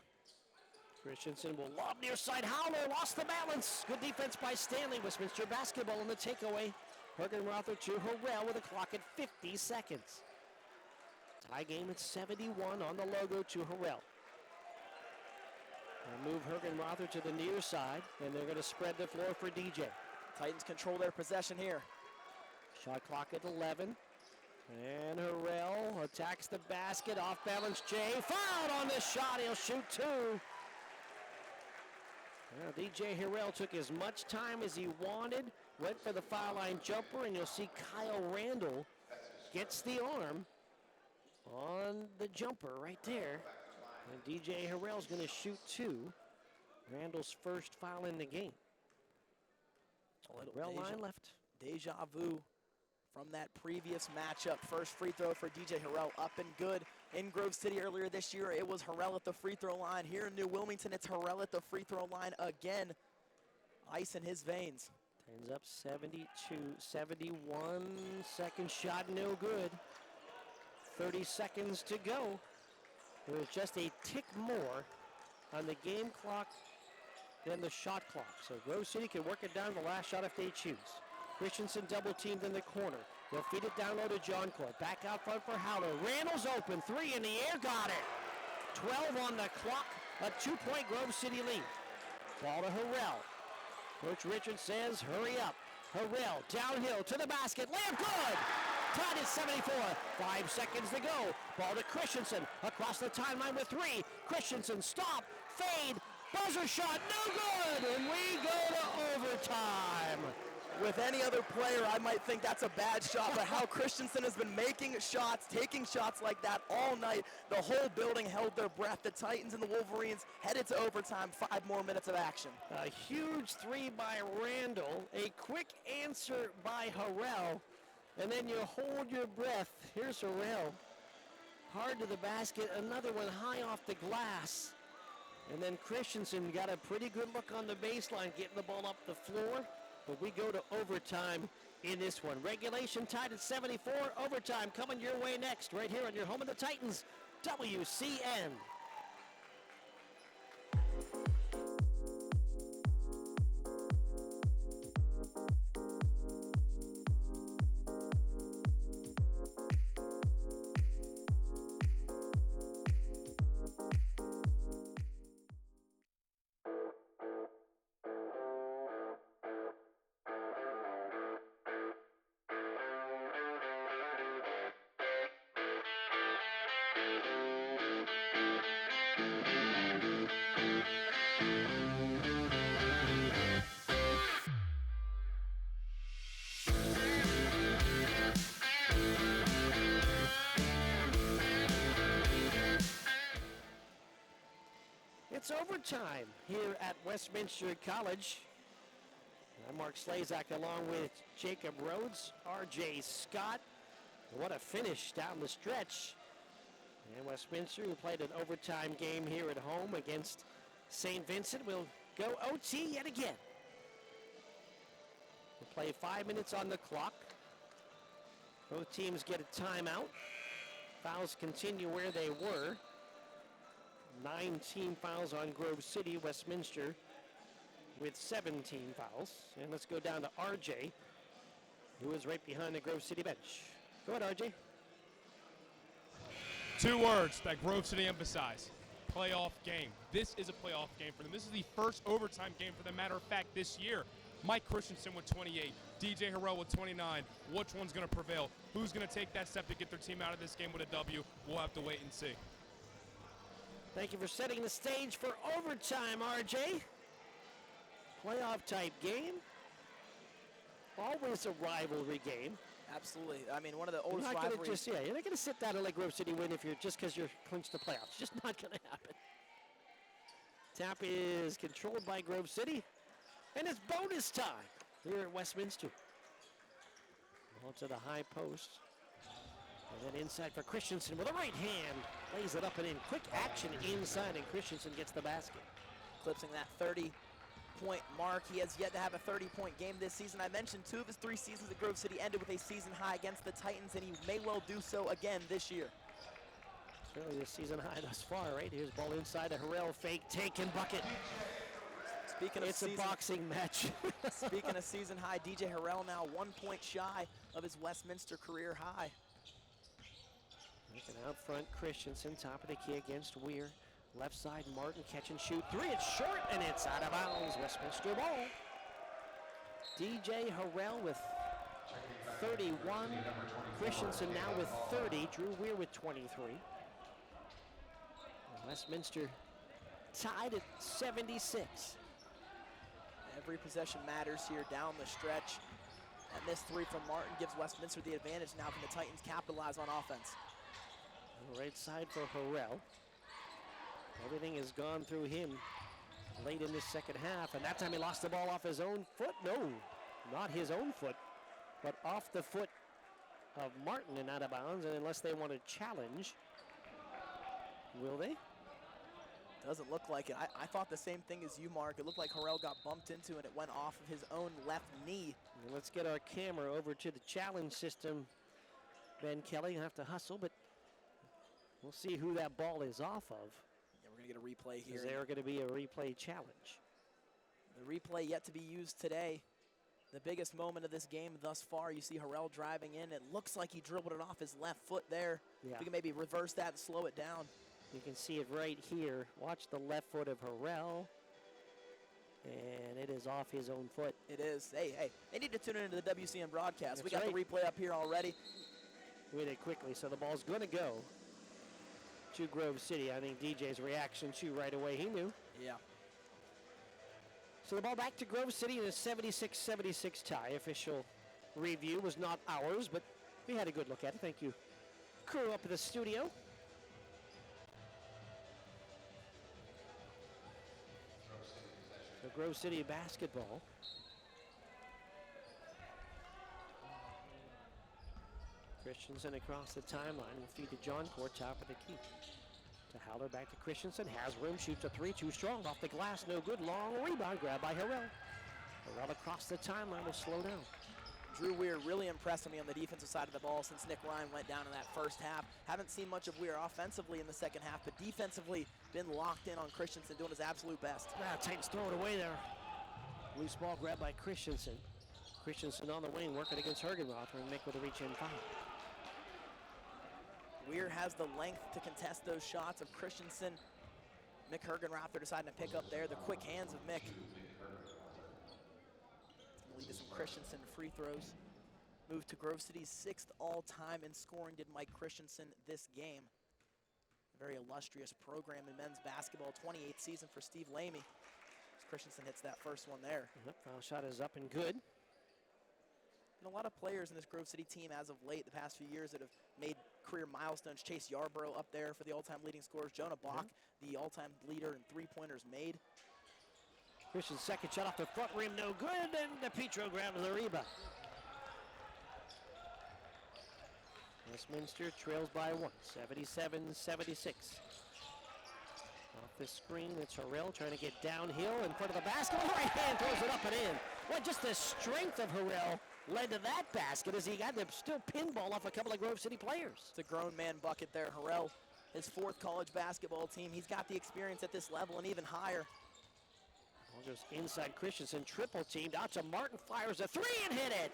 S1: Christensen will lob near side. Howler lost the balance. Good defense by Stanley. Westminster basketball in the takeaway. Hergenrother to Harrell with a clock at 50 seconds. Tie game at 71 on the logo to Harrell. They'll move Hergenrother to the near side, and they're going to spread the floor for DJ.
S2: Titans control their possession here.
S1: Shot clock at 11. And Harrell attacks the basket. Off balance, Jay. Fouled on this shot. He'll shoot two. Well, DJ Harrell took as much time as he wanted. Went for the foul line jumper, and you'll see Kyle Randall gets the arm on the jumper right there. And DJ Harrell's going to shoot two. Randall's first foul in the game. Harrell line left.
S2: Deja vu from that previous matchup. First free throw for DJ Harrell, up and good. In Grove City earlier this year, it was Harrell at the free throw line. Here in New Wilmington, it's Harrell at the free throw line again. Ice in his veins.
S1: Turns up 72-71. Second shot, no good. 30 seconds to go. There's just a tick more on the game clock than the shot clock. So Grove City can work it down to the last shot if they choose. Christensen double teamed in the corner. They'll feed it down low to John Court. Back out front for Howler. Randall's open. Three in the air. Got it. 12 on the clock. A 2-point Grove City lead. Ball to Harrell. Coach Richards says, hurry up. Harrell downhill to the basket. Layup good. Tied at 74. 5 seconds to go. Ball to Christensen. Across the timeline with three. Christensen stop. Fade. Buzzer shot. No good. And we go to overtime.
S2: With any other player, I might think that's a bad shot, but how Christensen has been making shots, taking shots like that all night. The whole building held their breath. The Titans and the Wolverines headed to overtime. 5 more minutes of action.
S1: A huge three by Randall. A quick answer by Harrell. And then you hold your breath. Here's Harrell. Hard to the basket. Another one high off the glass. And then Christensen got a pretty good look on the baseline, getting the ball up the floor. But we go to overtime in this one. Regulation tied at 74. Overtime coming your way next, right here on your home of the Titans, WCN. It's overtime here at Westminster College. I'm Mark Slazak along with Jacob Rhodes, R.J. Scott. What a finish down the stretch. And Westminster, who played an overtime game here at home against St. Vincent, will go OT yet again. We'll play 5 minutes on the clock. Both teams get a timeout. Fouls continue where they were. 9 team fouls on Grove City. Westminster with 17 fouls. And let's go down to RJ, who is right behind the Grove City bench. Go ahead, RJ.
S4: 2 words that Grove City emphasize. Playoff game. This is a playoff game for them. This is the first overtime game for them. Matter of fact, this year, Mike Christensen with 28, DJ Harrell with 29. Which one's going to prevail? Who's going to take that step to get their team out of this game with a W? We'll have to wait and see.
S1: Thank you for setting the stage for overtime, RJ. Playoff type game. Always a rivalry game.
S2: Absolutely. I mean, one of the oldest
S1: You're not gonna
S2: rivalries.
S1: you're not going to sit down and let Grove City win if you're just because you're clinched the playoffs. Just not going to happen. Tap is controlled by Grove City, and it's bonus time here at Westminster. Ball to the high post. And then inside for Christensen with a right hand. Lays it up and in. Quick action inside, and Christensen gets the basket.
S2: Eclipsing that 30-point mark. He has yet to have a 30-point game this season. I mentioned 2 of his 3 seasons at Grove City ended with a season high against the Titans, and he may well do so again this year.
S1: Certainly the season high thus far, right? Here's ball inside, a Harrell fake, take and bucket.
S2: Speaking of
S1: it's a boxing match.
S2: Speaking of season high, DJ Harrell now 1 point shy of his Westminster career high.
S1: Looking out front, Christensen, top of the key against Weir. Left side, Martin, catch and shoot. 3, it's short, and it's out of bounds. Westminster ball. DJ Harrell with 31. Christensen now with 30. Drew Weir with 23. Westminster tied at 76.
S2: Every possession matters here down the stretch. And this 3 from Martin gives Westminster the advantage. Now can the Titans capitalize on offense?
S1: Right side for Harrell. Everything has gone through him late in this second half, and that time he lost the ball off his own foot. No, not his own foot, but off the foot of Martin and out of bounds. And unless they want to challenge, will they?
S2: Doesn't look like it. I thought the same thing as you, Mark. It looked like Harrell got bumped into and it went off of his own left knee.
S1: And let's get our camera over to the challenge system. Ben Kelly will have to hustle, but we'll see who that ball is off of.
S2: Yeah, we're going to get a replay here.
S1: Is there going to be a replay challenge?
S2: The replay yet to be used today. The biggest moment of this game thus far. You see Harrell driving in. It looks like he dribbled it off his left foot there.
S1: Yeah.
S2: We can maybe reverse that and slow it down.
S1: You can see it right here. Watch the left foot of Harrell. And it is off his own foot.
S2: It is. Hey, they need to tune into the WCN broadcast.
S1: That's
S2: we got
S1: right.
S2: the replay up here already.
S1: We did it quickly, so the ball's going to go to Grove City. I think DJ's reaction to right away, he knew.
S2: Yeah.
S1: So the ball back to Grove City in a 76-76 tie. Official review was not ours, but we had a good look at it. Thank you, crew up in the studio. So Grove City basketball. Christensen across the timeline will feed to John Court, top of the key. To Howler, back to Christensen, has room, shoots a 3, too strong, off the glass, no good, long rebound, grab by Harrell. Harrell across the timeline will slow down.
S2: Drew Weir really impressing me on the defensive side of the ball since Nick Ryan went down in that first half. Haven't seen much of Weir offensively in the second half, but defensively been locked in on Christensen, doing his absolute best.
S1: Titans throw it away there. Loose ball grabbed by Christensen. Christensen on the wing, working against Hergenrother, and Mick with a reach-in foul.
S2: Weir has the length to contest those shots of Christensen. Mick Hergenrother deciding to pick up there. The quick hands of Mick. Lead to some Christensen free throws. Moved to Grove City's 6th all-time in scoring did Mike Christensen this game. A very illustrious program in men's basketball. 28th season for Steve Lamy. As Christensen hits that first one there.
S1: Foul shot is up and good.
S2: And a lot of players in this Grove City team as of late, the past few years, that have made career milestones. Chase Yarborough up there for the all-time leading scorers. Jonah Bach, the all-time leader in three-pointers made.
S1: Christian's second shot off the front rim, no good, and DePietro grabs the rebound. Westminster trails by 1, 77-76. Off the screen, it's Harrell trying to get downhill in front of the basket. Right hand throws it up and in. Well, just the strength of Harrell led to that basket as he got to still pinball off a couple of Grove City players.
S2: It's a grown man bucket there. Harrell, his 4th college basketball team. He's got the experience at this level and even higher.
S1: Ball goes inside Christensen, triple teamed out to Martin, fires a 3 and hit it.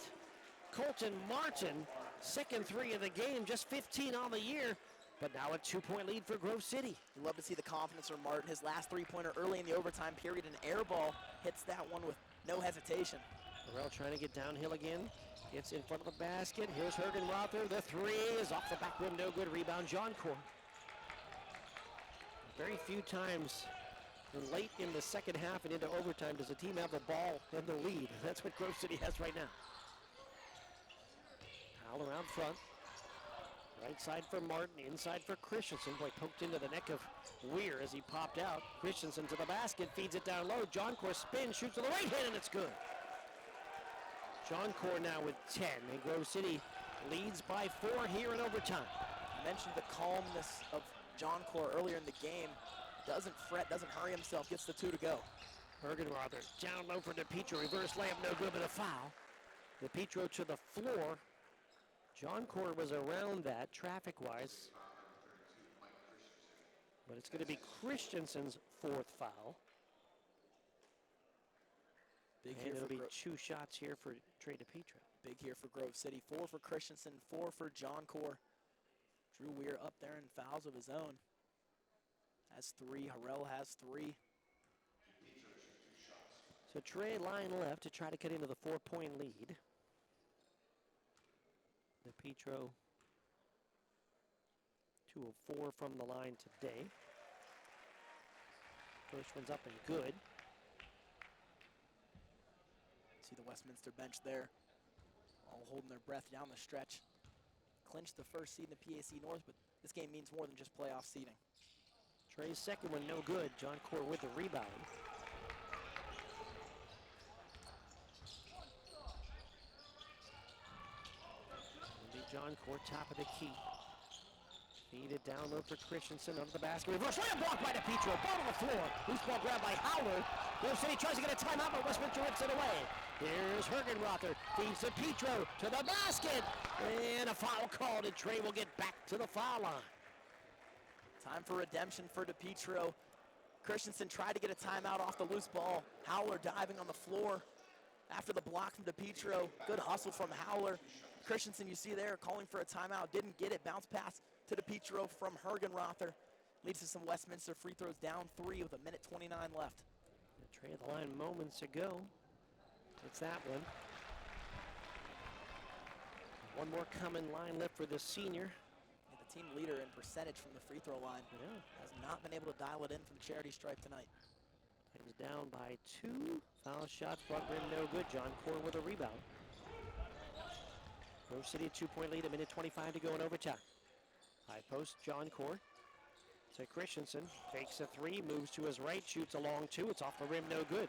S1: Colton Martin, second 3 of the game, just 15 on the year, but now a 2-point lead for Grove City.
S2: You love to see the confidence from Martin. His last three-pointer early in the overtime period, an air ball, hits that one with no hesitation.
S1: Harrell trying to get downhill again. Gets in front of the basket. Here's Hergenrother. The 3 is off the back rim. No good. Rebound, John Court. Very few times late in the second half and into overtime does a team have the ball and the lead. That's what Grove City has right now. Powell around front. Right side for Martin. Inside for Christensen. Boy, poked into the neck of Weir as he popped out. Christensen to the basket. Feeds it down low. John Court spins. Shoots with the right hand, and it's good. John Core now with 10, and Grove City leads by 4 here in overtime.
S2: I mentioned the calmness of John Core earlier in the game. Doesn't fret, doesn't hurry himself, gets the 2 to go.
S1: Hergenrother down low for DePietro. Reverse layup, no good, but a foul. DePietro to the floor. John Core was around that traffic-wise. But it's going to be Christensen's 4th foul.
S2: Big
S1: And
S2: here
S1: it'll
S2: for
S1: be 2 shots here for Trey DePietro.
S2: Big here for Grove City. 4 for Christensen, 4 for John Core. Drew Weir up there in fouls of his own. Has 3, Harrell has 3.
S1: So Trey line left to try to cut into the 4-point lead. DePietro 2 of 4 from the line today. First one's up and good.
S2: See the Westminster bench there, all holding their breath down the stretch. Clinched the first seed in the PAC North, but this game means more than just playoff seeding.
S1: Trey's second one no good. John Core with the rebound. It'll be John Core top of the key. Feed it down low for Christensen under the basket. Reverse layup blocked by DePietro. Ball to the floor. Loose ball grabbed by Howler. Grove City tries to get a timeout, but Westminster rips it away. Here's Hergenrother. Feeds DePietro to the basket. And a foul called, and Trey will get back to the foul line.
S2: Time for redemption for DePietro. Christensen tried to get a timeout off the loose ball. Howler diving on the floor after the block from DePietro. Good hustle from Howler. Christensen, you see there, calling for a timeout. Didn't get it. Bounce pass to DePietro from Hergenrother. Leads to some Westminster free throws, down 3 with 1:29 left.
S1: Trey at the line moments ago. It's that one. One more coming line left for the senior.
S2: Yeah, the team leader in percentage from the free throw line.
S1: Yeah.
S2: Has not been able to dial it in from the charity stripe tonight.
S1: Comes down by 2. Foul shot, front rim, no good. John Core with a rebound. Grove City a 2-point lead, 1:25 to go in overtime. High post, John Core to Christensen. Fakes a 3, moves to his right, shoots a long 2. It's off the rim, no good.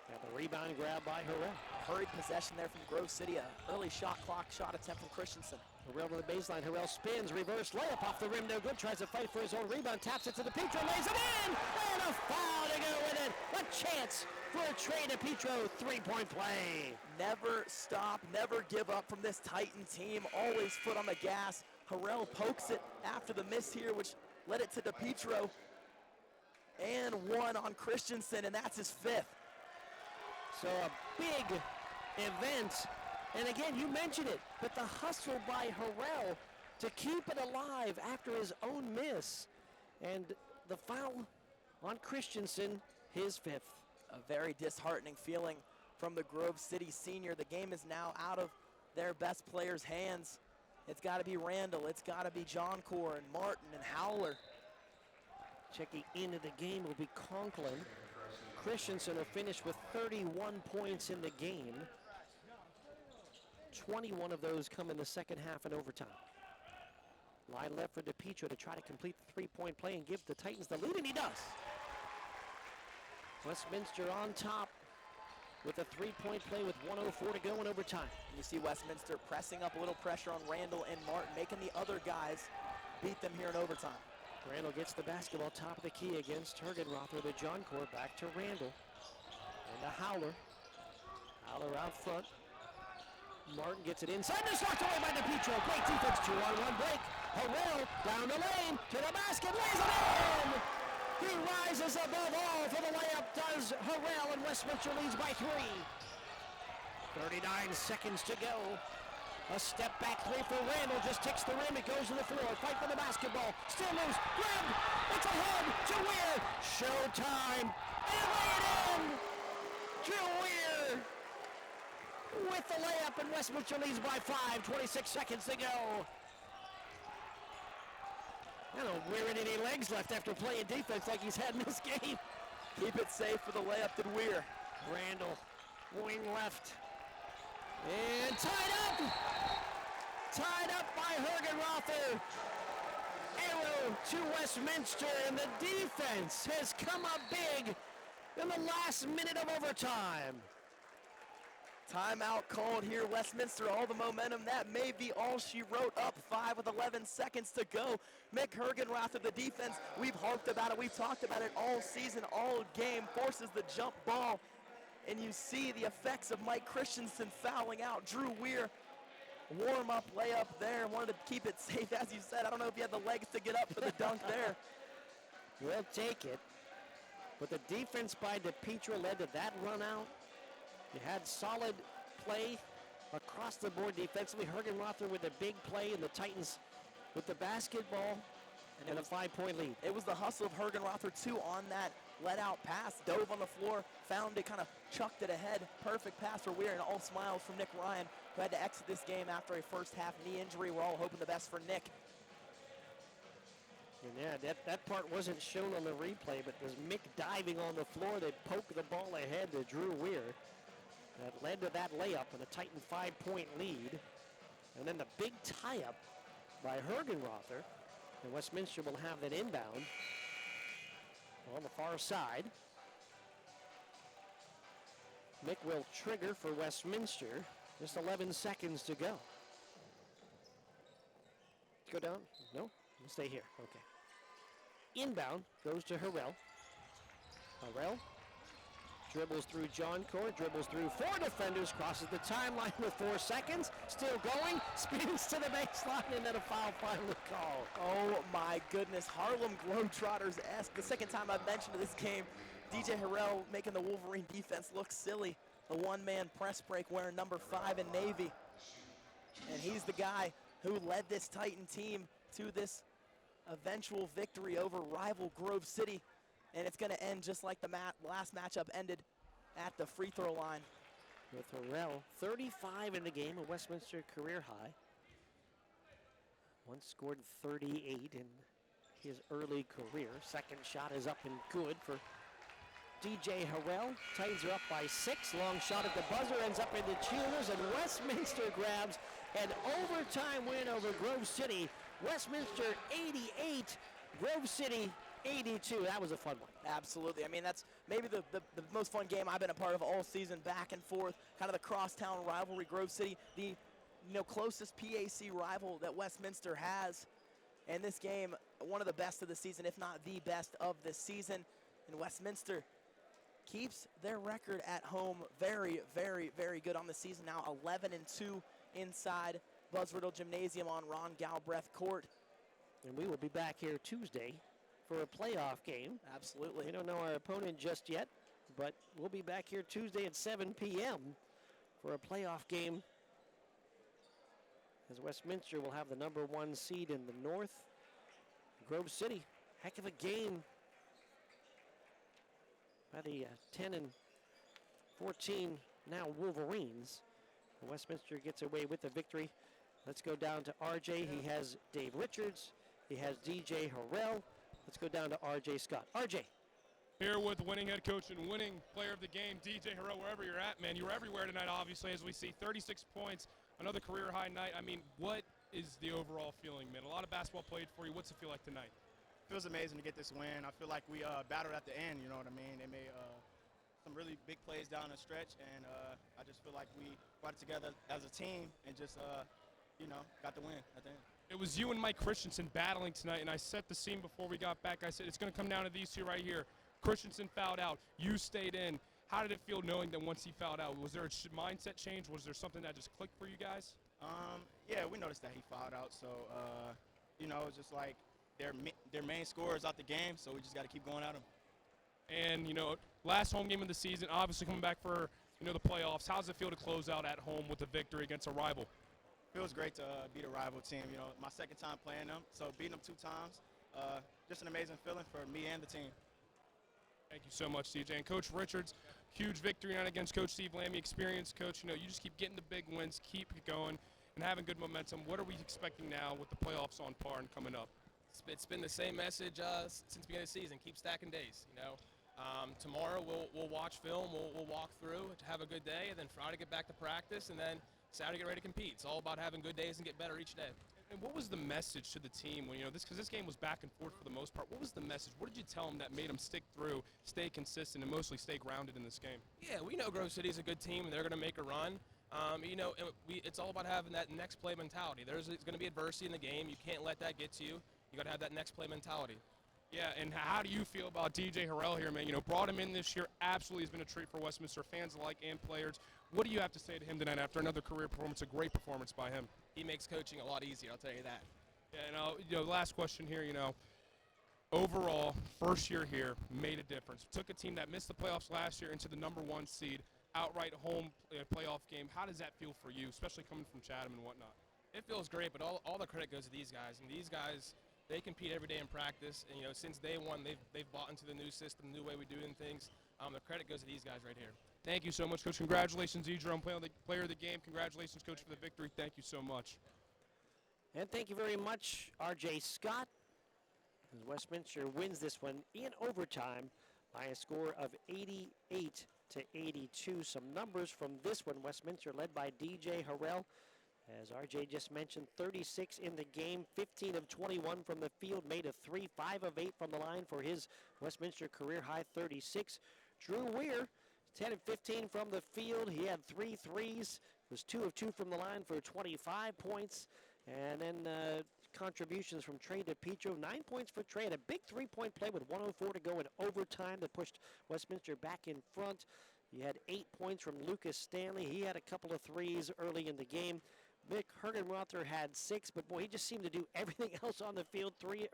S1: Got the rebound grab by Harrell.
S2: Hurried possession there from Grove City. A early shot clock shot attempt from Christensen.
S1: Harrell to the baseline. Harrell spins, reverse layup off the rim, no good. Tries to fight for his own rebound, taps it to DePietro, lays it in, and a foul to go with it. A chance for a Trey DePietro 3-point play.
S2: Never stop, never give up from this Titan team. Always foot on the gas. Harrell pokes it after the miss here, which led it to DePietro. And 1 on Christensen, and that's his 5th.
S1: So a big event. And again, you mentioned it, but the hustle by Harrell to keep it alive after his own miss. And the foul on Christensen, his 5th.
S2: A very disheartening feeling from the Grove City senior. The game is now out of their best players' hands. It's got to be Randall, it's got to be John Core and Martin and Howler.
S1: Checking into the game will be Conklin. Christensen will finish with 31 points in the game. 21 of those come in the second half and overtime. Line left for DePietro to try to complete the 3-point play and give the Titans the lead, and he does. Westminster on top with a 3-point play with 1:04 to go in overtime.
S2: You see Westminster pressing up a little pressure on Randall and Martin, making the other guys beat them here in overtime.
S1: Randall gets the basketball top of the key against Hergenrother to John Core, back to Randall. And to Howler. Howler out front. Martin gets it inside, and it's knocked away by DePietro. Great defense, 2-on-1 break. Harrell down the lane, to the basket, lays it in! He rises above all for the layup, does Harrell, and Westminster leads by 3. 39 seconds to go. A step back 3 for Randall, just ticks the rim, it goes to the floor, fight for the basketball, still moves, grab, it's ahead to Weir, showtime, and lay it in! To Weir with the layup, and Westminster leads by 5, 26 seconds to go. I don't know Weir any legs left after playing defense like he's had in this game.
S2: Keep it safe for the layup, did Weir.
S1: Randall, wing left. And tied up by Hergenrother. Arrow to Westminster, and the defense has come up big in the last minute of overtime.
S2: Timeout called here, Westminster. All the momentum, that may be all she wrote. Up 5 with 11 seconds to go. Mick Hergenroth of the defense, we've harped about it, we've talked about it all season, all game, forces the jump ball. And you see the effects of Mike Christensen fouling out. Drew Weir, warm-up layup there. Wanted to keep it safe, as you said. I don't know if you had the legs to get up for the dunk there.
S1: We'll take it. But the defense by DePietra led to that run out. You had solid play across the board defensively. Hergenrother with a big play, and the Titans with the basketball and a 5-point lead.
S2: It was the hustle of Hergenrother, too, on that let-out pass. Dove on the floor, found it, kind of chucked it ahead. Perfect pass for Weir, and all smiles from Nick Ryan, who had to exit this game after a first-half knee injury. We're all hoping the best for Nick.
S1: And yeah, that part wasn't shown on the replay, but was Mick diving on the floor. They poked the ball ahead to Drew Weir. That led to that layup and a Titan 5-point lead. And then the big tie-up by Hergenrother. And Westminster will have that inbound on the far side. Mick will trigger for Westminster. Just 11 seconds to go. Go down? No? We'll stay here. Okay. Inbound goes to Harrell. Harrell dribbles through John Core, dribbles through 4 defenders, crosses the timeline with 4 seconds, still going, spins to the baseline, and then a foul finally called.
S2: Oh my goodness, Harlem Globetrotters-esque. The second time I've mentioned this game, DJ Harrell making the Wolverine defense look silly. The one-man press break wearing number 5 in Navy. And he's the guy who led this Titan team to this eventual victory over rival Grove City. And it's going to end just like the last matchup ended at the free throw line.
S1: With Harrell, 35 in the game, a Westminster career high. Once scored 38 in his early career. Second shot is up and good for DJ Harrell. Titans are up by 6. Long shot at the buzzer ends up in the cheerleaders, and Westminster grabs an overtime win over Grove City. Westminster 88, Grove City 82. That was a fun one.
S2: Absolutely. I mean, that's maybe the most fun game I've been a part of all season, back and forth, kind of the crosstown rivalry. Grove City, the closest PAC rival that Westminster has. And this game, one of the best of the season, if not the best of the season. And Westminster keeps their record at home very, very, very good on the season now. 11-2 inside Buzzriddle Gymnasium on Ron Galbreath Court.
S1: And we will be back here Tuesday for a playoff game.
S2: Absolutely.
S1: We don't know our opponent just yet, but we'll be back here Tuesday at 7 p.m. for a playoff game, as Westminster will have the number 1 seed in the North. Grove City, heck of a game by the 10 and 14 now Wolverines. Westminster gets away with the victory. Let's go down to RJ. He has Dave Richards. He has DJ Harrell. Let's go down to RJ Scott. RJ.
S4: Here with winning head coach and winning player of the game, DJ Harrell, wherever you're at, man. You were everywhere tonight, obviously, as we see 36 points, another career high night. I mean, what is the overall feeling, man? A lot of basketball played for you. What's it feel like tonight?
S11: Feels amazing to get this win. I feel like we battled at the end, you know what I mean? They made some really big plays down the stretch, and I just feel like we brought it together as a team and just, got the win at the end.
S4: It was you and Mike Christensen battling tonight, and I set the scene before we got back. I said it's going to come down to these two right here. Christensen fouled out. You stayed in. How did it feel knowing that once he fouled out? Was there a mindset change? Was there something that just clicked for you guys?
S11: Yeah, we noticed that he fouled out, so, it's just like their main scorer is out the game, so we just got to keep going at him.
S4: And, last home game of the season, obviously coming back for, the playoffs. How does it feel to close out at home with a victory against a rival?
S11: Feels great to beat a rival team. My second time playing them, so beating them 2 times, just an amazing feeling for me and the team.
S4: Thank you so much, CJ. And Coach Richards, huge victory night against Coach Steve Lammy. Experienced coach, you just keep getting the big wins, keep it going, and having good momentum. What are we expecting now with the playoffs on par and coming up?
S12: It's been the same message since the beginning of the season. Keep stacking days, Tomorrow we'll watch film, we'll walk through to have a good day, and then Friday get back to practice, and then Saturday get ready to compete. It's all about having good days and get better each day.
S4: And what was the message to the team when, because this game was back and forth for the most part? What was the message? What did you tell them that made them stick through, stay consistent, and mostly stay grounded in this game?
S12: Yeah, we know Grove City's a good team, and they're going to make a run. It's all about having that next play mentality. There's going to be adversity in the game. You can't let that get to you. You got to have that next play mentality.
S4: Yeah, and how do you feel about DJ Harrell here, man? Brought him in this year, absolutely has been a treat for Westminster fans alike and players. What do you have to say to him tonight after another career performance, a great performance by him?
S12: He makes coaching a lot easier, I'll tell you that.
S4: Yeah, and last question here, overall, first year here, made a difference. Took a team that missed the playoffs last year into the number 1 seed, outright home playoff game. How does that feel for you, especially coming from Chatham and whatnot?
S12: It feels great, but all the credit goes to these guys. And these guys, they compete every day in practice. And, since day one, they've bought into the new system, new way we do things. The credit goes to these guys right here.
S4: Thank you so much, Coach. Congratulations, Edro, player of the game. Congratulations, Coach, for the victory. Thank you so much.
S1: And thank you very much, R.J. Scott, as Westminster wins this one in overtime by a score of 88-82. Some numbers from this one. Westminster led by DJ Harrell. As R.J. just mentioned, 36 in the game, 15 of 21 from the field, made a 3, 5 of 8 from the line for his Westminster career-high 36. Drew Weir, 10 of 15 from the field. He had 3 threes, was 2 of 2 from the line for 25 points. And then contributions from Trey DePietro, 9 points for Trey. Had a big 3-point play with 1:04 to go in overtime that pushed Westminster back in front. He had 8 points from Lucas Stanley. He had a couple of threes early in the game. Vic Hergenrother had 6, but boy, he just seemed to do everything else on the field. 3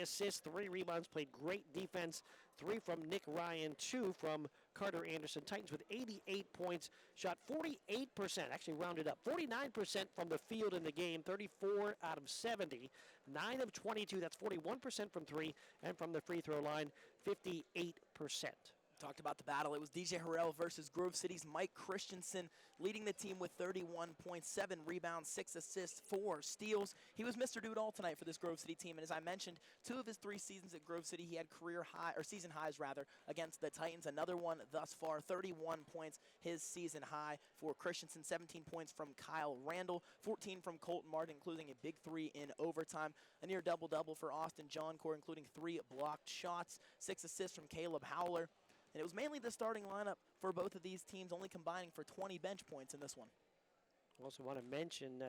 S1: assists, 3 rebounds, played great defense. 3 from Nick Ryan, 2 from Carter Anderson. Titans with 88 points, shot 48%, actually rounded up, 49% from the field in the game, 34 out of 70, 9 of 22, that's 41% from 3, and from the free throw line, 58%.
S2: Talked about the battle. It was DJ Harrell versus Grove City's Mike Christensen, leading the team with 31.7 rebounds, 6 assists, 4 steals. He was Mr. Do-It-All tonight for this Grove City team, and as I mentioned, 2 of his 3 seasons at Grove City, he had season highs against the Titans. Another one thus far, 31 points, his season high for Christensen. 17 points from Kyle Randall, 14 from Colton Martin, including a big 3 in overtime. A near double-double for Austin Johncore, including 3 blocked shots, 6 assists from Caleb Howler. And it was mainly the starting lineup for both of these teams, only combining for 20 bench points in this one.
S1: Also want to mention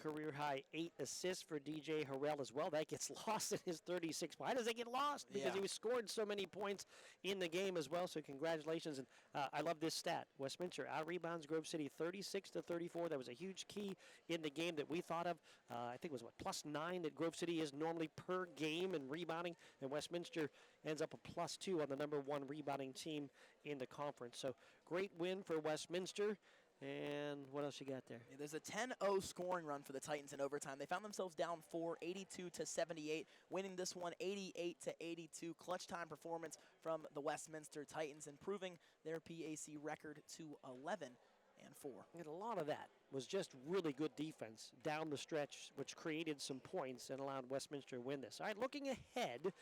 S1: career high 8 assists for DJ Harrell as well. That gets lost in his 36. Why does it get lost? Because he was scored so many points in the game as well. So congratulations. And I love this stat. Westminster out rebounds Grove City 36-34. That was a huge key in the game that we thought of. I think it was +9 that Grove City is normally per game in rebounding. And Westminster ends up a +2 on the number 1 rebounding team in the conference. So great win for Westminster. And what else you got there?
S2: Yeah, there's a 10-0 scoring run for the Titans in overtime. They found themselves down 4, 82-78, winning this one 88-82. Clutch time performance from the Westminster Titans, improving their PAC record to 11-4.
S1: And a lot of that was just really good defense down the stretch, which created some points and allowed Westminster to win this. All right, looking ahead,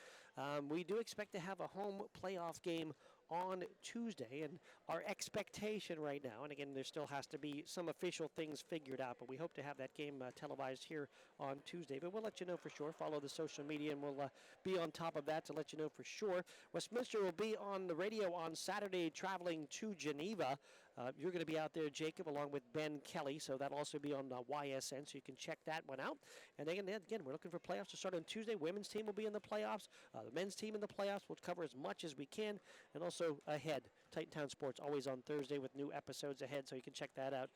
S1: we do expect to have a home playoff game on Tuesday, and our expectation right now, and again, there still has to be some official things figured out, but we hope to have that game televised here on Tuesday. But we'll let you know for sure. Follow the social media, and we'll be on top of that to let you know for sure. Westminster will be on the radio on Saturday, traveling to Geneva. You're going to be out there, Jacob, along with Ben Kelly, so that'll also be on YSN, so you can check that one out. And again, we're looking for playoffs to start on Tuesday. Women's team will be in the playoffs. The men's team in the playoffs. We'll cover as much as we can. And also ahead, Titantown Sports always on Thursday with new episodes ahead, so you can check that out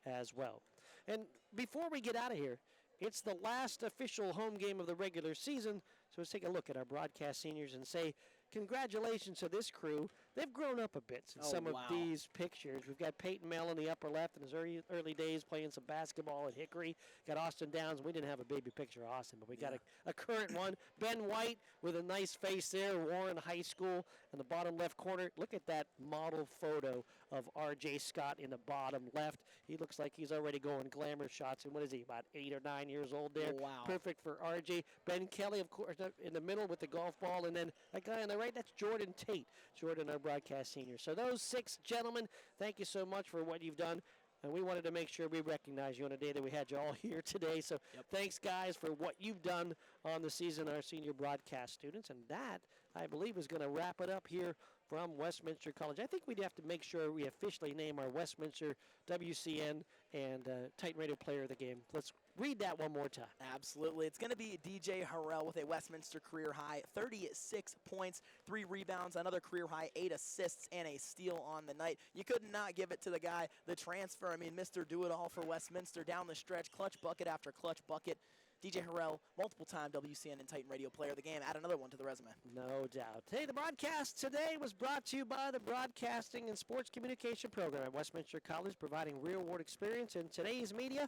S1: as well. And before we get out of here, it's the last official home game of the regular season, so let's take a look at our broadcast seniors and say congratulations to this crew. They've grown up a bit since some of these pictures. We've got Peyton Mell in the upper left in his early days playing some basketball at Hickory. Got Austin Downs. We didn't have a baby picture of Austin, but we got a current one. Ben White with a nice face there, Warren High School in the bottom left corner. Look at that model photo of R.J. Scott in the bottom left. He looks like he's already going glamour shots. And what is he, about 8 or 9 years old there?
S2: Oh, wow.
S1: Perfect for R.J. Ben Kelly, of course, in the middle with the golf ball. And then that guy on the right, that's Jordan Tate. Jordan, our broadcast senior. So those 6 gentlemen, thank you so much for what you've done. And we wanted to make sure we recognize you on a day that we had you all here today. So thanks, guys, for what you've done on the season, our senior broadcast students. And that, I believe, is going to wrap it up here from Westminster College. I think we'd have to make sure we officially name our Westminster WCN and Titan Radio Player of the Game. Let's read that one more time.
S2: Absolutely. It's going to be DJ Harrell with a Westminster career high, 36 points, 3 rebounds, another career high, 8 assists, and a steal on the night. You could not give it to the guy, the transfer. I mean, Mr. Do-It-All for Westminster down the stretch, clutch bucket after clutch bucket. DJ Harrell, multiple-time WCN and Titan Radio Player of the Game. Add another one to the resume.
S1: No doubt. Hey, the broadcast today was brought to you by the Broadcasting and Sports Communication Program at Westminster College, providing real-world experience in today's media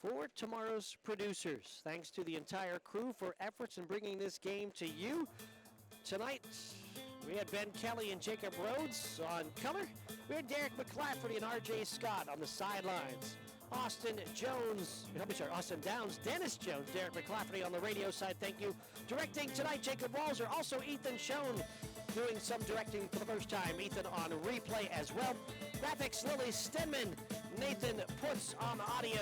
S1: for tomorrow's producers. Thanks to the entire crew for efforts in bringing this game to you. Tonight, we had Ben Kelly and Jacob Rhodes on color. We had Derek McClafferty and R.J. Scott on the sidelines. Austin Downs, Dennis Jones, Derek McClafferty on the radio side. Thank you. Directing tonight, Jacob Walzer. Also, Ethan Schoen doing some directing for the first time. Ethan on replay as well. Graphics, Lily Stenman. Nathan Puts on the audio.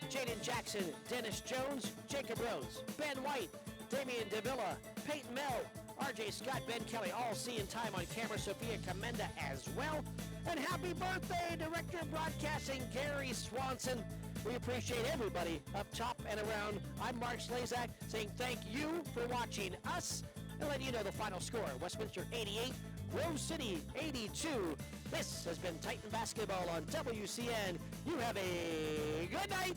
S1: Jaden Jackson, Dennis Jones, Jacob Rhodes, Ben White, Damian Davila, Peyton Mell, R.J. Scott, Ben Kelly, all seeing time on camera. Sophia Commenda as well. And happy birthday, Director of Broadcasting, Gary Swanson. We appreciate everybody up top and around. I'm Mark Slazak saying thank you for watching us and letting you know the final score. Westminster 88, Grove City 82. This has been Titan Basketball on WCN. You have a good night.